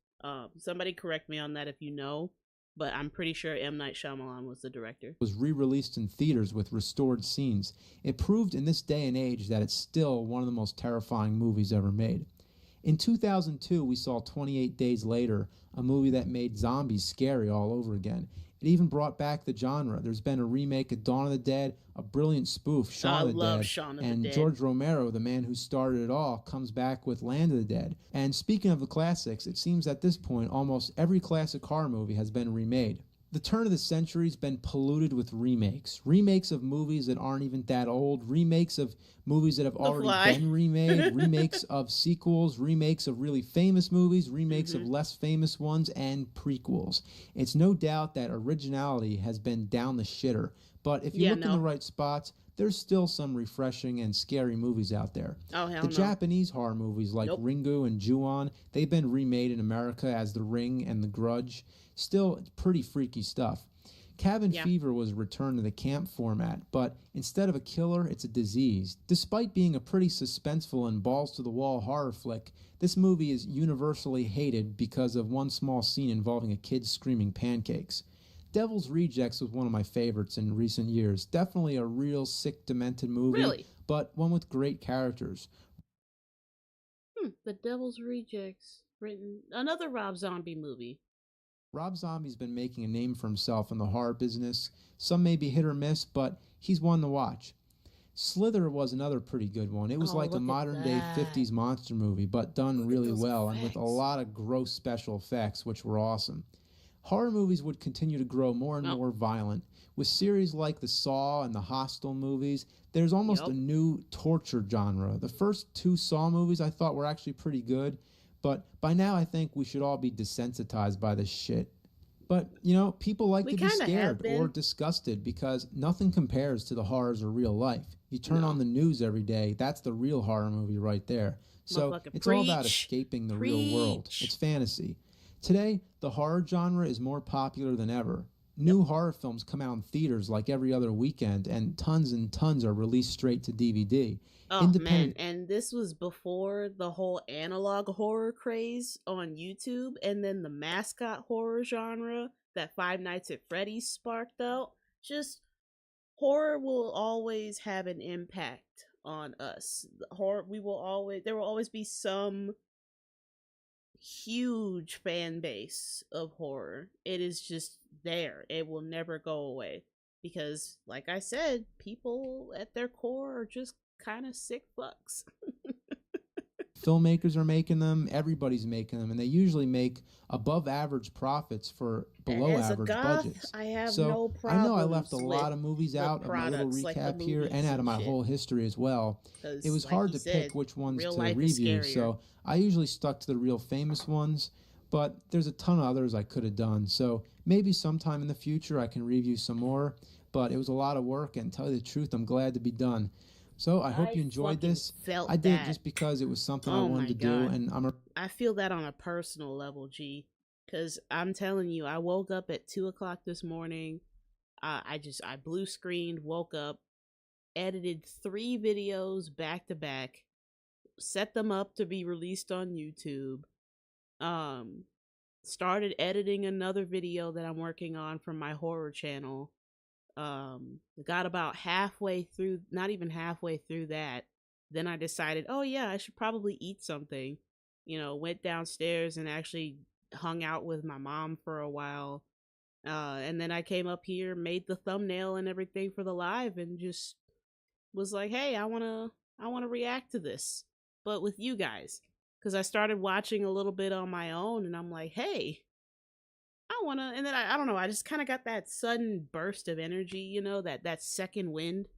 Somebody correct me on that if you know, but I'm pretty sure M. Night Shyamalan was the director. Was re-released in theaters with restored scenes. It proved in this day and age that it's still one of the most terrifying movies ever made. In 2002, we saw 28 Days Later, a movie that made zombies scary all over again. It even brought back the genre. There's been a remake of Dawn of the Dead, a brilliant spoof, Shaun of the Dead, and George Romero, the man who started it all, comes back with Land of the Dead. And speaking of the classics, it seems at this point almost every classic horror movie has been remade. The turn of the century's been polluted with remakes. Remakes of movies that aren't even that old. Remakes of movies that have already been remade. Remakes of sequels. Remakes of really famous movies. Remakes of less famous ones. And prequels. It's no doubt that originality has been down the shitter. But if you look in the right spots, there's still some refreshing and scary movies out there. Oh, hell the no. Japanese horror movies like Ringu and Ju-on, they've been remade in America as The Ring and The Grudge. Still, it's pretty freaky stuff. Cabin Fever was returned to the camp format, but instead of a killer, it's a disease. Despite being a pretty suspenseful and balls-to-the-wall horror flick, this movie is universally hated because of one small scene involving a kid screaming pancakes. Devil's Rejects was one of my favorites in recent years. Definitely a real sick, demented movie, but one with great characters. The Devil's Rejects. Another Rob Zombie movie. Rob Zombie's been making a name for himself in the horror business. Some may be hit or miss, but he's one to watch. Slither was another pretty good one. It was like a modern-day 50s monster movie, but done really well and with a lot of gross special effects, which were awesome. Horror movies would continue to grow more and more violent. With series like the Saw and the Hostel movies, there's almost a new torture genre. The first two Saw movies I thought were actually pretty good, but by now I think we should all be desensitized by this shit. But, you know, people like We to be kinda have scared been. or disgusted because nothing compares to the horrors of real life. You turn on the news every day, that's the real horror movie right there. So Motherfucker, it's all about preach. escaping the real world. It's fantasy. Today, the horror genre is more popular than ever. New horror films come out in theaters like every other weekend, and tons are released straight to DVD. Oh man, and this was before the whole analog horror craze on YouTube, and then the mascot horror genre that Five Nights at Freddy's sparked out. Just horror will always have an impact on us. Horror, there will always be some huge fan base of horror. It is just there. It will never go away because, like I said, people at their core are just kind of sick fucks. Filmmakers are making them, everybody's making them, and they usually make above average profits for below As a average goth, budgets. I have So no I know I left problems a lot with of movies the out of my little products, like the recap here movies and out of and my shit. whole history as well. 'Cause, It was like hard you to pick said, which ones real to life is review, scarier. so I usually stuck to the real famous ones, but there's a ton of others I could have done. So maybe sometime in the future I can review some more, but it was a lot of work, and to tell you the truth, I'm glad to be done. So I hope you enjoyed fucking this. felt I did it that. just because it was something I Oh wanted my to God. do, and I feel that on a personal level, G. Because I'm telling you, I woke up at 2 o'clock this morning. I blue screened, woke up, edited 3 videos back to back, set them up to be released on YouTube. Started editing another video that I'm working on for my horror channel. Got about halfway through, not even halfway through that. Then I decided, oh yeah, I should probably eat something. You know, went downstairs and actually hung out with my mom for a while. And then I came up here, made the thumbnail and everything for the live, and just was like, hey, I wanna react to this, but with you guys. Because I started watching a little bit on my own, and I'm like, hey, I wanna, and then I don't know, I just kind of got that sudden burst of energy, you know, that second wind.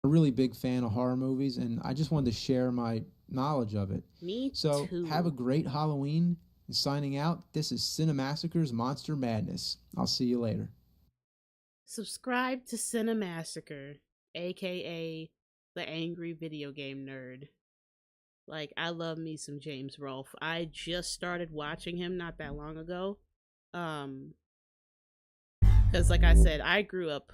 a really big fan of horror movies, and I just wanted to share my knowledge of it. Me So too. have a great Halloween. And signing out, this is Cinemassacre's Monster Madness. I'll see you later. Subscribe to Cinemassacre, aka the Angry Video Game Nerd. Like, I love me some James Rolfe. I just started watching him not that long ago. Because like I said, I grew up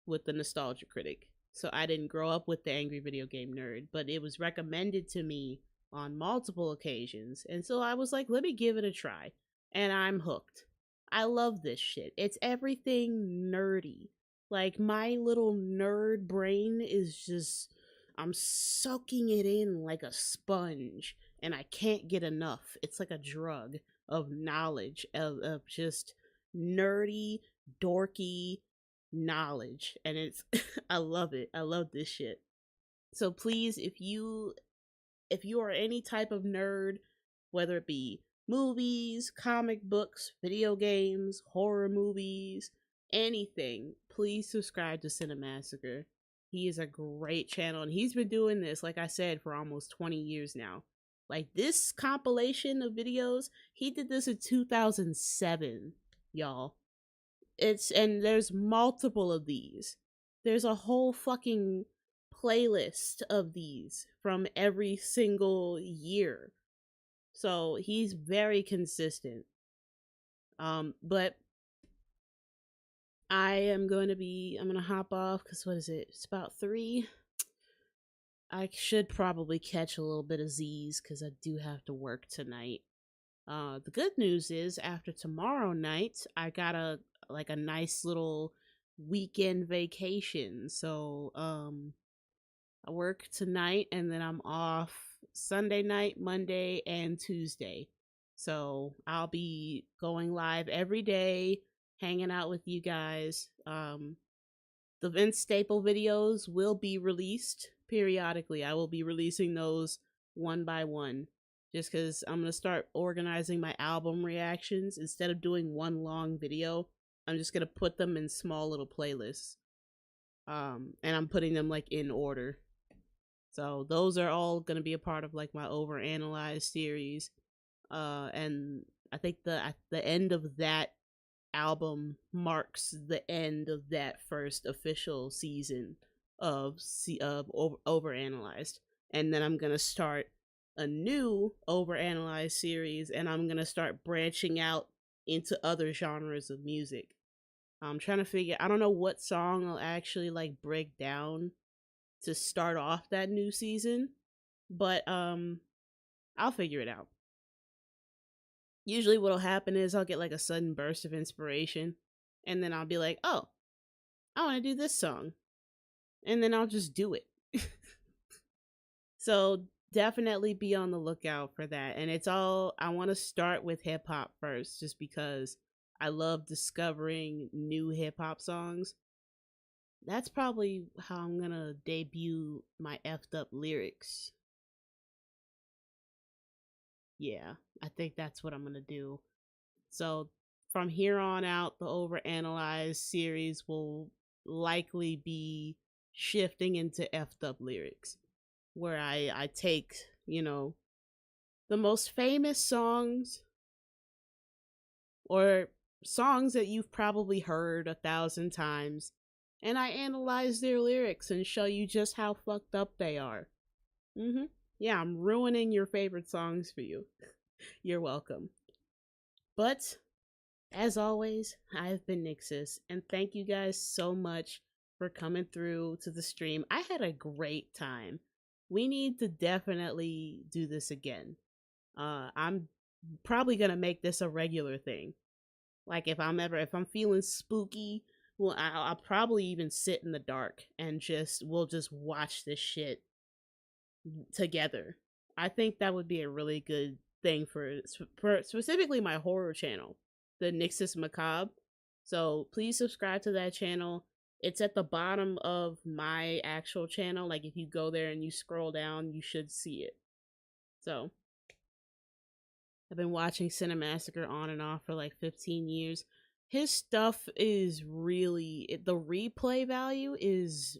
with the Nostalgia Critic. So I didn't grow up with the Angry Video Game Nerd, but it was recommended to me on multiple occasions. And so I was like, let me give it a try. And I'm hooked. I love this shit. It's everything nerdy. Like, my little nerd brain is just, I'm soaking it in like a sponge, and I can't get enough. It's like a drug of knowledge, of just nerdy, dorky knowledge. And it's, I love it. I love this shit. So please, if you are any type of nerd, whether it be movies, comic books, video games, horror movies, anything, please subscribe to Cinemassacre. He is a great channel, and he's been doing this, like I said, for almost 20 years now. Like, this compilation of videos, he did this in 2007, y'all. And there's multiple of these. There's a whole fucking playlist of these from every single year. So he's very consistent. But I'm gonna hop off because what is it? It's about 3. I should probably catch a little bit of Z's because I do have to work tonight. The good news is after tomorrow night, I got a nice little weekend vacation. So I work tonight and then I'm off Sunday night, Monday, and Tuesday. So I'll be going live every day, hanging out with you guys. The Vince Staple videos will be released periodically. I will be releasing those one by one, just because I'm going to start organizing my album reactions. Instead of doing one long video, I'm just going to put them in small little playlists. And I'm putting them like in order. So those are all going to be a part of like my overanalyzed series. And I think at the end of that album marks the end of that first official season of Overanalyzed. And then I'm going to start a new Overanalyzed series, and I'm going to start branching out into other genres of music. I'm trying to figure, I don't know what song I'll actually like break down to start off that new season, but I'll figure it out. Usually what'll happen is I'll get like a sudden burst of inspiration, and then I'll be like, oh, I want to do this song. And then I'll just do it. So definitely be on the lookout for that. And it's all, I want to start with hip hop first, just because I love discovering new hip hop songs. That's probably how I'm going to debut my effed up lyrics. Yeah, I think that's what I'm going to do. So from here on out, the Overanalyzed series will likely be shifting into effed up lyrics, where I take, you know, the most famous songs or songs that you've probably heard 1,000 times, and I analyze their lyrics and show you just how fucked up they are. Yeah, I'm ruining your favorite songs for you. You're welcome. But as always, I've been Nixus, and thank you guys so much for coming through to the stream. I had a great time. We need to definitely do this again. I'm probably gonna make this a regular thing. Like if I'm feeling spooky, well, I'll probably even sit in the dark and we'll just watch this shit together. I think that would be a really good thing for specifically my horror channel, the Nixus Macabre. So please subscribe to that channel. It's at the bottom of my actual channel. Like if you go there and you scroll down, you should see it. So I've been watching Cinemassacre on and off for like 15 years. His stuff is really, the replay value is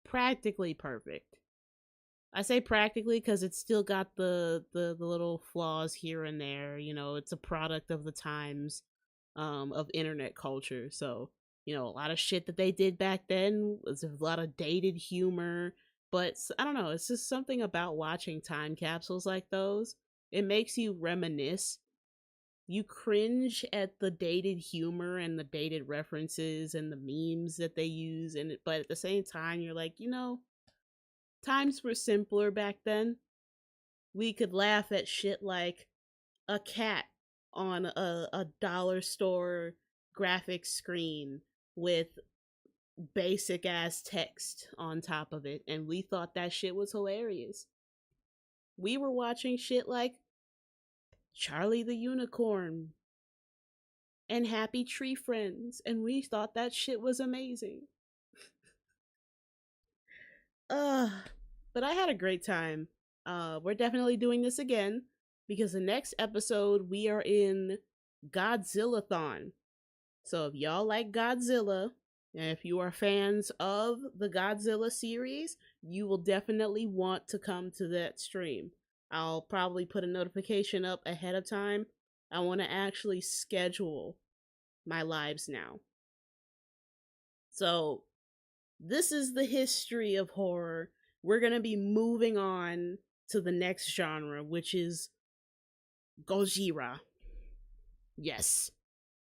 practically perfect. I say practically because it's still got the little flaws here and there. You know, it's a product of the times, of internet culture. So, you know, a lot of shit that they did back then was a lot of dated humor. But I don't know, it's just something about watching time capsules like those. It makes you reminisce. You cringe at the dated humor and the dated references and the memes that they use, but at the same time, you're like, you know, times were simpler back then. We could laugh at shit like a cat on a dollar store graphic screen with basic ass text on top of it, and we thought that shit was hilarious. We were watching shit like Charlie the Unicorn and Happy Tree Friends, and we thought that shit was amazing. But I had a great time. We're definitely doing this again, because the next episode we are in Godzilla-thon. So if y'all like Godzilla, and if you are fans of the Godzilla series, you will definitely want to come to that stream. I'll probably put a notification up ahead of time. I want to actually schedule my lives now. So this is the history of horror. We're going to be moving on to the next genre, which is Gojira. Yes.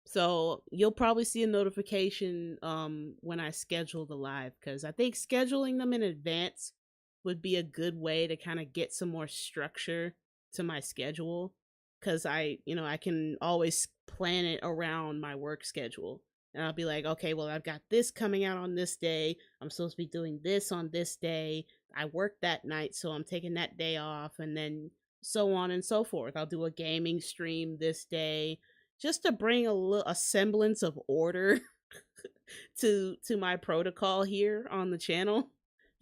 So you'll probably see a notification when I schedule the live, because I think scheduling them in advance would be a good way to kind of get some more structure to my schedule, because I can always plan it around my work schedule. And I'll be like, okay, well, I've got this coming out on this day. I'm supposed to be doing this on this day. I work that night, so I'm taking that day off, and then so on and so forth. I'll do a gaming stream this day, just to bring a semblance of order to my protocol here on the channel,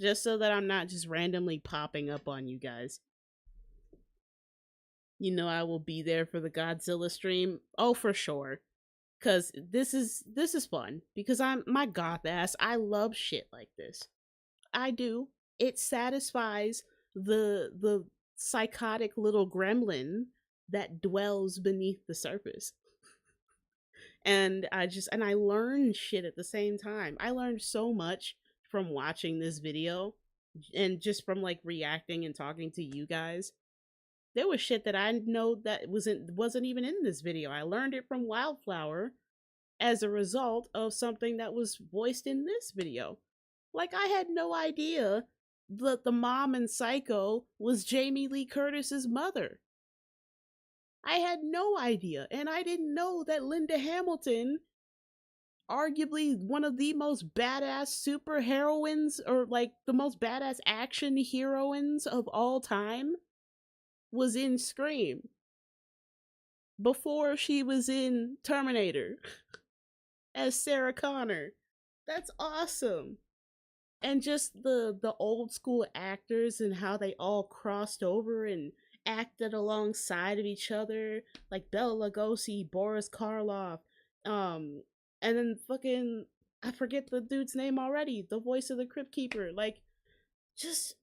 just so that I'm not just randomly popping up on you guys. You know, I will be there for the Godzilla stream. Oh, for sure. Cause this is fun, because I'm my goth ass. I love shit like this. I do. It satisfies the psychotic little gremlin that dwells beneath the surface. And I learned shit at the same time. I learned so much from watching this video and just from like reacting and talking to you guys. There was shit that I know that wasn't even in this video. I learned it from Wildflower as a result of something that was voiced in this video. Like, I had no idea that the mom in Psycho was Jamie Lee Curtis's mother. I had no idea, and I didn't know that Linda Hamilton, arguably one of the most badass super heroines, or like the most badass action heroines of all time, was in Scream before she was in Terminator as Sarah Connor. That's awesome. And just the old school actors and how they all crossed over and acted alongside of each other, like Bela Lugosi, Boris Karloff, and then fucking, I forget the dude's name already, the voice of the Crypt Keeper. Like, just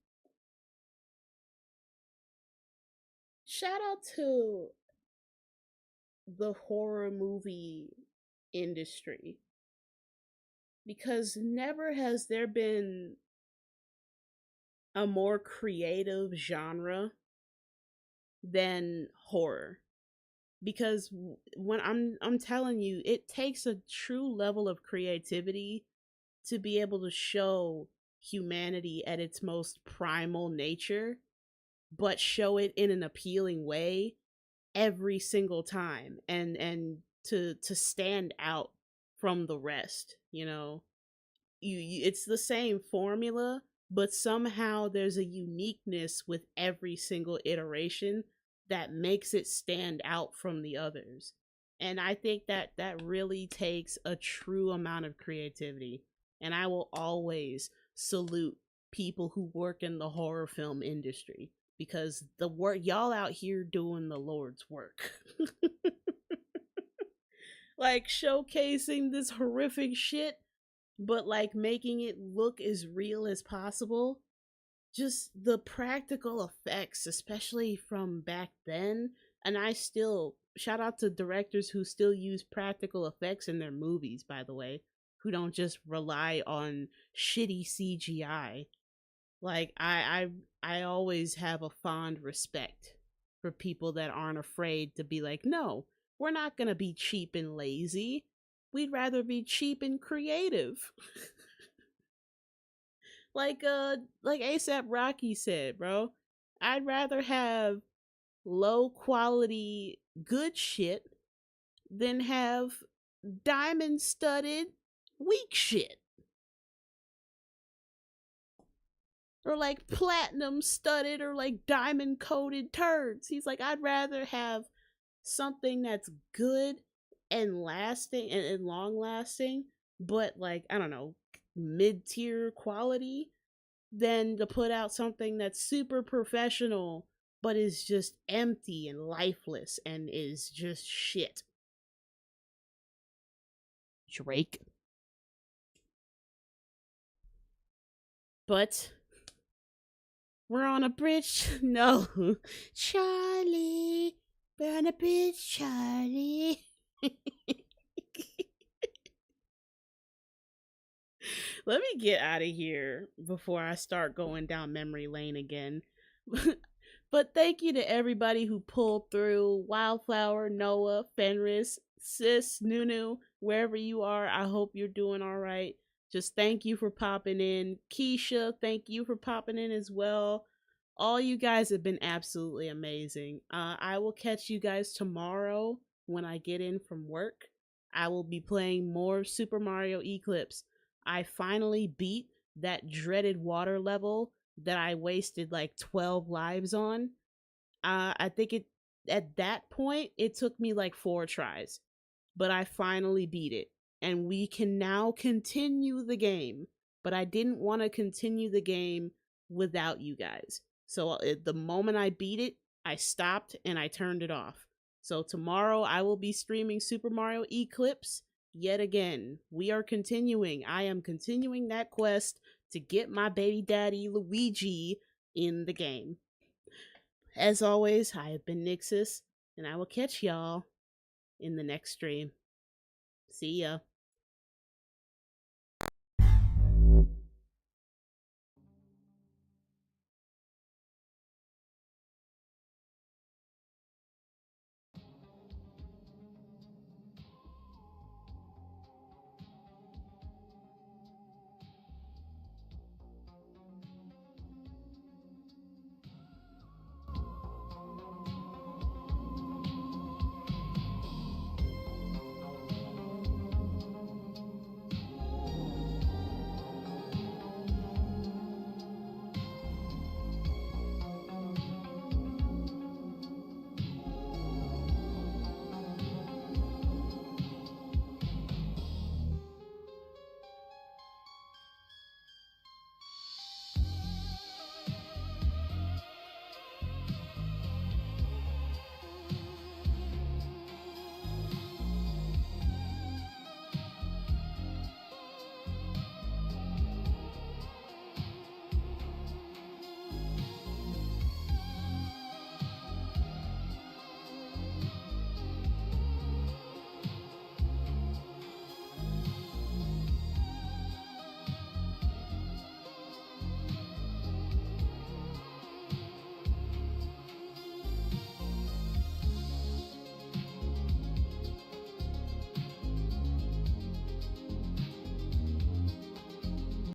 shout out to the horror movie industry, because never has there been a more creative genre than horror. Because when I'm telling you, it takes a true level of creativity to be able to show humanity at its most primal nature, but show it in an appealing way every single time, and to stand out from the rest. You know, you it's the same formula, but somehow there's a uniqueness with every single iteration that makes it stand out from the others. And I think that that really takes a true amount of creativity. And I will always salute people who work in the horror film industry, because the work y'all out here doing the Lord's work. Like, showcasing this horrific shit, but like making it look as real as possible. Just the practical effects, especially from back then. And I still shout out to directors who still use practical effects in their movies, by the way, who don't just rely on shitty CGI. Like, I always have a fond respect for people that aren't afraid to be like, no, we're not gonna be cheap and lazy. We'd rather be cheap and creative. Like ASAP Rocky said, bro, I'd rather have low quality good shit than have diamond studded weak shit. Or like platinum studded or like diamond coated turds. He's like, I'd rather have something that's good and lasting and long lasting, but like, I don't know, mid-tier quality, than to put out something that's super professional but is just empty and lifeless and is just shit. Drake. But we're on a bridge. No. Charlie. We're on a bridge, Charlie. Let me get out of here before I start going down memory lane again. But thank you to everybody who pulled through. Wildflower, Noah, Fenris, Sis, Nunu, wherever you are, I hope you're doing all right. Just thank you for popping in. Keisha, thank you for popping in as well. All you guys have been absolutely amazing. I will catch you guys tomorrow when I get in from work. I will be playing more Super Mario Eclipse. I finally beat that dreaded water level that I wasted like 12 lives on. I think at that point it took me like 4 tries, but I finally beat it, and we can now continue the game. But I didn't want to continue the game without you guys. So the moment I beat it, I stopped and I turned it off. So tomorrow I will be streaming Super Mario Eclipse yet again. We are continuing. I am continuing that quest to get my baby daddy Luigi in the game. As always, I have been Nixus, and I will catch y'all in the next stream. See ya.